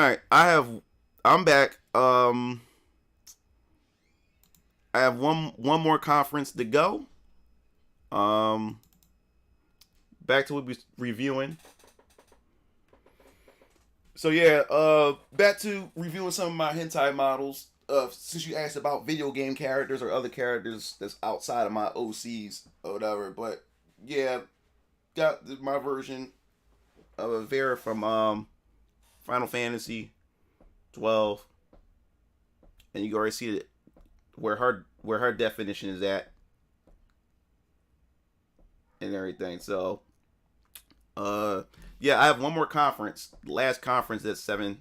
right, I'm back. I have one more conference to go. Um, back to what we reviewing. So yeah, back to reviewing some of my hentai models. Since you asked about video game characters or other characters that's outside of my OCs or whatever, but yeah, got my version of a Vera from Final Fantasy 12, and you can already see it where her definition is at and everything. So, yeah, I have one more conference. Last conference at seven.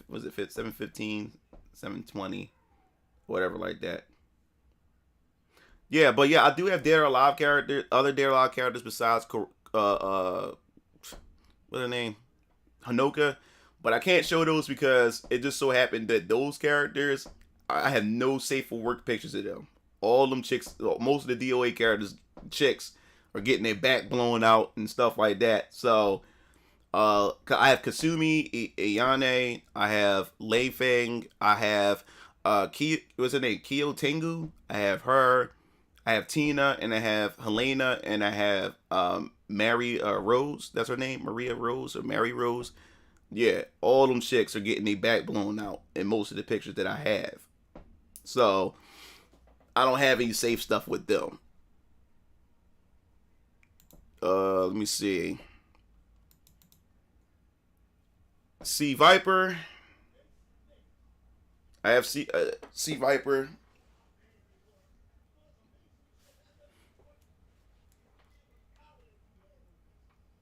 Was it 7:15, 7:20, whatever like that. Yeah, but yeah, I do have Dead or Alive characters, other Dead or Alive characters besides what's her name, Hanoka, but I can't show those because it just so happened that those characters, I have no safe for work pictures of them. All them chicks, most of the DOA characters, chicks, are getting their back blown out and stuff like that. So, I have Kasumi, Ayane, I have Lei Feng, I have what's her name, Kyo Tengu. I have her, I have Tina, and I have Helena, and I have Mary Rose. That's her name, Maria Rose or Mary Rose. Yeah, all them chicks are getting their back blown out in most of the pictures that I have. So I don't have any safe stuff with them. Let me see. Sea Viper. I have Sea Viper.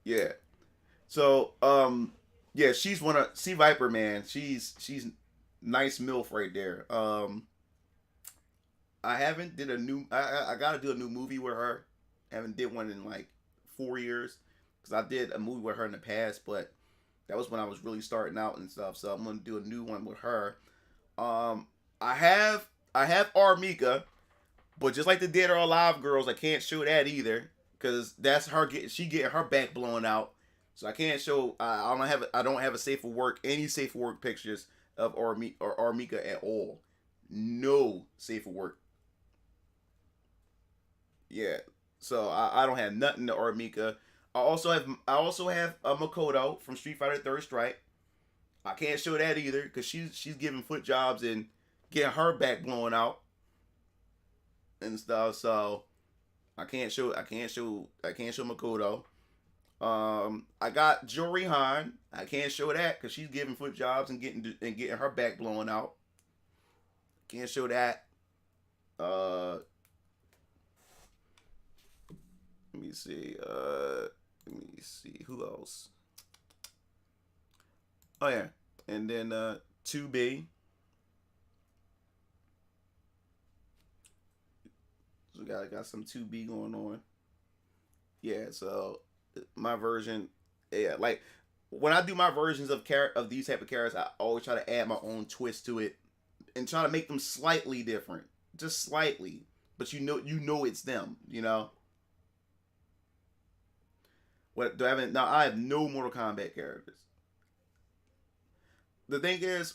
Yeah. So, yeah, she's one of Sea Viper, man. She's nice milf right there. I haven't did a new. I gotta do a new movie with her. I haven't did one in like 4 years because I did a movie with her in the past, but that was when I was really starting out and stuff. So I'm gonna do a new one with her. Um, I have Armika, but just like the Dead or Alive girls, I can't show that either because that's her getting her back blown out. So I can't show. I don't have a safe for work any safe for work pictures of Armika at all. No safe for work. Yeah. So I don't have nothing to Armika. I also have a Makoto from Street Fighter Third Strike. I can't show that either because she's giving foot jobs and getting her back blown out and stuff. So I can't show Makoto. I got Jory Han. I can't show that because she's giving foot jobs and getting her back blown out. Can't show that. Let me see. Who else. Oh yeah, and then 2B. So got some 2B going on. Yeah, so my version, yeah, like when I do my versions of these type of characters, I always try to add my own twist to it and try to make them slightly different, just slightly. But you know it's them. What do I have? Now I have no Mortal Kombat characters. The thing is,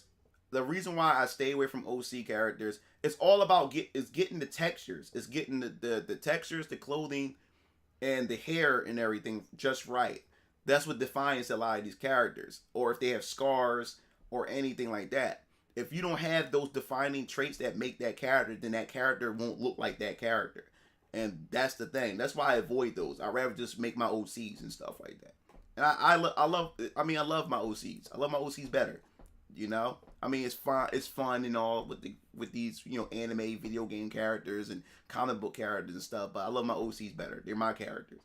the reason why I stay away from OC characters, it's all about getting the textures. It's getting the textures, the clothing, and the hair and everything just right. That's what defines a lot of these characters. Or if they have scars or anything like that. If you don't have those defining traits that make that character, then that character won't look like that character. And that's the thing. That's why I avoid those. I'd rather just make my OCs and stuff like that. And I love my OCs. I love my OCs better. I mean, it's fun. It's fun and all with these anime, video game characters and comic book characters and stuff. But I love my OCs better. They're my characters.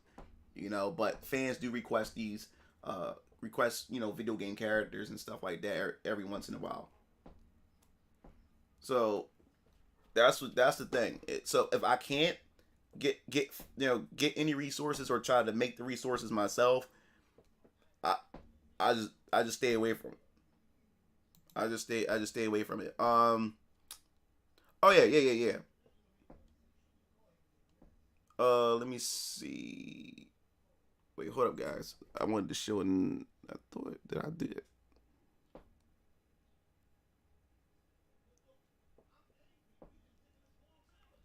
But fans do request these, video game characters and stuff like that every once in a while. So that's the thing. So if I can't get any resources or try to make the resources myself, I I just stay away from it. I just stay away from it. Oh yeah. Let me see. Wait, hold up, guys. I wanted to show, and I thought that I did.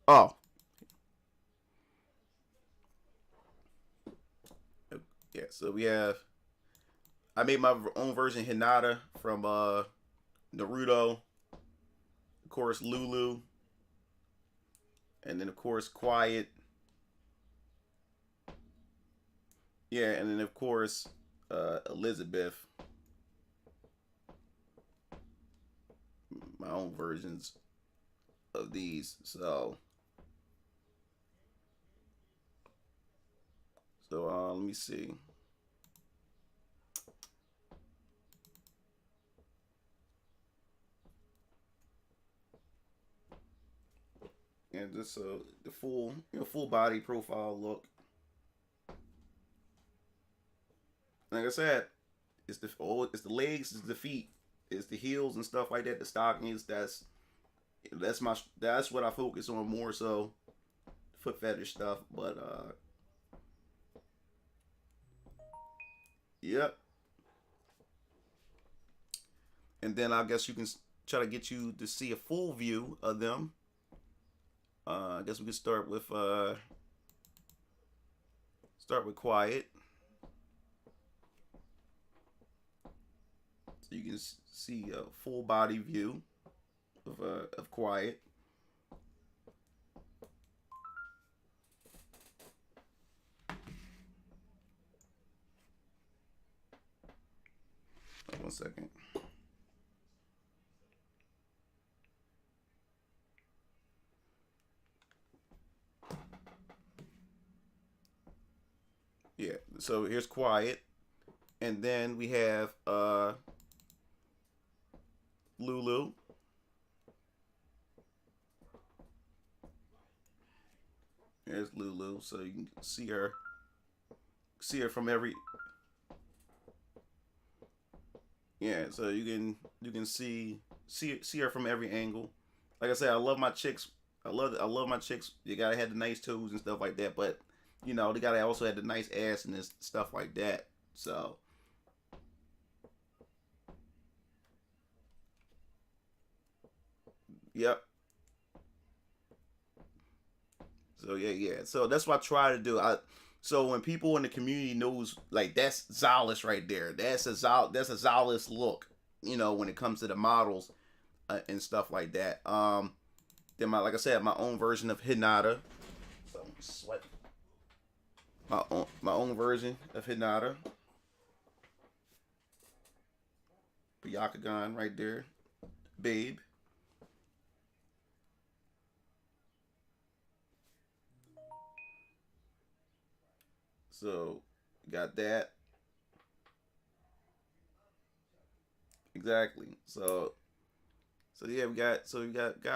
Oh, yeah. So we have. I made my own version Hinata from Naruto. Of course, Lulu, and then of course Quiet. Yeah, and then of course Elizabeth. My own versions of these. So let me see. And just the full, full body profile look. Like I said, it's the legs, it's the feet, it's the heels and stuff like that. The stockings. That's what I focus on more so. Foot fetish stuff, but yep. And then I guess you can try to get you to see a full view of them. I guess we can start with Quiet, so you can see a full body view of Quiet. One second. Yeah, so here's Quiet, and then we have Lulu. There's Lulu, so you can see her from every. Yeah, so you can see her from every angle. Like I said, I love my chicks. I love my chicks. You gotta have the nice toes and stuff like that, but they gotta also have the nice ass and this stuff like that. So yep. So yeah. So that's what I try to do. So when people in the community knows, like, that's Zollis right there. That's a Zollis look. When it comes to the models and stuff like that. Then like I said, my own version of Hinata. So sweat. My own version of Hinata. Byakugan right there. Babe. So got that. Exactly. So yeah, we got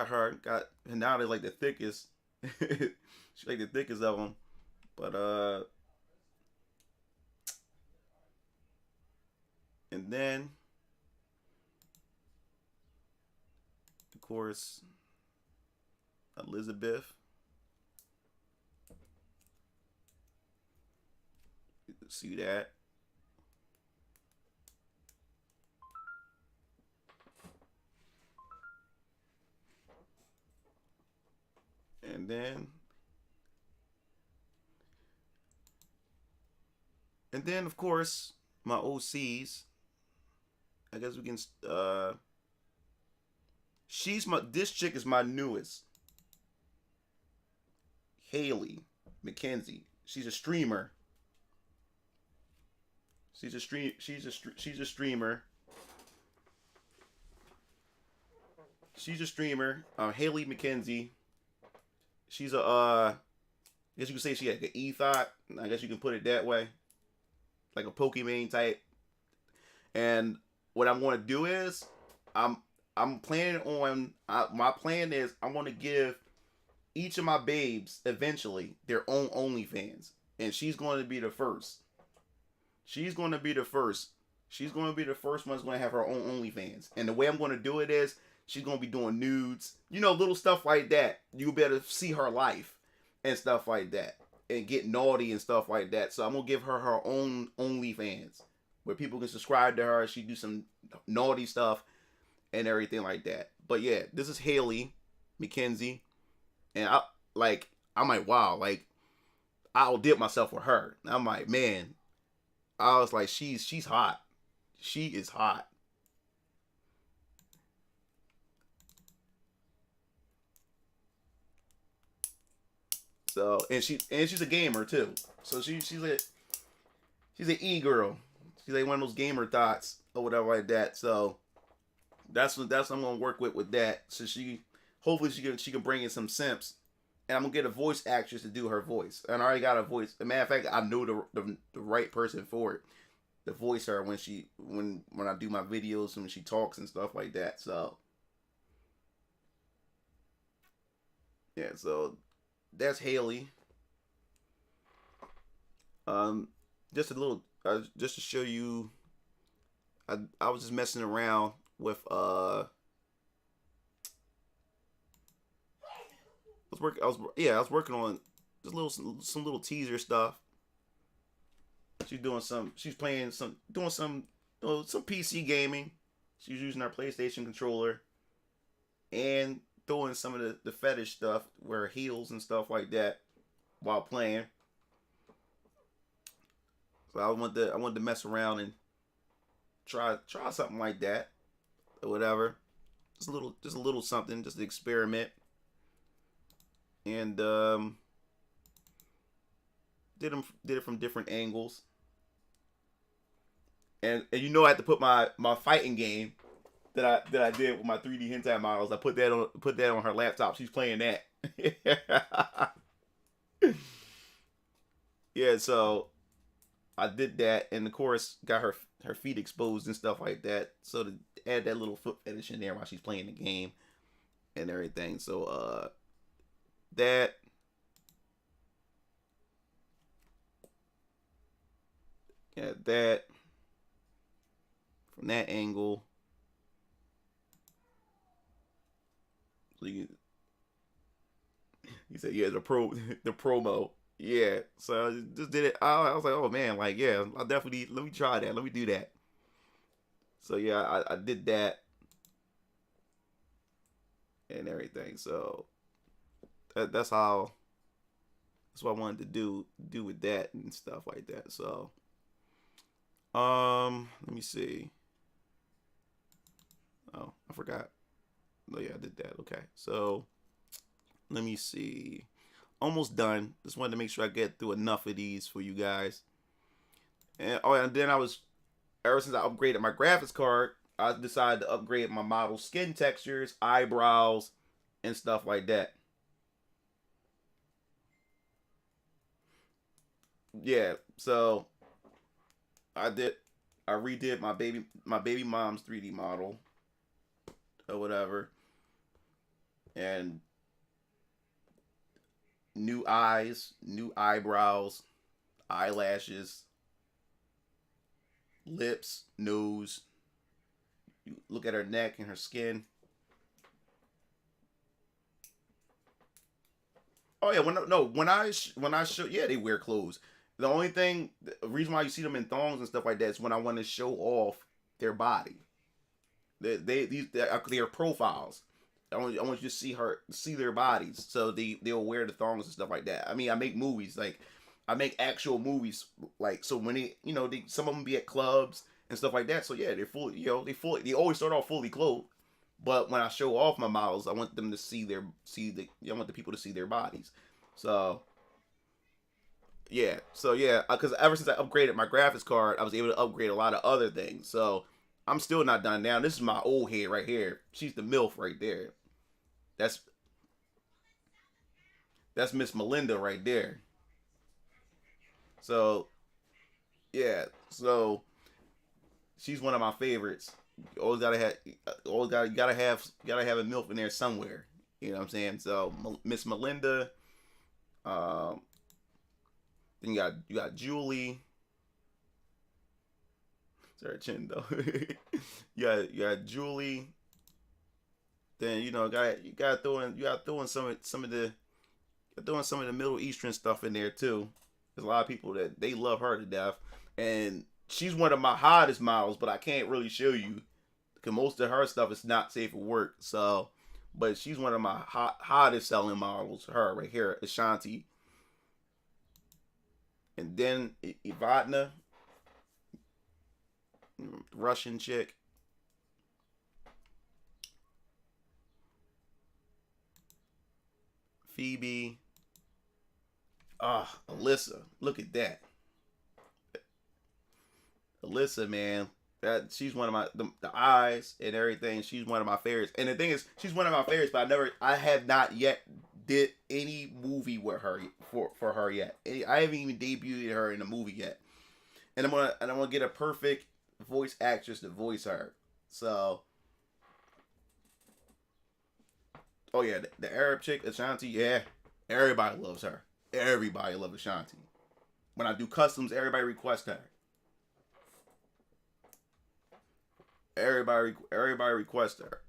her. Got Hinata like the thickest. She like the thickest of them. But and then of course Elizabeth. You can see that. And then of course my OCs. I guess we can this chick is my newest. Haley McKenzie. She's a streamer. She's a streamer. She's a streamer. Haley McKenzie. She's I guess you could say she like an ethot. I guess you can put it that way. Like a Pokemon type. And what I'm going to do is I'm planning on my plan is I want to give each of my babes eventually their own OnlyFans, and she's going to be the first. She's going to be the first. She's going to be the first one that's going to have her own OnlyFans. And the way I'm going to do it is she's going to be doing nudes, little stuff like that. You better see her life and stuff like that. and get naughty and stuff like that. So I'm gonna give her own OnlyFans where people can subscribe to her. She do some naughty stuff and everything like that. But yeah, this is Haley McKenzie, and I'm like, wow, like I outdid myself with her. I'm like, man, I was like, she's hot. She is hot. So she's a gamer too. So she's an e-girl. She's like one of those gamer thoughts or whatever like that. So that's what I'm gonna work with that. So hopefully she can bring in some simps, and I'm gonna get a voice actress to do her voice. And I already got a voice. As a matter of fact, I knew the right person for it to voice her when I do my videos and when she talks and stuff like that. So yeah, so that's Haley. Just a little, just to show you, I was just messing around with I was working on just some little teaser stuff. She's playing some PC gaming. She's using her PlayStation controller and doing some of the fetish stuff, wear heels and stuff like that while playing. So I wanted to mess around and try something like that or whatever. Just a little something, just to experiment. And did it from different angles. And you know I had to put my fighting game that I did with my 3D hentai models. I put that on her laptop. She's playing that. Yeah, so I did that, and of course got her feet exposed and stuff like that. So to add that little foot fetish in there while she's playing the game and everything. So that. Yeah, that from that angle. So you said, yeah, the promo. Yeah, so I just did it. I was like, oh man, like, yeah, I'll definitely, let me try that. Let me do that. So yeah, I did that and everything. So that's what I wanted to do with that and stuff like that. So let me see. Oh, I forgot. Oh yeah, I did that. Okay, so let me see. Almost done. Just wanted to make sure I get through enough of these for you guys. And then ever since I upgraded my graphics card, I decided to upgrade my model skin textures, eyebrows, and stuff like that. Yeah, so I redid my baby mom's 3D model or whatever, and new eyes, new eyebrows, eyelashes, lips, nose. You look at her neck and her skin. Oh yeah, when I show, yeah, they wear clothes. The only thing, the reason why you see them in thongs and stuff like that is when I want to show off their body. They're profiles. I want you to see their bodies, so they'll wear the thongs and stuff like that. I mean, I make movies, like I make actual movies, like, so when some of them be at clubs and stuff like that. So yeah, they're fully, they always start off fully clothed. But when I show off my models, I want them to I want the people to see their bodies. So yeah, because ever since I upgraded my graphics card, I was able to upgrade a lot of other things. So I'm still not done now. This is my old head right here. She's the MILF right there. That's Miss Melinda right there. So yeah, so she's one of my favorites. You always gotta have, you gotta have a MILF in there somewhere. You know what I'm saying? So Miss Melinda, then you got Julie. Sorry, chin though. you got Julie. Then you gotta throw in some of the They're doing some of the Middle Eastern stuff in there too. There's a lot of people that they love her to death, and she's one of my hottest models. But I can't really show you because most of her stuff is not safe for work. So, but she's one of my hottest selling models. Her right here, Ashanti, and then Ivana, Russian chick. Phoebe. Alyssa. Look at that. Alyssa, man. She's one of my the eyes and everything. She's one of my favorites. And the thing is, she's one of my favorites, but I have not yet did any movie with her for her yet. I haven't even debuted her in a movie yet. And I'm gonna get a perfect voice actress to voice her. So, oh yeah, the Arab chick Ashanti, yeah, everybody loves her. Everybody loves Ashanti. When I do customs, everybody requests her. Everybody requests her.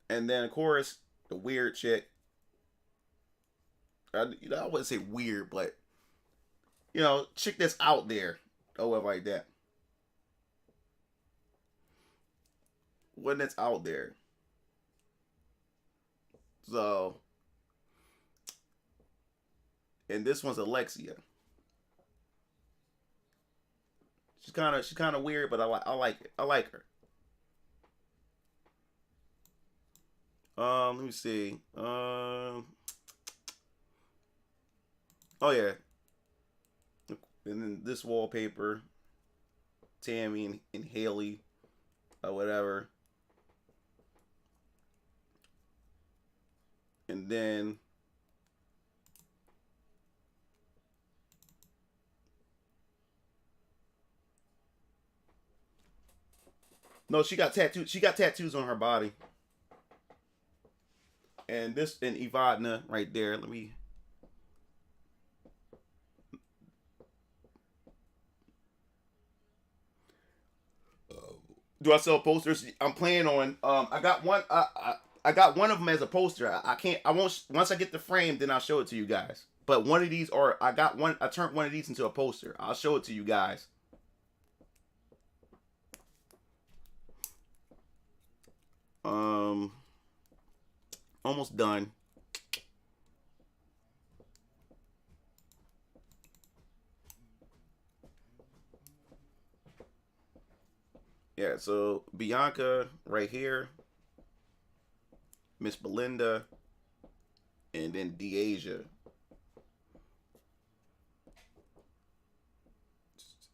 And then of course the weird chick. I wouldn't say weird, but chick that's out there or whatever like that. One that's out there. So, and this one's Alexia. She's kind of weird, but I like it. I like her. Let me see. Oh yeah. And then this wallpaper, Tammy and Haley, or whatever. And then no, she got tattoos. She got tattoos on her body. And this and Ivana right there. Let me. Do I sell posters? I'm planning on. I got one. I got one of them as a poster. I can't. I won't. Once I get the frame, then I'll show it to you guys. But one of these, or I got one. I turned one of these into a poster. I'll show it to you guys. Almost done. Yeah, so Bianca right here, Miss Belinda, and then Deasia.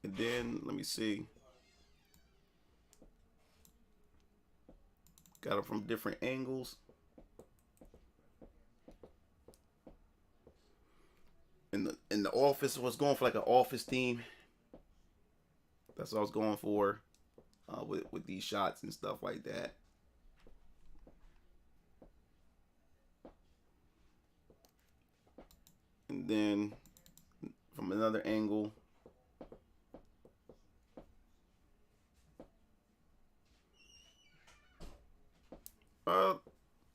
And then let me see. Got them from different angles. In the office, I was going for like an office theme. That's what I was going for with these shots and stuff like that. And then from another angle.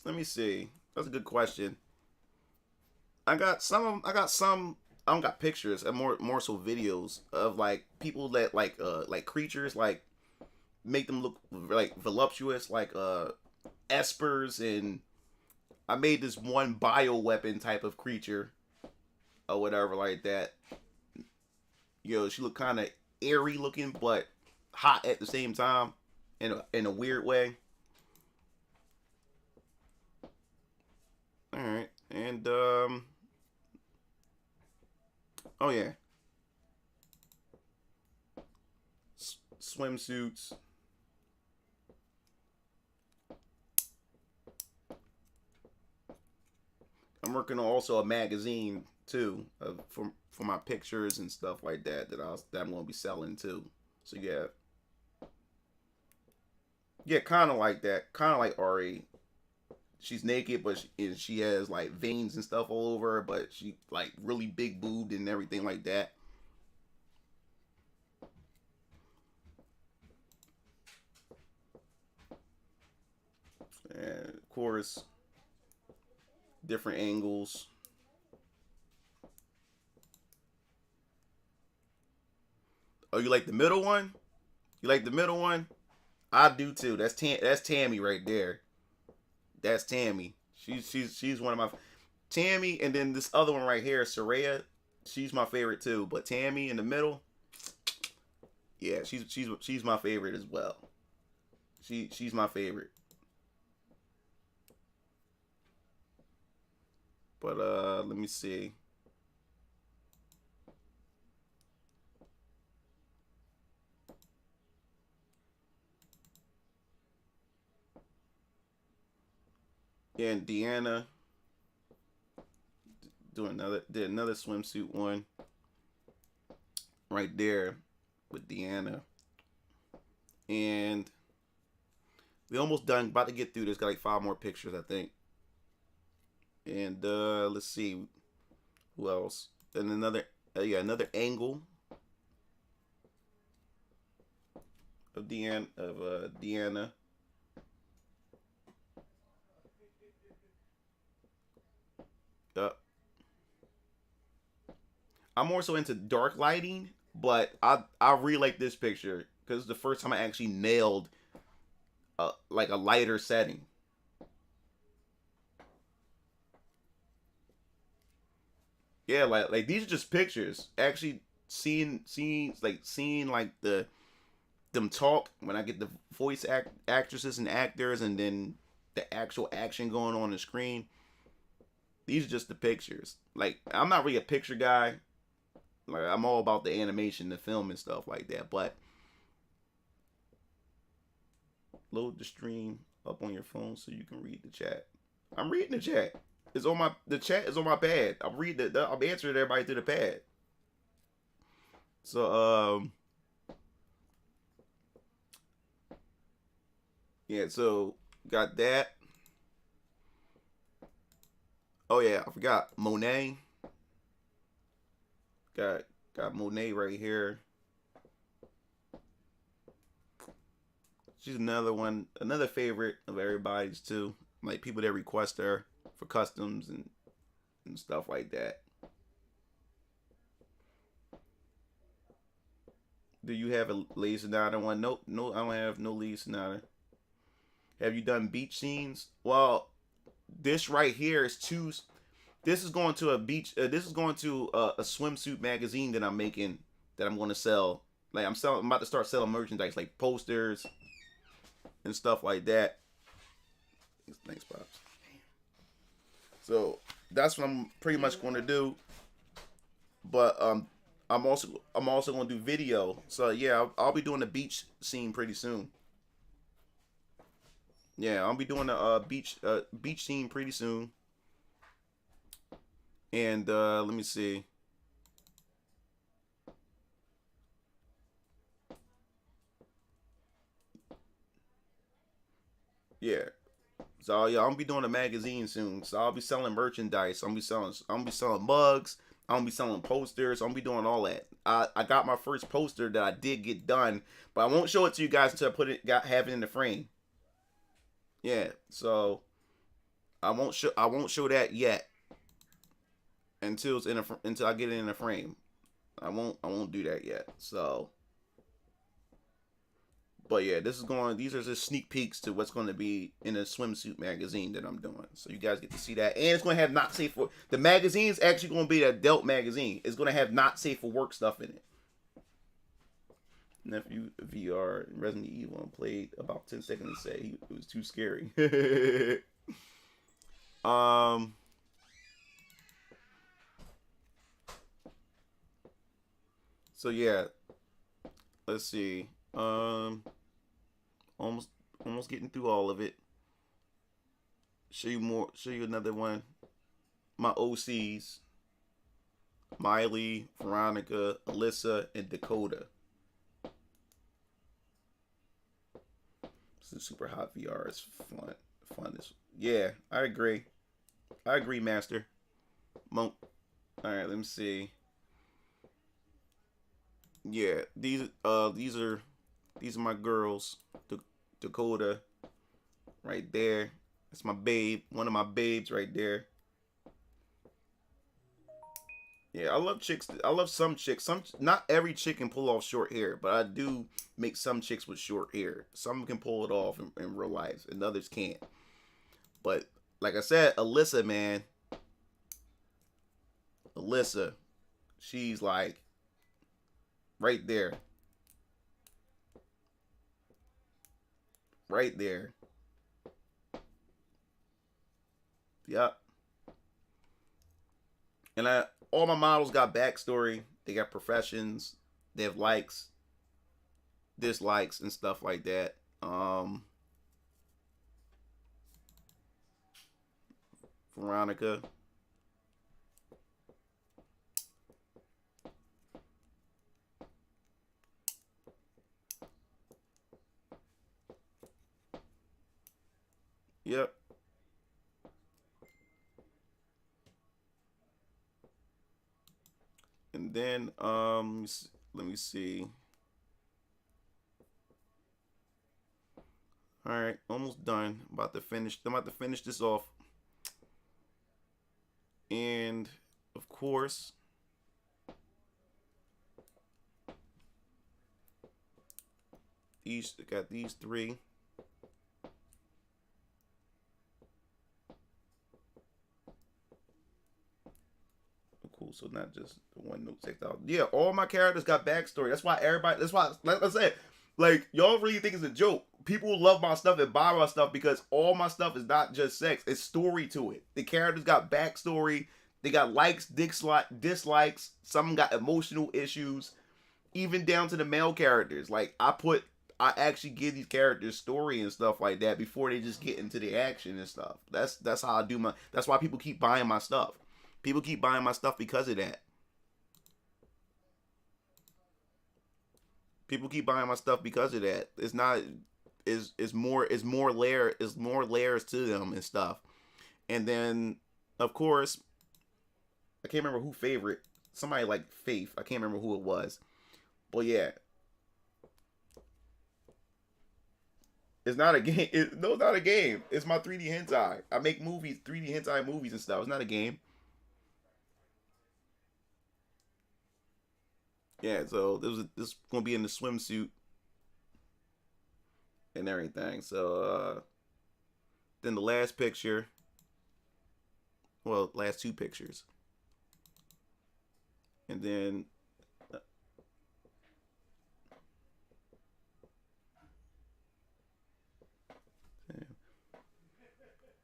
Let me see. That's a good question. I got some. I don't got pictures. And more so videos of like people that like creatures like make them look like voluptuous, like espers, and I made this one bio weapon type of creature or whatever like that. She looked kind of airy looking, but hot at the same time in a weird way. All right, and oh yeah, swimsuits. I'm working on also a magazine too for my pictures and stuff like that that I'm gonna be selling too. So yeah, kind of like that, kind of like Ari. She's naked, but she has like veins and stuff all over her, but she like really big boobed and everything like that. And of course, different angles. Oh, you like the middle one? You like the middle one? I do too. That's Tammy right there. That's Tammy. She's one of my Tammy, and then this other one right here, Soraya. She's my favorite too. But Tammy in the middle, yeah, she's my favorite as well. She's my favorite. But let me see. Yeah, and Deanna did another swimsuit one right there with Deanna. And we almost done, about to get through this. Got like 5 more pictures, I think. And let's see who else. And another another angle of Deanna. I'm more so into dark lighting, but I really like this picture because it's the first time I actually nailed like a lighter setting. Yeah, like these are just pictures. Actually seeing like them talk when I get the voice actresses and actors, and then the actual action going on the screen. These are just the pictures. Like, I'm not really a picture guy. Like, I'm all about the animation, the film, and stuff like that. But load the stream up on your phone so you can read the chat. I'm reading the chat. The chat is on my pad. I'm answering everybody through the pad. So yeah, so got that. Oh yeah, I forgot Monet. Got Monet right here. She's another favorite of everybody's too. Like people that request her for customs and stuff like that. Do you have a Lady Sonata one? Nope, no, I don't have no Lady Sonata. Have you done beach scenes? Well, this right here is two. This is going to a beach. This is going to a swimsuit magazine that I'm making, that I'm going to sell. Like I'm about to start selling merchandise like posters and stuff like that. Thanks, Pops. So that's what I'm pretty much going to do. But I'm also going to do video. So yeah, I'll be doing a beach scene pretty soon. Yeah, I'll be doing a beach scene pretty soon. And let me see. Yeah. So yeah, I'm gonna be doing a magazine soon. So I'll be selling merchandise. I'm gonna be selling mugs. I'm gonna be selling posters. I'm gonna be doing all that. I got my first poster that I did get done, but I won't show it to you guys until I have it in the frame. Yeah. So I won't show that yet until until I get it in the frame. I won't do that yet. So, but yeah, these are just sneak peeks to what's going to be in a swimsuit magazine that I'm doing. So you guys get to see that. And it's going to have not safe for, the magazine is actually going to be an adult magazine. It's going to have not safe for work stuff in it. Nephew VR Resident Evil and played about 10 seconds to say it was too scary. So yeah, let's see. Almost getting through all of it. Show you another one. My OCs. Miley, Veronica, Alyssa, and Dakota. This is super hot VR. It's fun. Yeah, I agree, Master. All right, let me see. Yeah, these are my girls. Dakota, right there. That's my babe. One of my babes right there. Yeah, I love chicks. I love some chicks. Not every chick can pull off short hair, but I do make some chicks with short hair. Some can pull it off in real life, and others can't. But like I said, Alyssa, man, Alyssa, she's like right there, right there. Yep. And all my models got backstory. They got professions. They have likes, dislikes, and stuff like that. Veronica. Yep. And then let me see. All right, almost done. I'm about to finish this off. And of course, got these three. Cool. So not just the one note checked out. Yeah, all my characters got backstory. That's why everybody. That's why, like I said, like y'all really think it's a joke. People love my stuff and buy my stuff because all my stuff is not just sex. It's story to it. The characters got backstory. They got likes, dislikes. Some got emotional issues, even down to the male characters. Like I actually give these characters story and stuff like that before they just get into the action and stuff. That's how I do my. That's why people keep buying my stuff. People keep buying my stuff because of that. People keep buying my stuff because of that. It's not is more layers to them and stuff. And then of course, I can't remember who favorite. Somebody like Faith. I can't remember who it was. But yeah. It's not a game. No, it's not a game. It's my 3D hentai. I make movies, 3D hentai movies and stuff. It's not a game. Yeah, so this gonna be in the swimsuit and everything. So then the last picture, well, last two pictures, and then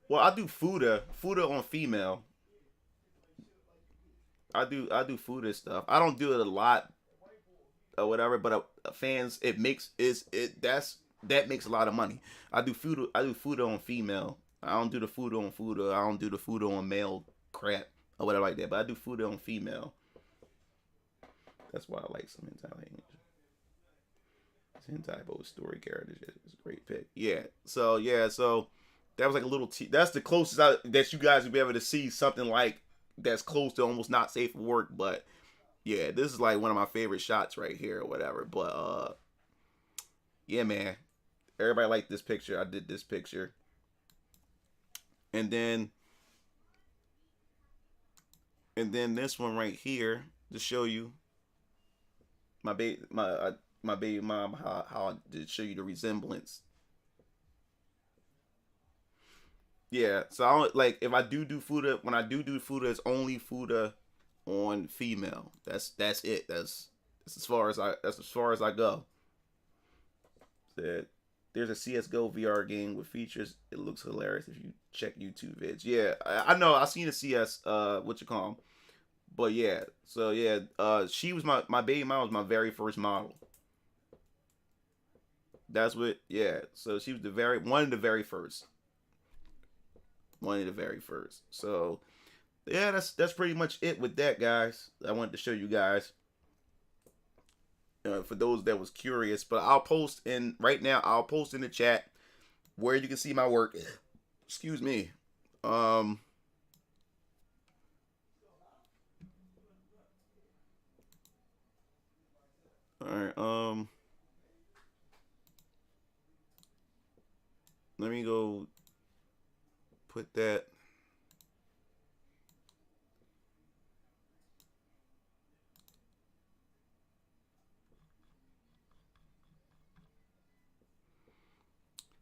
well, I do Fuda on female. I do Fuda stuff. I don't do it a lot or whatever, but fans that makes a lot of money. I do Fuda on female. I don't do the Fuda on Fuda. I don't do the Fuda on male crap or whatever like that. But I do Fuda on female. That's why I like some hentai language. Hentai both story characters is a great pick. So that was like a little. That's the closest that you guys will be able to see something like that's close to almost not safe for work. But yeah, this is like one of my favorite shots right here or whatever. But yeah, man, everybody liked this picture. I did this picture, and then this one right here to show you my baby mom, how to show you the resemblance. Yeah, so I don't, like if I do Fuda, when I do Fuda, it's only Fuda on female. That's it. That's as far as I go. Said there's a CS:GO VR game with features. It looks hilarious if you check YouTube vids. Yeah, I know. I seen a CS. What you call 'em. But yeah, so yeah, she was my baby mom was my very first model. That's what. Yeah, so she was one of the very first. One of the very first. So yeah, that's pretty much it with that, guys. I wanted to show you guys. For those that was curious, but I'll post in right now. I'll post in the chat where you can see my work. Excuse me. All right. Let me go. Put that.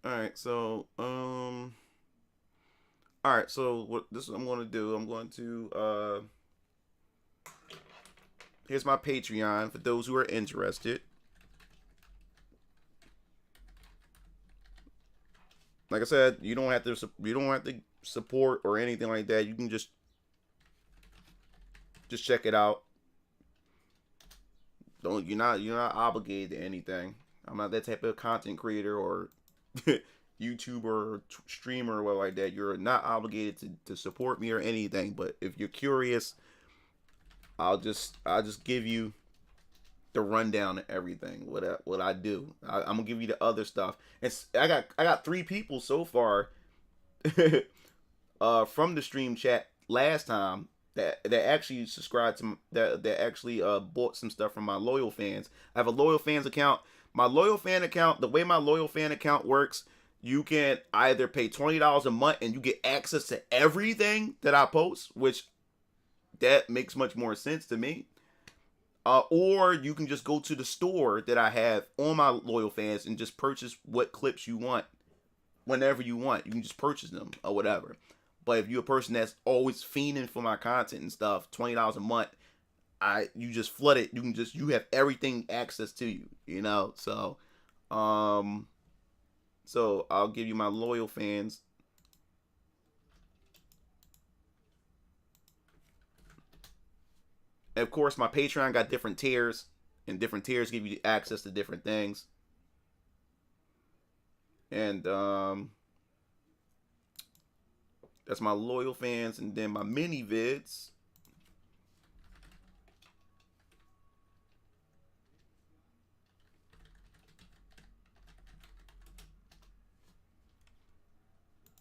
All right, so all right, so what this is what I'm going to do. I'm going to here's my Patreon for those who are interested. Like I said, you don't have to support or anything like that. You can just check it out. Don't you're not obligated to anything. I'm not that type of content creator or YouTuber or streamer or whatever like that. You're not obligated to support me or anything. But if you're curious, I'll just give you the rundown of everything. What I do. I'm gonna give you the other stuff. I got 3 people so far from the stream chat last time that actually subscribed to that actually bought some stuff from my loyal fans. I have a loyal fans account. My loyal fan account, the way my loyal fan account works, you can either pay $20 a month and you get access to everything that I post, which that makes much more sense to me. Or you can just go to the store that I have on my loyal fans and just purchase what clips you want whenever you want. You can just purchase them or whatever. But if you're a person that's always fiending for my content and stuff, $20 a month, you just flood it. You have everything access to you, you know. So I'll give you my loyal fans. And of course, my Patreon got different tiers, and different tiers give you access to different things. And that's my loyal fans, and then my mini vids.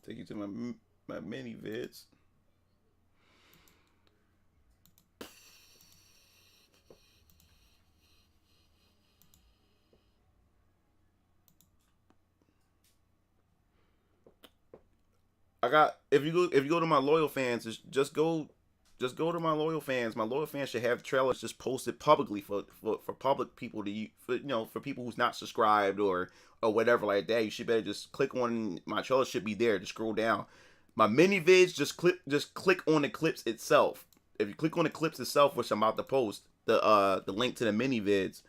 Take you to my mini vids. I got if you go to my loyal fans, just go to my loyal fans. My loyal fans should have trailers just posted publicly for public people to for people who's not subscribed or whatever like that. You should better just click on my trailer should be there. Just scroll down. My mini vids just click on the clips itself. If you click on the clips itself, which I'm about to post, the link to the mini vids,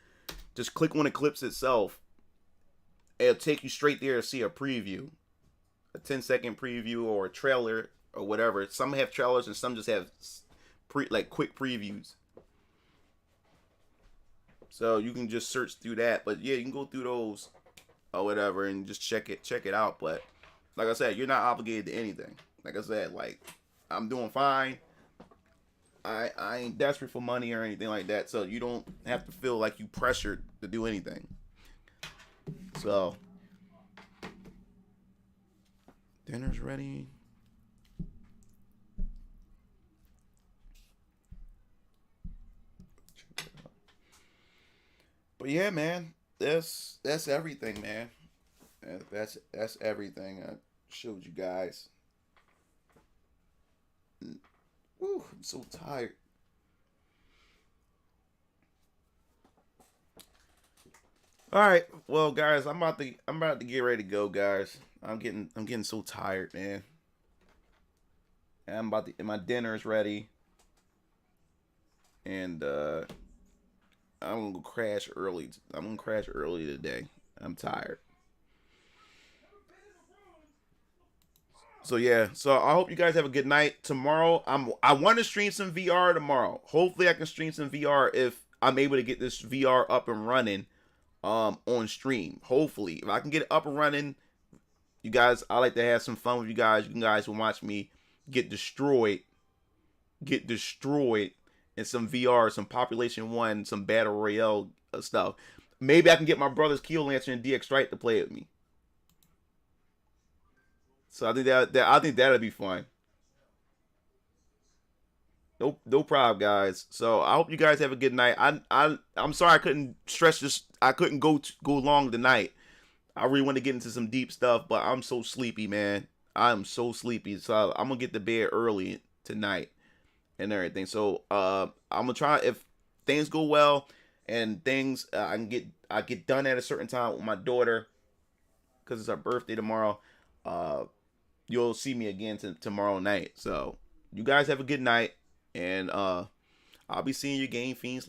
just click on the clips itself. It'll take you straight there to see a preview. A 10-second preview or a trailer or whatever. Some have trailers and some just have quick previews. So you can just search through that. But yeah, you can go through those or whatever and just check it out. But like I said, you're not obligated to anything. Like I said, like I'm doing fine. I ain't desperate for money or anything like that. So you don't have to feel like you pressured to do anything. So dinner's ready. But yeah, man, that's everything, man. That's everything I showed you guys. Whew, I'm so tired. All right, well, guys, I'm about to get ready to go, guys. I'm getting so tired, man. And my dinner is ready, and I'm gonna crash early. I'm gonna crash early today. I'm tired. So yeah, so I hope you guys have a good night. Tomorrow, I want to stream some VR tomorrow. Hopefully, I can stream some VR if I'm able to get this VR up and running, on stream. Hopefully, if I can get it up and running, you guys, I like to have some fun with you guys. You guys will watch me get destroyed in some VR, some Population 1, some Battle Royale stuff. Maybe I can get my brother's Keel Lancer and DX Strike to play with me. So I think I think that'll be fun. No problem, guys. So I hope you guys have a good night. I'm sorry I couldn't stress this. I couldn't go long tonight. I really want to get into some deep stuff, but I'm so sleepy, man. I'm so sleepy. So I'm gonna get to bed early tonight and everything. So I'm gonna try, if things go well and things I get done at a certain time with my daughter, because it's our birthday tomorrow. You'll see me again tomorrow night. So you guys have a good night, and I'll be seeing you Game Fiends